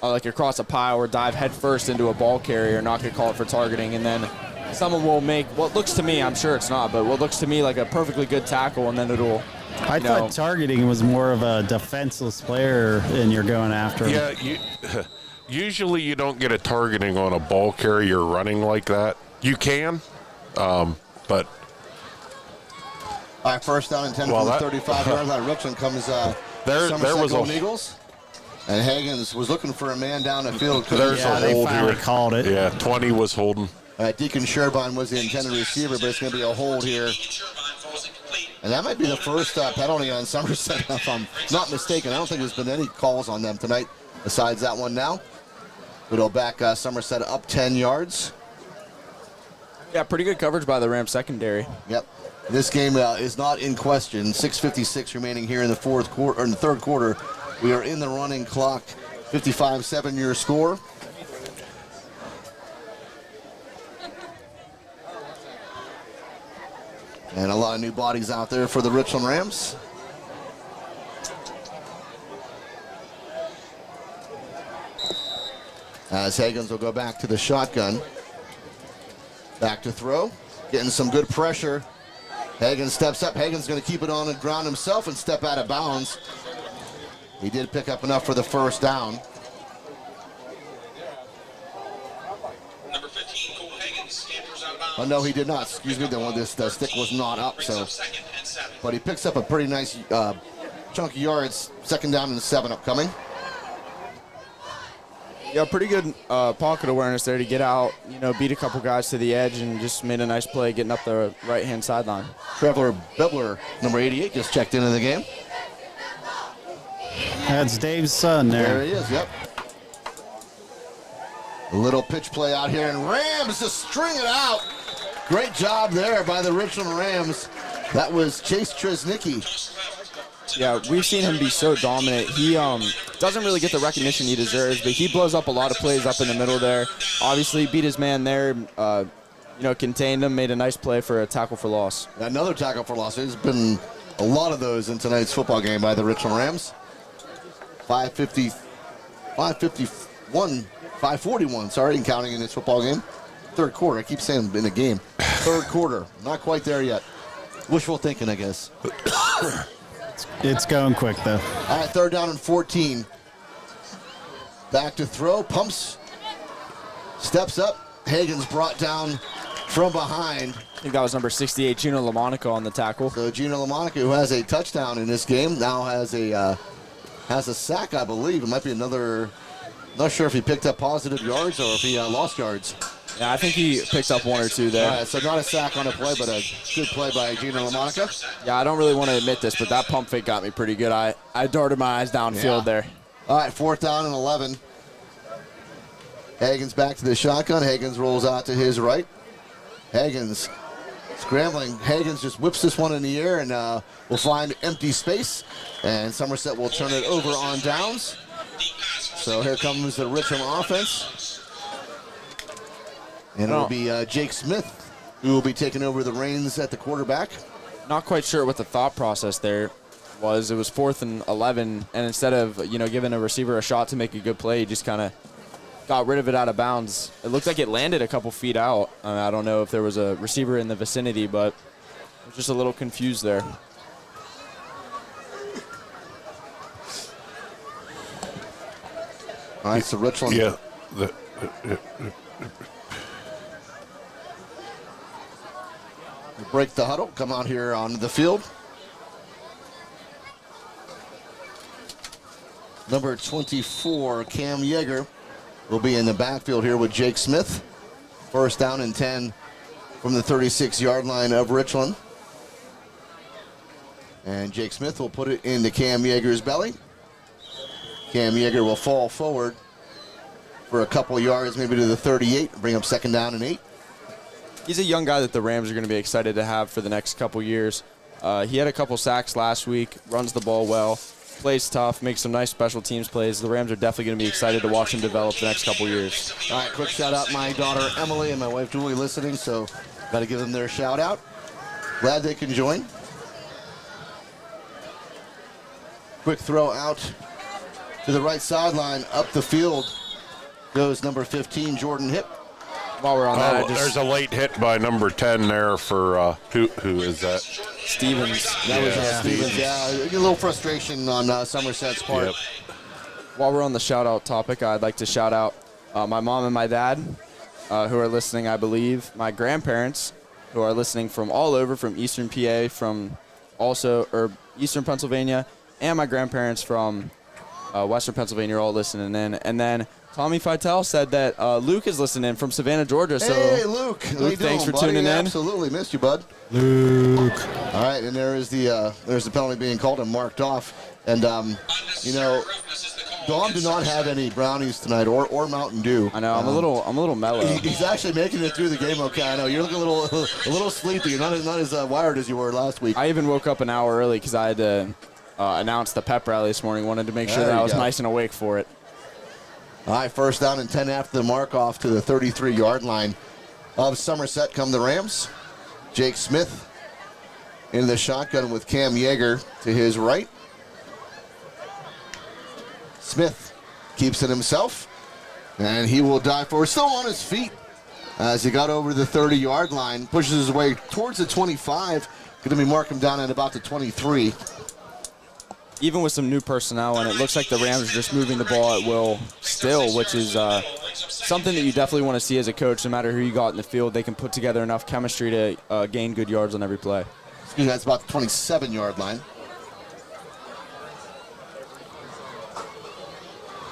like across a pile or dive headfirst into a ball carrier and not get called for targeting, and then someone will make what looks to me, I'm sure it's not, but what looks to me like a perfectly good tackle, and then it'll. I thought targeting was more of a defenseless player, and you're going after him. Yeah, usually you don't get a targeting on a ball carrier running like that. You can, but. All right, first down and 10 from the 35-yard line. Richland comes there was Golden Eagles. And Hagens was looking for a man down the field. There's a hold here. Called it. Yeah, 20 was holding. Deacon Sherbine was the intended receiver, but it's going to be a hold here. And that might be the first penalty on Somerset, if I'm not mistaken. I don't think there's been any calls on them tonight besides that one now. It'll back Somerset up 10 yards. Yeah, pretty good coverage by the Rams secondary. Yep. This game is not in question. 6:56 remaining here in the third quarter. We are in the running clock. 55-7 your score. And a lot of new bodies out there for the Richland Rams. As Hagens will go back to the shotgun. Back to throw. Getting some good pressure. Hagens steps up. Hagens going to keep it on the ground himself and step out of bounds. He did pick up enough for the first down. Number 15, Cole Hagens, scampers out of bounds. Oh, no, he did not. Excuse me, the stick was not up. So, but he picks up a pretty nice chunk of yards. Second down and 7 upcoming. Yeah, pretty good pocket awareness there to get out, beat a couple guys to the edge and just made a nice play getting up the right-hand sideline. Trevor Bibler, number 88, just checked into the game. That's Dave's son there. There he is, yep. A little pitch play out here, and Rams just string it out. Great job there by the Richland Rams. That was Chase Tresnicki. Yeah, we've seen him be so dominant. He doesn't really get the recognition he deserves, but he blows up a lot of plays up in the middle there. Obviously, beat his man there, contained him, made a nice play for a tackle for loss. Another tackle for loss. There's been a lot of those in tonight's football game by the Richland Rams. 541, sorry, and counting in this football game. Third quarter, I keep saying in the game. Third quarter, not quite there yet. Wishful thinking, I guess. It's going quick, though. All right, third down and 14. Back to throw, pumps, steps up. Hagens brought down from behind. I think that was number 68, Gino LaMonica on the tackle. So Gino LaMonica, who has a touchdown in this game, now has a sack, I believe. It might be another. Not sure if he picked up positive yards or if he lost yards. Yeah, I think he picked up 1 or 2 there. All right, so not a sack on a play, but a good play by Gino LaMonica. Yeah, I don't really want to admit this, but that pump fake got me pretty good. I darted my eyes downfield there. All right, fourth down and 11. Hagens back to the shotgun. Hagens rolls out to his right. Hagens scrambling. Hagens just whips this one in the air and will find empty space. And Somerset will turn it over on downs. So here comes the Richland offense. And it'll be Jake Smith who will be taking over the reins at the quarterback. Not quite sure what the thought process there was. It was 4th and 11, and instead of giving a receiver a shot to make a good play, he just kind of got rid of it out of bounds. It looked like it landed a couple feet out. I don't know if there was a receiver in the vicinity, but I was just a little confused there. All right, so Richland. Yeah. Break the huddle, come out here on the field. Number 24, Cam Yeager, will be in the backfield here with Jake Smith. First down and 10 from the 36-yard line of Richland. And Jake Smith will put it into Cam Yeager's belly. Cam Yeager will fall forward for a couple yards, maybe to the 38, bring up second down and 8. He's a young guy that the Rams are going to be excited to have for the next couple years. He had a couple sacks last week, runs the ball well, plays tough, makes some nice special teams plays. The Rams are definitely going to be excited to watch him develop the next couple years. All right, quick shout out my daughter Emily and my wife Julie listening, so got to give them their shout out. Glad they can join. Quick throw out to the right sideline. Up the field goes number 15, Jordan Hipp. While we're on that, there's a late hit by number 10 there for who is that? Stevens. That was Stevens. Yeah, a little frustration on Somerset's part. Yep. While we're on the shout-out topic, I'd like to shout out my mom and my dad, who are listening, I believe. My grandparents, who are listening from all over, from Eastern PA, from Eastern Pennsylvania, and my grandparents from Western Pennsylvania are all listening in. And then Tommy Feitel said that Luke is listening from Savannah, Georgia. So Hey, Luke. How you thanks doing, for buddy? tuning in. Absolutely. Missed you, bud. Luke. All right, and there's the penalty being called and marked off. And, Dom did not have any brownies tonight or Mountain Dew. I know. I'm a little mellow. He's actually making it through the game okay. I know. You're looking a little sleepy. You're not as wired as you were last week. I even woke up an hour early because I had to announce the pep rally this morning. Wanted to make sure that I was nice and awake for it. All right, first down and 10 after the mark off to the 33-yard line of Somerset come the Rams. Jake Smith in the shotgun with Cam Yeager to his right. Smith keeps it himself, and he will dive forward, still on his feet as he got over the 30-yard line, pushes his way towards the 25, going to be marking him down at about the 23. Even with some new personnel, and it looks like the Rams are just moving the ball at will still, which is something that you definitely want to see as a coach. No matter who you got in the field, they can put together enough chemistry to gain good yards on every play. Excuse me, that's about the 27-yard line.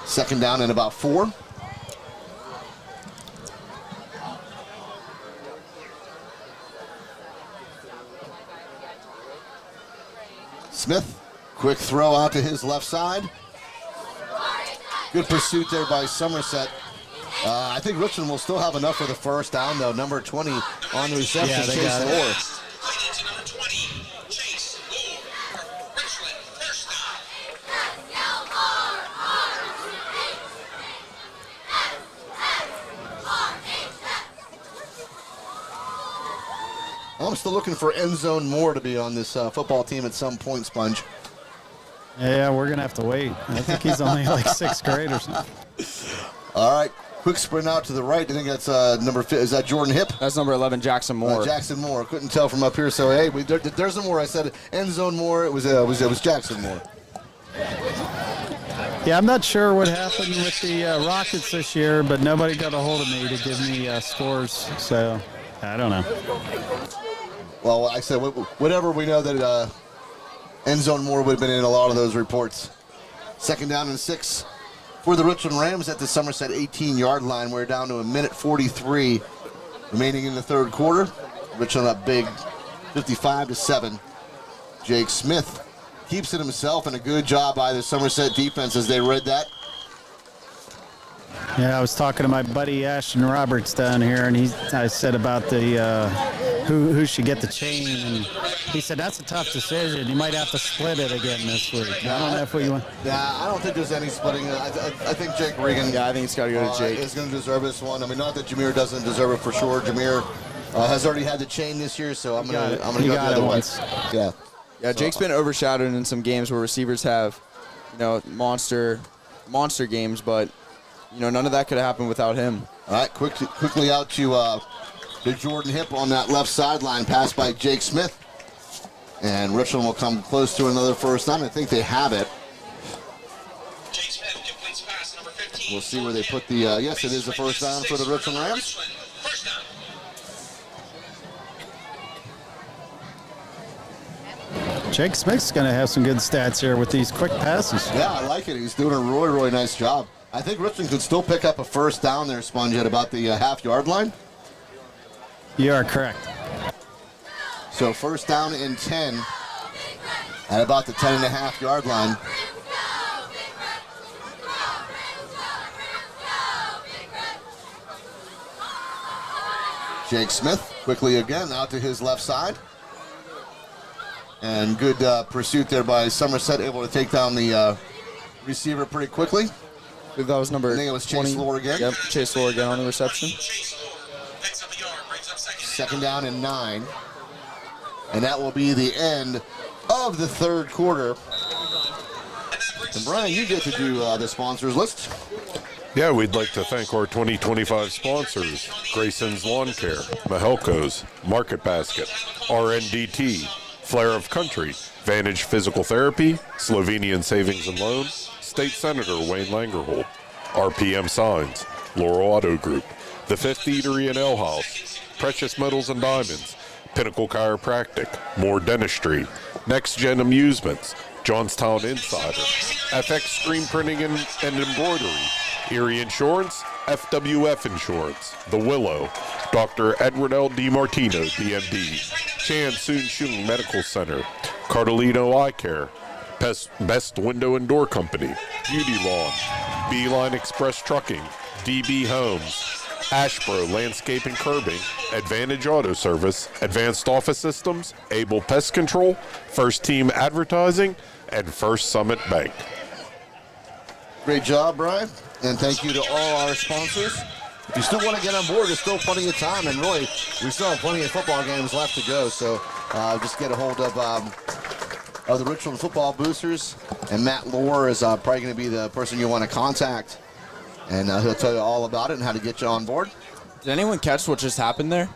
Second down and about 4. Smith, quick throw out to his left side. Good pursuit there by Somerset. I think Richland will still have enough for the first down, though. Number 20 on the reception, Yeah, they Chase got it. Moore. Into number 20, Chase Moore. Richland, first down. I'm still looking for end zone Moore to be on this football team at some point, Sponge. Yeah, we're going to have to wait. I think he's only like 6th grade or something. All right, quick sprint out to the right. I think that's number 5. Is that Jordan Hipp? That's number 11, Jackson Moore. Jackson Moore. Couldn't tell from up here. So hey, there's a Moore. I said end zone Moore. It was Jackson Moore. Yeah, I'm not sure what happened with the Rockets this year, but nobody got a hold of me to give me scores. So I don't know. Well, I said whatever we know that end zone Moore would have been in a lot of those reports. Second down and 6 for the Richland Rams at the Somerset 18-yard line. We're down to a minute 43 remaining in the third quarter. Richland up big, 55-7. Jake Smith keeps it himself, and a good job by the Somerset defense as they read that. Yeah, I was talking to my buddy Ashton Roberts down here, and I said about the who should get the chain, and he said that's a tough decision. You might have to split it again this week. I don't know if we want. Yeah, I don't think there's any splitting. I think Jake Regan. Yeah, I think it's got to go to Jake. Is going to deserve this one. I mean, not that Jameer doesn't deserve it for sure. Jameer has already had the chain this year, so I'm going to go the other way. Yeah. Yeah, Jake's been overshadowed in some games where receivers have, monster games, but none of that could have happened without him. All right, quickly out to Jordan Hipp on that left sideline, pass by Jake Smith, and Richland will come close to another first down. I think they have it. Jake Smith completes pass number 15. We'll see where they put the. Yes, it is the first down for the Richland Rams. First down. Jake Smith's going to have some good stats here with these quick passes. Yeah, I like it. He's doing a really, really nice job. I think Richland could still pick up a first down there, Sponge, at about the half-yard line. You are correct. So first down and 10 at about the 10.5-yard line. Jake Smith quickly again out to his left side. And good pursuit there by Somerset, able to take down the receiver pretty quickly. I believe that was number 20. I think it was Chase Lohr again. Yep, Chase Lohr again on the reception. Picks up the yard, brings up Second down and 9. And that will be the end of the third quarter. And Brian, you get to do the sponsors list. Yeah, we'd like to thank our 2025 sponsors: Grayson's Lawn Care, Mahelco's, Market Basket, RNDT, Flair of Country, Vantage Physical Therapy, Slovenian Savings and Loan, State Senator Wayne Langerholt, RPM Signs, Laurel Auto Group, The Fifth Eatery and Ale House, Precious Metals and Diamonds, Pinnacle Chiropractic, Moore Dentistry, Next Gen Amusements, Johnstown Insider, FX Screen Printing and Embroidery, Erie Insurance, FWF Insurance, The Willow, Dr. Edward L. DiMartino, DMD, Chan Soon Shung Medical Center, Cardellino Eye Care, Best Window and Door Company, Beauty Lawn, Beeline Express Trucking, DB Homes, Ashbro Landscape and Curbing, Advantage Auto Service, Advanced Office Systems, Able Pest Control, First Team Advertising, and First Summit Bank. Great job, Brian. And thank you to all our sponsors. If you still want to get on board, there's still plenty of time. And really, we still have plenty of football games left to go. So just get a hold of the Richland football boosters. And Matt Lohr is probably going to be the person you want to contact. And he'll tell you all about it and how to get you on board. Did anyone catch what just happened there?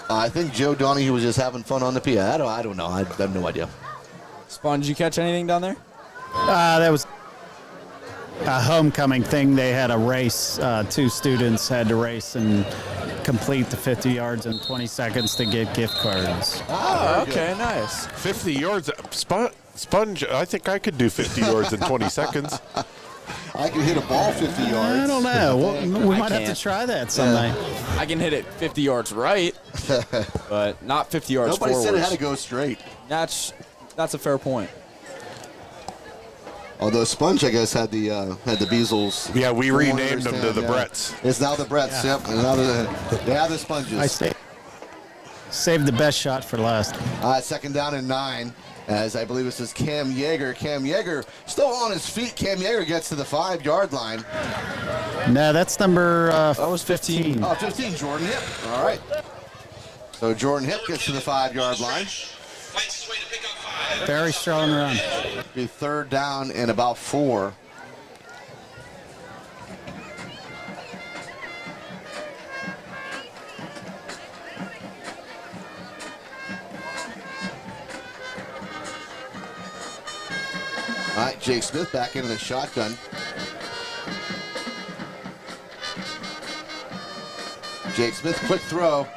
I think Joe Donahue was just having fun on the PA. I don't know. I have no idea. Spawn, did you catch anything down there? That was a homecoming thing. They had a race. 2 students had to race and complete the 50 yards in 20 seconds to get gift cards. Oh, okay, nice. 50 yards. Sponge, I think I could do 50 yards in 20 seconds. I can hit a ball 50 yards. I don't know. We might have to try that someday. Yeah. I can hit it 50 yards right, but not 50 yards Nobody forwards. said it had to go straight. That's a fair point. Although Sponge, I guess, had the Beazles. Yeah, we renamed them to the Bretts. It's now the Bretts. Yeah. Yep. And now they have the Sponges. I saved the best shot for last. Second down and 9. As I believe this is Cam Yeager. Cam Yeager still on his feet. Cam Yeager gets to the 5-yard line. No, that's number that was 15. Oh, 15, Jordan Hip. All right. So Jordan Hip gets to the 5-yard line. Very strong run. Be third down and about 4. All right, Jake Smith back into the shotgun. Jake Smith, quick throw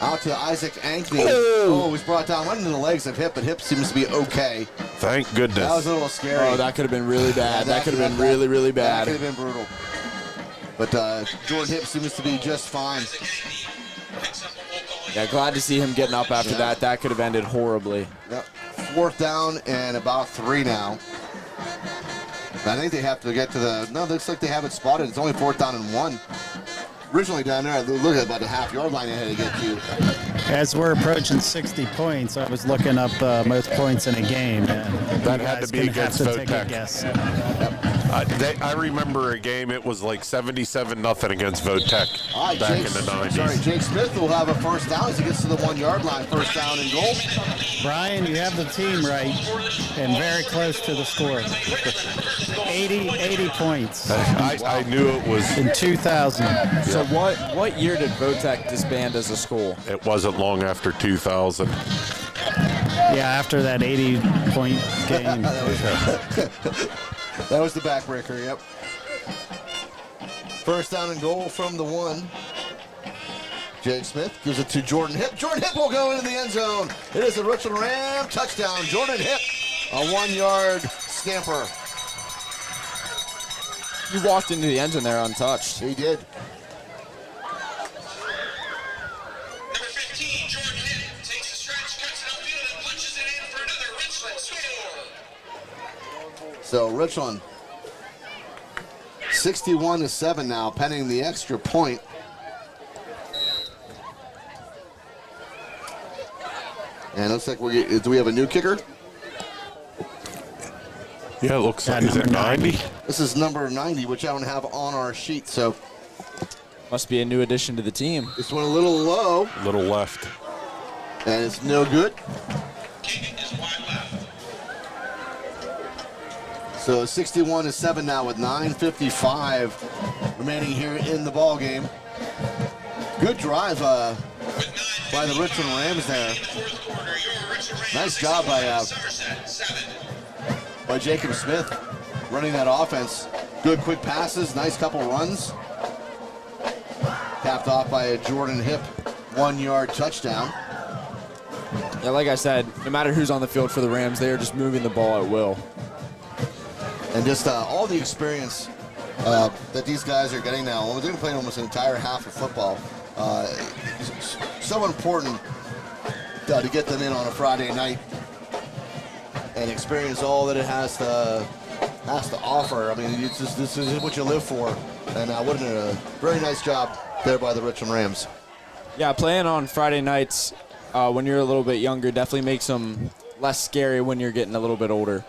out to Isaac Ankney. Oh, was brought down, went into the legs of Hip, but Hip seems to be okay. Thank goodness. That was a little scary. Oh, that could have been really bad. That could have been really, really bad. That could have been brutal. But Jordan Hip seems to be just fine. Yeah, glad to see him getting up after that. That could have ended horribly. Yep. 4th down and about 3 now. I think they have to get to the. No, it looks like they have it spotted. It's only 4th down and 1. Originally down there, look at about the half-yard line they had to get to. As we're approaching 60 points, I was looking up most points in a game. That had to be against Votech. Guess. I remember a game, it was like 77-0 against Votech back in the 90s. Sorry, Jake Smith will have a first down as he gets to the 1-yard line. First down and goal. Brian, you have the team right and very close to the score. 80 points. I knew it was. In 2000. So what year did Votech disband as a school? It wasn't long after 2000. Yeah, after that 80-point game. That was the backbreaker, yep. First down and goal from the 1. Jake Smith gives it to Jordan Hip. Jordan Hip will go into the end zone. It is a Richland Ram touchdown. Jordan Hip, a 1-yard scamper. You walked into the end zone there untouched. He did. Number 15, Jordan Hip, takes a stretch, cuts it upfield, and punches it in for another Richland score. So Richland, 61-7 now, pending the extra point. And it looks like do we have a new kicker? Yeah, it looks like, is it 90? This is number 90, which I don't have on our sheet, so. Must be a new addition to the team. This one a little low. A little left. And it's no good. So 61-7 now with 9:55 remaining here in the ball game. Good drive by the Richland Rams there. Nice job by Jacob Smith running that offense. Good quick passes, nice couple runs. Capped off by a Jordan Hip 1-yard touchdown. Yeah, like I said, no matter who's on the field for the Rams, they are just moving the ball at will. And just all the experience that these guys are getting now. They've been playing almost an entire half of football. So important to get them in on a Friday night and experience all that it has to offer. I mean, this is what you live for. And what a very nice job there by the Richland Rams. Yeah, playing on Friday nights when you're a little bit younger definitely makes them less scary when you're getting a little bit older.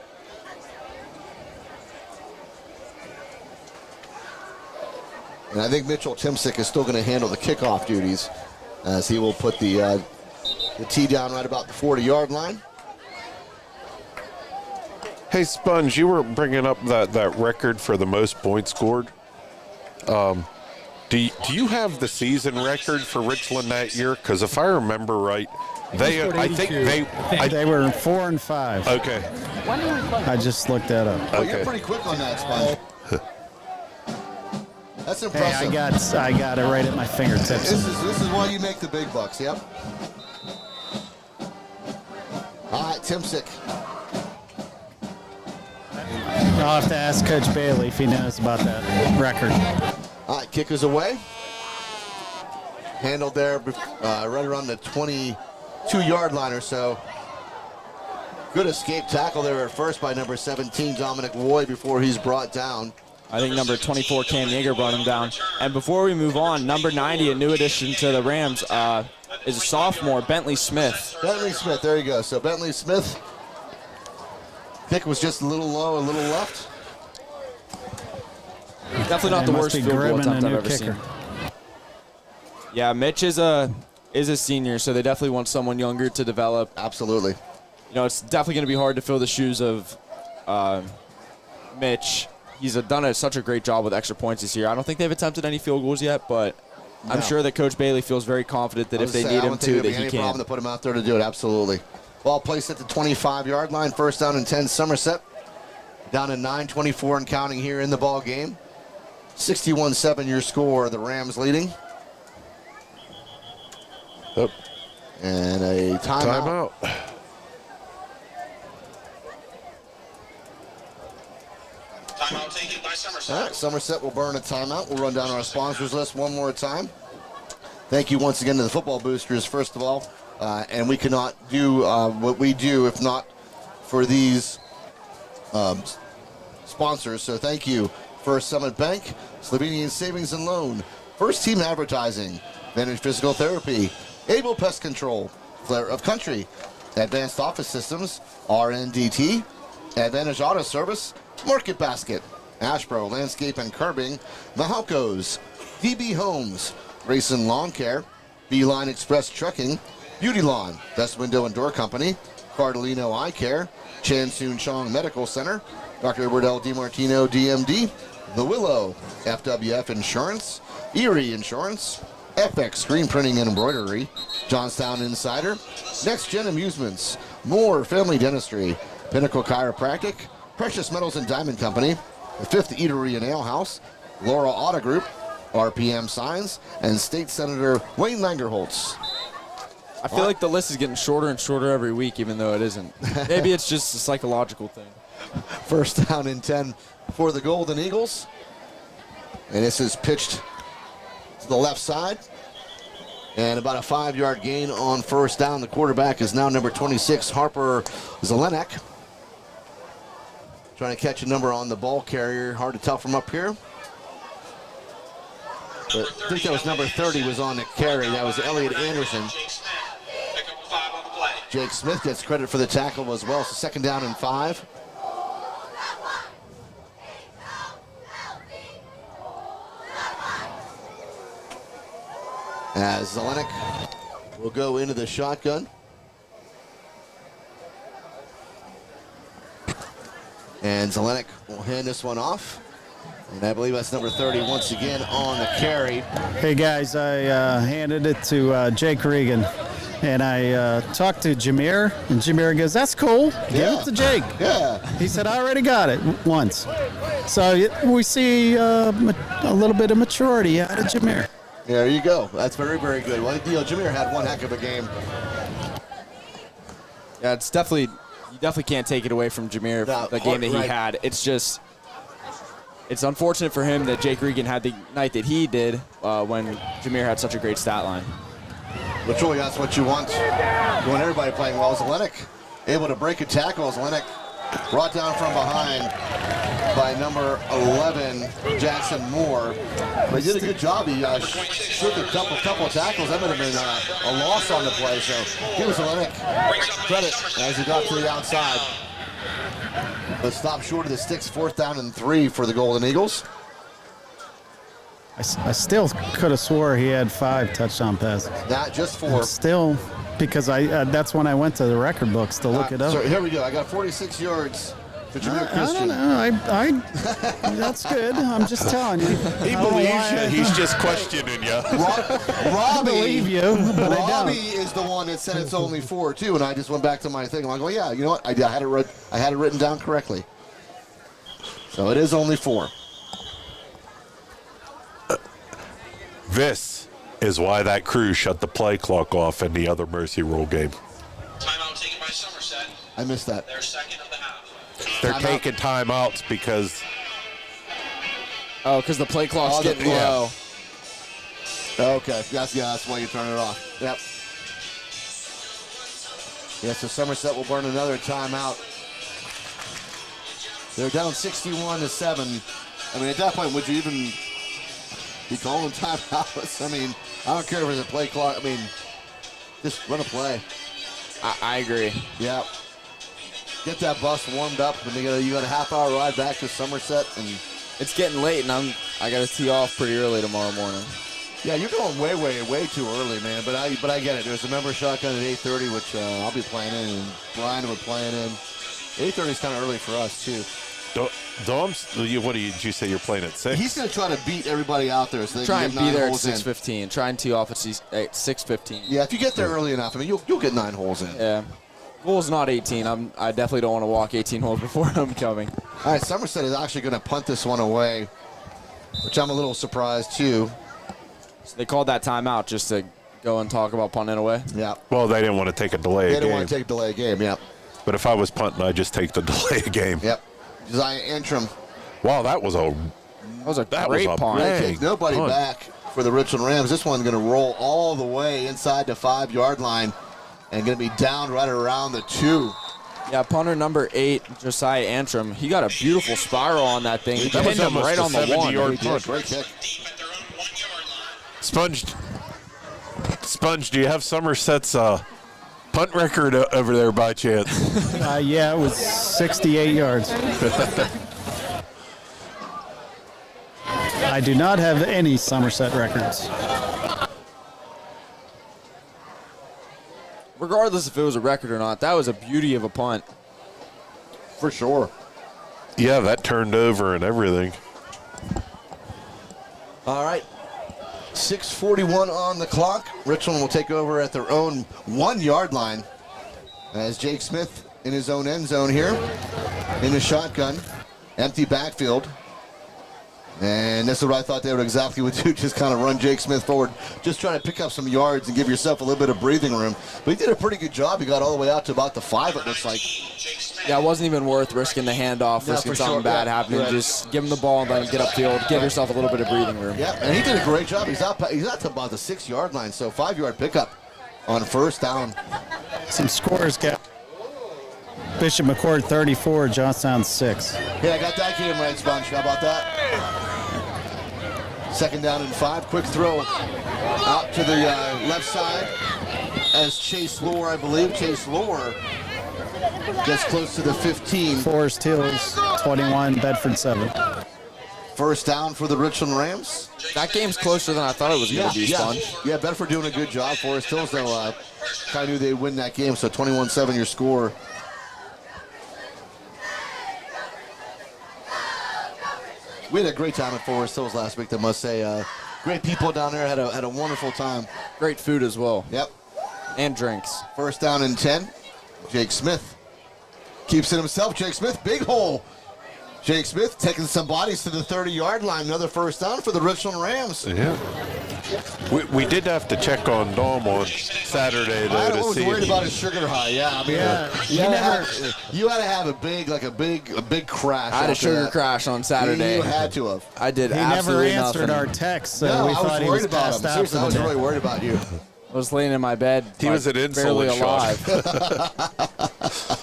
And I think Mitchell Timsick is still going to handle the kickoff duties as he will put the tee down right about the 40-yard line. Hey, Sponge, you were bringing up that record for the most points scored. Do you have the season record for Richland that year? Because if I remember right, they were 4 and 5. Okay. I just looked that up. Oh, you're pretty quick on that, Sponge. That's impressive. Hey, I got it right at my fingertips. This is why you make the big bucks. Yep. All right, Timsick. I'll have to ask Coach Bailey if he knows about that record. All right, kick is away. Handled there right around the 22-yard line or so. Good escape tackle there at first by number 17, Dominic Roy, before he's brought down. I think number 24, Cam Yeager, brought him down. And before we move on, number 90, a new addition to the Rams, is a sophomore, Bentley Smith. Bentley Smith, there you go. So Bentley Smith, kick was just a little low, a little left. Definitely not the worst field goal attempt I've ever seen. Yeah, Mitch is a senior, so they definitely want someone younger to develop. Absolutely. You know, it's definitely going to be hard to fill the shoes of Mitch. He's done such a great job with extra points this year. I don't think they've attempted any field goals yet, but I'm sure that Coach Bailey feels very confident that if they need him to, that he can. Any problem to put him out there to do it, absolutely. Ball placed at the 25-yard line, first down and 10, Somerset. Down to 9:24 and counting here in the ball game. 61-7 your score, the Rams leading. Yep. And a timeout. Timeout taken by Somerset. All right, Somerset will burn a timeout. We'll run down our sponsors list one more time. Thank you once again to the Football Boosters, first of all. And we cannot do what we do if not for these sponsors. So thank you. First Summit Bank, Slovenian Savings and Loan, First Team Advertising, Vantage Physical Therapy, Able Pest Control, Flare of Country, Advanced Office Systems, RNDT, Advantage Auto Service, Market Basket, Ashbro Landscape and Curbing, Mahalco's, DB Homes, Grayson Lawn Care, Beeline Express Trucking, Beauty Lawn, Best Window and Door Company, Cardellino Eye Care, Chan Soon Chong Medical Center, Dr. Edward L. DiMartino, DMD, The Willow, FWF Insurance, Erie Insurance, FX Screen Printing and Embroidery, Johnstown Insider, Next Gen Amusements, Moore Family Dentistry, Pinnacle Chiropractic, Precious Metals and Diamond Company, The Fifth Eatery and Ale House, Laurel Auto Group, RPM Signs, and State Senator Wayne Langerholtz. I feel like the list is getting shorter and shorter every week, even though it isn't. Maybe it's just a psychological thing. First down and 10 for the Golden Eagles. And this is pitched to the left side. And about a 5-yard gain on first down. The quarterback is now number 26, Harper Zelenek. Trying to catch a number on the ball carrier. Hard to tell from up here. But I think that was number 30 was on the carry. That was Elliot Anderson. Jake Smith gets credit for the tackle as well. So second down and 5. As Zelenek will go into the shotgun. And Zelenik will hand this one off. And I believe that's number 30 once again on the carry. Hey guys, I handed it to Jake Regan, and I talked to Jameer, and Jameer goes, "That's cool. Give it to Jake." Yeah. He said, "I already got it once." So we see a little bit of maturity out of Jameer. There you go. That's very, very good. Well, Jameer had one heck of a game. Yeah, it's definitely, you definitely can't take it away from Jameer, the game that he had. It's just, it's unfortunate for him that Jake Regan had the night that he did when Jameer had such a great stat line. But truly, that's what you want. You want everybody playing well. Zelenik able to break a tackle. Zelenik brought down from behind by number 11, Jackson Moore. But he did a good job. He shook a couple of tackles. That would have been a loss on the play. So give Zelenik credit as he got to the outside. But stopped short of the sticks. 4th down and 3 for the Golden Eagles. I still could have swore he had 5 touchdown passes. Not just 4. Still, because that's when I went to the record books to look it up. So here we go. I got 46 yards for Jameer Christian. I don't know. That's good. I'm just telling you. He believes you. He's just questioning you. Robbie, believe you, but I Robbie don't. is the one that said it's only 4 too, and I just went back to my thing. I'm like, well, yeah, you know what? I had it written down correctly. So it is only 4. This is why that crew shut the play clock off in the other Mercy Rule game. Timeout taken by Somerset. I missed that. Their second of the half. They're taking timeouts because... Oh, because the play clock's getting low. Okay, that's why you turn it off. Yep. Yeah, so Somerset will burn another timeout. They're down 61-7. I mean, at that point, would you even be calling timeouts? I mean, I don't care if it's a play clock. I mean, just run a play. I agree. Yeah. Get that bus warmed up, and you got a half-hour ride back to Somerset, and it's getting late, and I got to tee off pretty early tomorrow morning. Yeah, you're going way too early, man. But I get it. There's a member shotgun at 8:30, which I'll be playing in, and Brian will be playing in. 8:30 is kind of early for us too. What did you say? You're playing at 6? He's going to try to beat everybody out there, so they try can and get be 9 there at holes in. 6:15. Try and tee off at 6:15. Yeah, if you get there early enough, I mean, you'll get 9 holes in. Yeah. Goal's not 18. I definitely don't want to walk 18 holes before homecoming. All right, Somerset is actually going to punt this one away, which I'm a little surprised too. So they called that timeout just to go and talk about punting away? Yeah. Well, they didn't want to take a delay They game. didn't want to take a delay game, yeah. But if I was punting, I'd just take the delay game. Yep. Josiah Antrim. Wow, that was a great punt. Kick nobody back for the Richland Rams. This one's going to roll all the way inside the 5-yard line and going to be down right around the 2. Yeah, punter number 8, Josiah Antrim. He got a beautiful spiral on that thing. He That was pinned him almost right a on the 1. 70-yard punt. Great kick. Sponge, do you have Somerset's punt record over there by chance? Yeah, it was 68 yards. I do not have any Somerset records. Regardless if it was a record or not, that was a beauty of a punt. For sure. Yeah, that turned over and everything. All right. 6:41 on the clock. Richland will take over at their own 1-yard line as Jake Smith in his own end zone here in the shotgun. Empty backfield. And this is what I thought they would exactly would do, just kind of run Jake Smith forward, just trying to pick up some yards and give yourself a little bit of breathing room. But he did a pretty good job. He got all the way out to about the 5, it looks like. Yeah, it wasn't even worth risking the handoff, risking something bad happening. Right. Just give him the ball and let him get upfield. Give yourself a little bit of breathing room. Yeah, and he did a great job. He's out to about the 6-yard line, so 5-yard pickup on 1st down. Some scores, Cap. Bishop McCord 34, Johnstown 6. Hey, I got that game right, Sponge. How about that? 2nd down and 5. Quick throw out to the left side as Chase Lohr, I believe. Chase Lohr gets close to the 15. Forest Hills 21, Bedford 7. 1st down for the Richland Rams. That game's closer than I thought it was going to be, Sponge. Yeah, Bedford doing a good job. Forest Hills, though, kind of knew they'd win that game, so 21-7 your score. We had a great time at Forest Hills last week, I must say. Great people down there. Had a wonderful time. Great food as well. Yep. And drinks. First down and 10. Jake Smith keeps it himself. Jake Smith, big hole. Jake Smith taking some bodies to the 30-yard line. Another first down for the Richland Rams. Yeah. We did have to check on Dom on Saturday, though, I to was see worried if about his sugar high. Yeah, I mean, you had to have a big crash. I had a sugar that. crash on Saturday. You had to have. I did He absolutely never answered nothing. our texts, so No, we I thought was he worried was about passed him. out. Seriously, I was really worried about you. I was laying in my bed. He was an barely insulin shock. alive.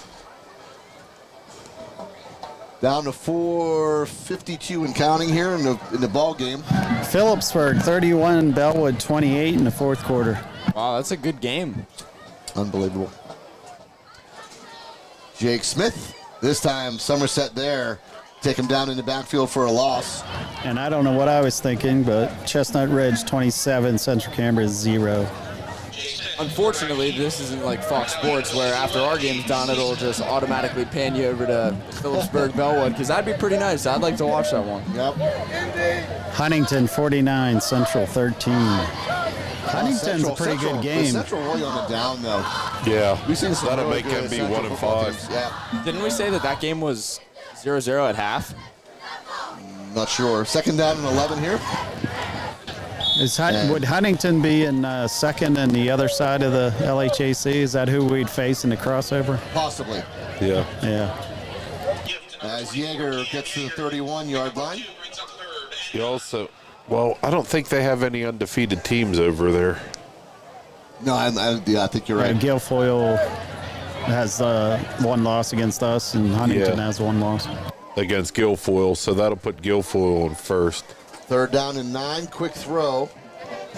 Down to 4:52 and counting here in the ball game. Phillipsburg 31, Bellwood 28 in the fourth quarter. Wow, that's a good game. Unbelievable. Jake Smith, this time Somerset there. Take him down in the backfield for a loss. And I don't know what I was thinking, but Chestnut Ridge 27, Central Cambridge 0. Unfortunately, this isn't like Fox Sports where after our game's done, it'll just automatically pan you over to Phillipsburg Bellwood, because that'd be pretty nice. I'd like to watch that one. Yep. Huntington 49, Central 13. Huntington's a pretty good game. Central really on the down, though. Yeah, We've seen some that'll really make him good be Central 1 and football 5. teams. Yeah, Didn't we say that game was 0-0 at half? not sure. Second down and 11 here. Would Huntington be in second on the other side of the LHAC? Is that who we'd face in the crossover? Possibly. Yeah. Yeah. As Yeager gets to the 31-yard line. He also, well, I don't think they have any undefeated teams over there. No, I think you're right. Guilfoyle has one loss against us, and Huntington has one loss. Against Guilfoyle, so that'll put Guilfoyle on first. Third down and 9. Quick throw.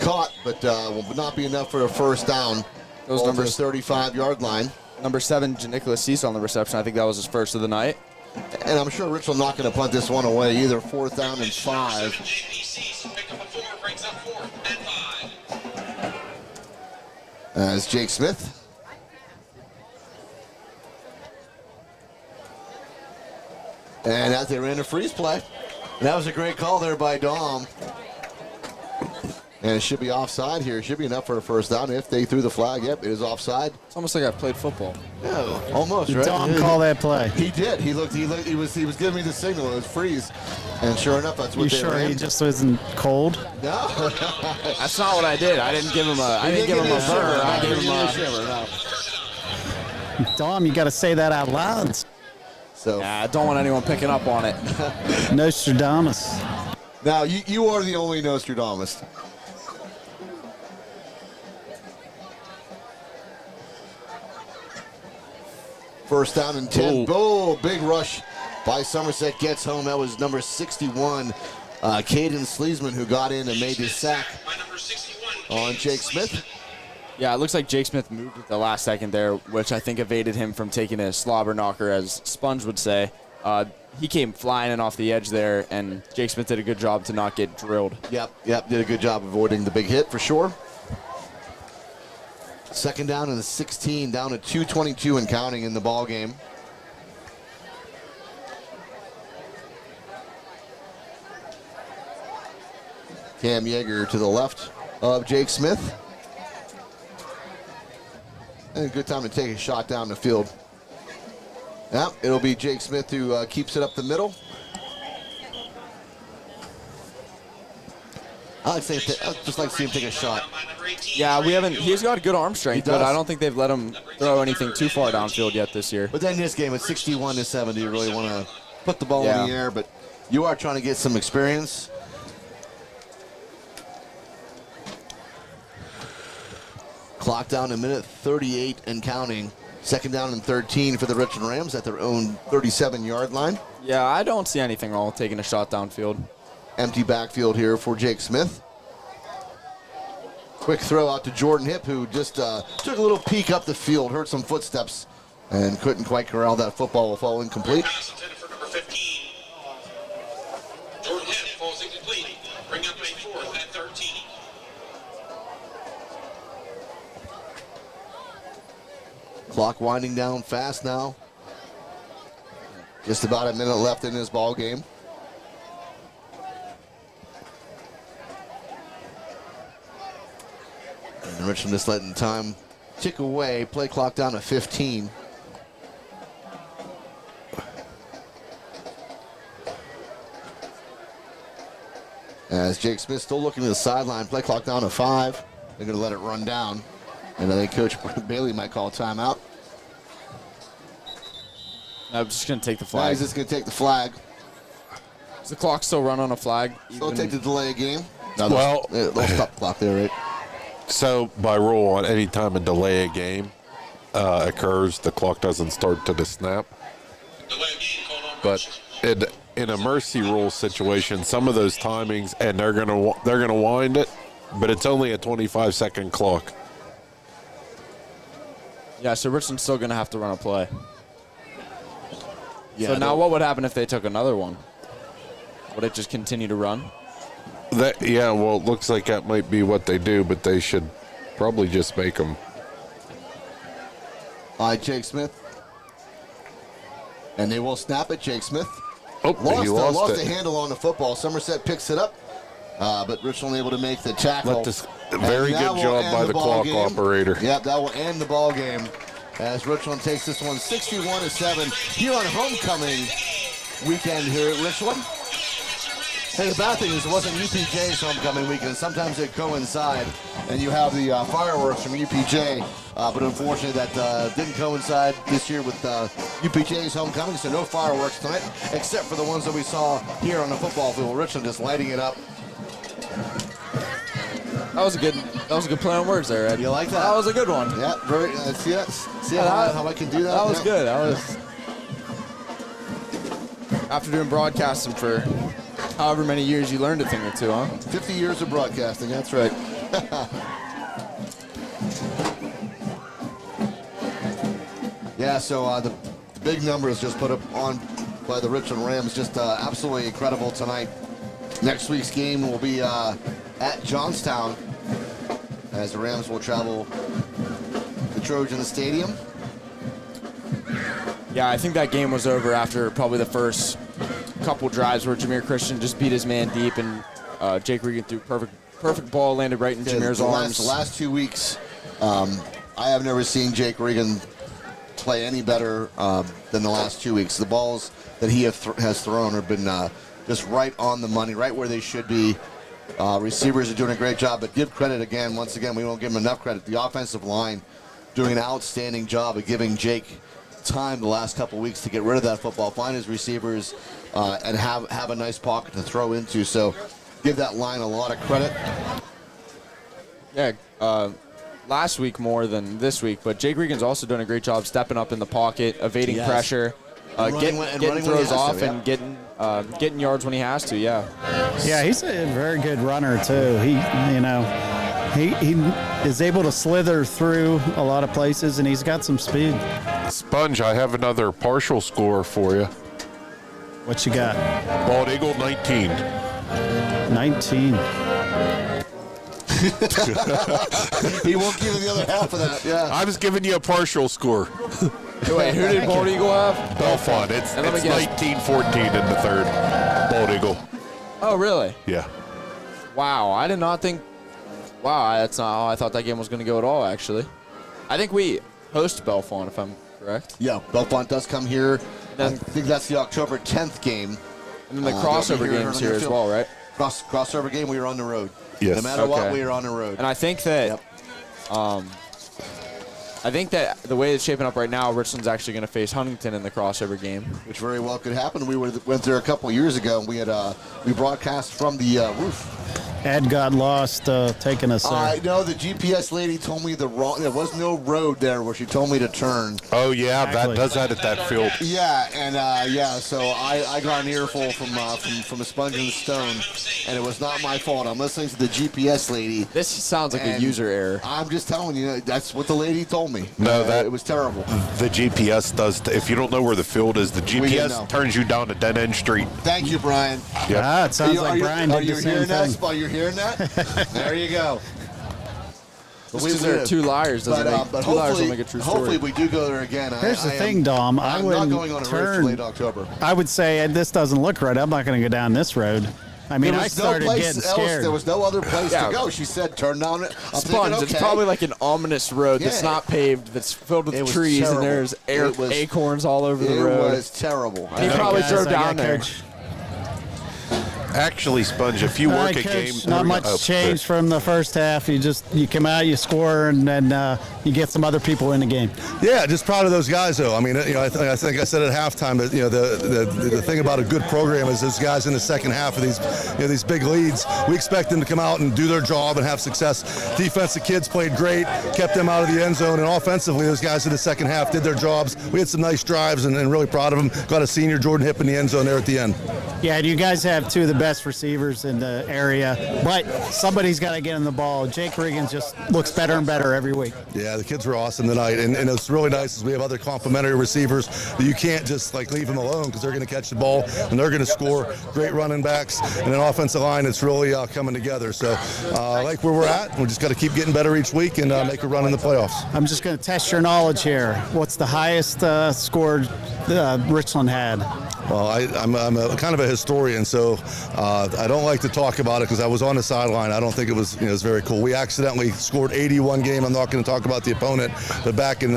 Caught, but will not be enough for a first down. Those Over numbers. the 35-yard line. Number 7, Janicholas Cease on the reception. I think that was his first of the night. And I'm sure Richland not going to punt this one away either. Fourth down and 5. As Jake Smith. And as they ran a freeze play. And that was a great call there by Dom. And it should be offside here. It should be enough for a first down if they threw the flag. Yep, it is offside. It's almost like I played football. Yeah, almost, right? Dom call that play. He did. He was giving me the signal. It was freeze. And sure enough, that's what You they sure ran. he just wasn't cold? No. That's not what I did. I didn't give him a burger. I gave him a shiver. No. Dom, you got to say that out loud. So I don't want anyone picking up on it. Nostradamus. now you are the only Nostradamus. First down and 10. Oh, big rush by Somerset. Gets home. That was number 61, Caden Sleesman, who got in and made his sack on Jake Smith. Yeah, it looks like Jake Smith moved at the last second there, which I think evaded him from taking a slobber knocker, as Sponge would say. He came flying in off the edge there, and Jake Smith did a good job to not get drilled. Yep, did a good job avoiding the big hit for sure. Second down and 16, down to 2:22 and counting in the ball game. Cam Yeager to the left of Jake Smith. And a good time to take a shot down the field. Yep, it'll be Jake Smith who keeps it up the middle. I'd just like to see him take a shot. Yeah, he's got good arm strength, but I don't think they've let him throw anything too far downfield yet this year. But then this game at 61-7, you really want to put the ball in the air, but you are trying to get some experience. Clock down to minute 38 and counting. Second down and 13 for the Richland Rams at their own 37-yard line. Yeah, I don't see anything wrong with taking a shot downfield. Empty backfield here for Jake Smith. Quick throw out to Jordan Hipp, who just took a little peek up the field, heard some footsteps, and couldn't quite corral that football. Will fall incomplete. Jordan Hipp falls incomplete. Bring up a fourth at 13. Clock winding down fast now. Just about a minute left in this ball game. And Richland just letting time tick away. Play clock down to 15. As Jake Smith still looking to the sideline. Play clock down to 5. They're going to let it run down. And I think Coach Bailey might call a timeout. I'm just going to take the Now flag. he's just going to take the flag. Does the clock still run on a flag? Still take the delay game. No, Well- they'll stop the clock there, right? So by rule, on any time a delay a game occurs, the clock doesn't start to the snap. But in a mercy rule situation, some of those timings, and they're gonna wind it, but it's only a 25-second clock. Yeah, so Richland's still going to have to run a play. Yeah, So now what would happen if they took another one? Would it just continue to run? Yeah, well, it looks like that might be what they do, but they should probably just make them. All right, Jake Smith. And they will snap it, Jake Smith. Oh, he lost the it. handle on the football. Somerset picks it up, but Richland able to make the tackle. Very And that good will job end by the ball clock game. operator. Yep, that will end the ball game as Richland takes this one 61-7 here on homecoming weekend here at Richland. Hey, the bad thing is it wasn't UPJ's homecoming weekend. Sometimes they coincide, and you have the fireworks from UPJ, but unfortunately that didn't coincide this year with UPJ's homecoming, so no fireworks tonight, except for the ones that we saw here on the football field. Richland just lighting it up. That was a good play on words there, Ed. You like that? That was a good one. Yeah, very. See that? See how I can do that? That was Yeah. good. That was after doing broadcasting for however many years, you learned a thing or two, huh? 50 years of broadcasting. That's right. Yeah. So the big numbers just put up on by the Richland Rams, just absolutely incredible tonight. Next week's game will be at Johnstown, as the Rams will travel the Trojan Stadium. Yeah, I think that game was over after probably the first couple drives where Jameer Christian just beat his man deep, and Jake Regan threw perfect ball, landed right in Jameer's arms. The last 2 weeks, I have never seen Jake Regan play any better than the last 2 weeks. The balls that he has thrown have been just right on the money, right where they should be. Receivers are doing a great job, but give credit again. Once again, we won't give them enough credit. The offensive line doing an outstanding job of giving Jake time the last couple weeks to get rid of that football, find his receivers, and have a nice pocket to throw into. So give that line a lot of credit. Yeah, last week more than this week, but Jake Regan's also doing a great job stepping up in the pocket, evading pressure, getting throws off, and getting yards when he has to. Yeah. Yeah, he's a very good runner too. He is able to slither through a lot of places, and he's got some speed. Sponge, I have another partial score for you. What you got? Bald Eagle 19. 19. He won't give you the other half of that. Yeah. I was giving you a partial score. Wait, who did Bald Eagle have? Belfont. It's And let me guess. 19-14 in the third. Bald Eagle. Oh, really? Yeah. Wow, I did not think. Wow, that's not how I thought that game was going to go at all, actually. I think we host Belfont, if I'm correct. Yeah, Belfont does come here. I think that's the October 10th game. And then the crossover game's here as well, right? Crossover game, we are on the road. Yes. No matter what, we are on the road. And I think that the way it's shaping up right now, Richland's actually going to face Huntington in the crossover game, which very well could happen. We went there a couple years ago, and we broadcast from the roof. Ed got lost taking us there. I know the GPS lady told me there was no road there where she told me to turn. Oh, yeah, that does that at that field. Yeah, and so I got an earful from a Sponge and the Stone, and it was not my fault. I'm listening to the GPS lady. This sounds like a user error. I'm just telling you, that's what the lady told me. No, it was terrible. The GPS does. If you don't know where the field is, the GPS turns you down a dead-end street. Thank you, Brian. Yep. It sounds like Brian did the same thing. Are you hearing that? There you go. Because there are two liars doesn't make two liars don't make a true story. Hopefully we do go there again. Here's the thing, Dom. I'm not going on a road for late October. I would say this doesn't look right. I'm not going to go down this road. I mean, There I was no started place getting else. scared. There was no other place Yeah. to go. She said, "Turn down it." I'm Sponge. thinking, okay. It's probably like an ominous road that's Yeah. not paved, that's filled It with was trees, terrible. and there's It was- acorns all over the It road. was terrible. He probably Guys, drove I got down there. Coach. Actually, Sponge, if you All work right, a game, Coach, not much oh, changed from the first half. You come out, you score, and then you get some other people in the game. Yeah, just proud of those guys, though. I mean, I think I said at halftime that the thing about a good program is those guys in the second half of these big leads. We expect them to come out and do their job and have success. Defensive kids played great, kept them out of the end zone, and offensively, those guys in the second half did their jobs. We had some nice drives, and really proud of them. Got a senior Jordan Hip in the end zone there at the end. Yeah, and you guys have two of the best receivers in the area, but somebody's got to get in the ball. Jake Regan just looks better and better every week. Yeah, the kids were awesome tonight, and it's really nice is we have other complimentary receivers that you can't just leave them alone because they're going to catch the ball and they're going to score. Great running backs and an offensive line that's really coming together. So I like where we're at. We just got to keep getting better each week and make a run in the playoffs. I'm just going to test your knowledge here. What's the highest score Richland had? Well, I'm a kind of a historian, so I don't like to talk about it because I was on the sideline. I don't think it was it was very cool. We accidentally scored 81 game. I'm not going to talk about the opponent, but back in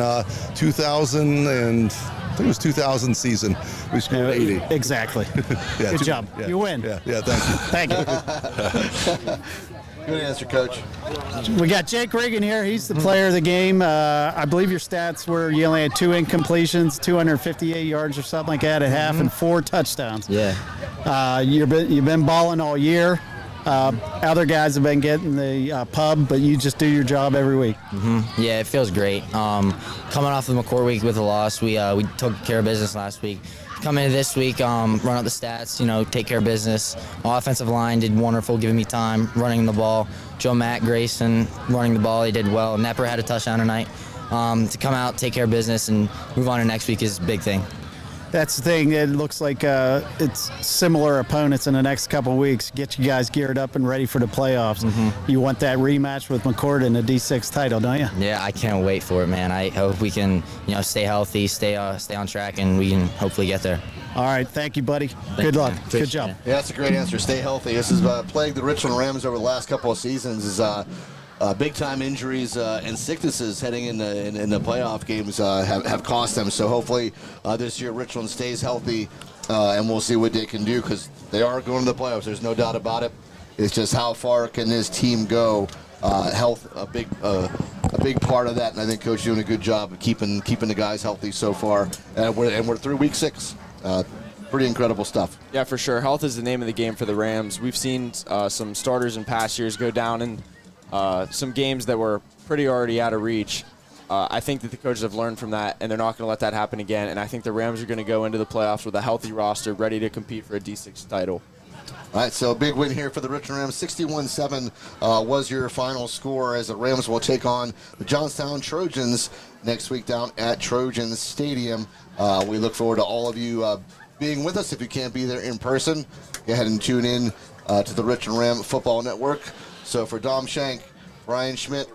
2000 and I think it was 2000 season, we scored 80. Exactly. Yeah, Good job. Yeah, You win. Yeah, thank you. Thank you. Good answer, Coach. We got Jake Regan here. He's the player of the game. I believe your stats were you only had 2 incompletions, 258 yards or something like that at half, and 4 touchdowns. Yeah. You've been balling all year. Other guys have been getting the pub, but you just do your job every week. Yeah, it feels great. Coming off the McCourt week with a loss, we took care of business last week. Coming into this week, run out the stats, take care of business. Offensive line did wonderful, giving me time, running the ball. Joe Matt Grayson running the ball, he did well. Nepper had a touchdown tonight. To come out, take care of business, and move on to next week is a big thing. That's the thing. It looks like it's similar opponents in the next couple of weeks. Get you guys geared up and ready for the playoffs. You want that rematch with McCourt in the D6 title, don't you? Yeah, I can't wait for it, man. I hope we can, stay healthy, stay on track, and we can hopefully get there. All right, thank you, buddy. Good luck. Good job. Yeah, that's a great answer. Stay healthy. This has plagued the Richland Rams over the last couple of seasons. Is big-time injuries and sicknesses heading in the playoff games have cost them. So hopefully this year Richland stays healthy, and we'll see what they can do because they are going to the playoffs. There's no doubt about it. It's just how far can this team go? Health a big part of that, and I think Coach doing a good job of keeping the guys healthy so far. And we're through week 6. Pretty incredible stuff. Yeah, for sure. Health is the name of the game for the Rams. We've seen some starters in past years go down in some games that were pretty already out of reach. I think that the coaches have learned from that, and they're not going to let that happen again. And I think the Rams are going to go into the playoffs with a healthy roster, ready to compete for a D6 title. All right, so a big win here for the Richland Rams. 61-7 was your final score as the Rams will take on the Johnstown Trojans next week down at Trojan Stadium. We look forward to all of you being with us. If you can't be there in person, go ahead and tune in to the Richland Ram Football Network. So for Dom Shank, Brian Schmidt,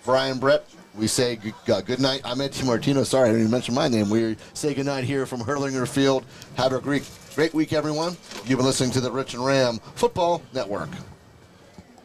Brian Brett, we say good night. I'm Ed T. Martino. Sorry, I didn't even mention my name. We say good night here from Hurlinger Field. Have a great week, everyone. You've been listening to the Richland Ram Football Network.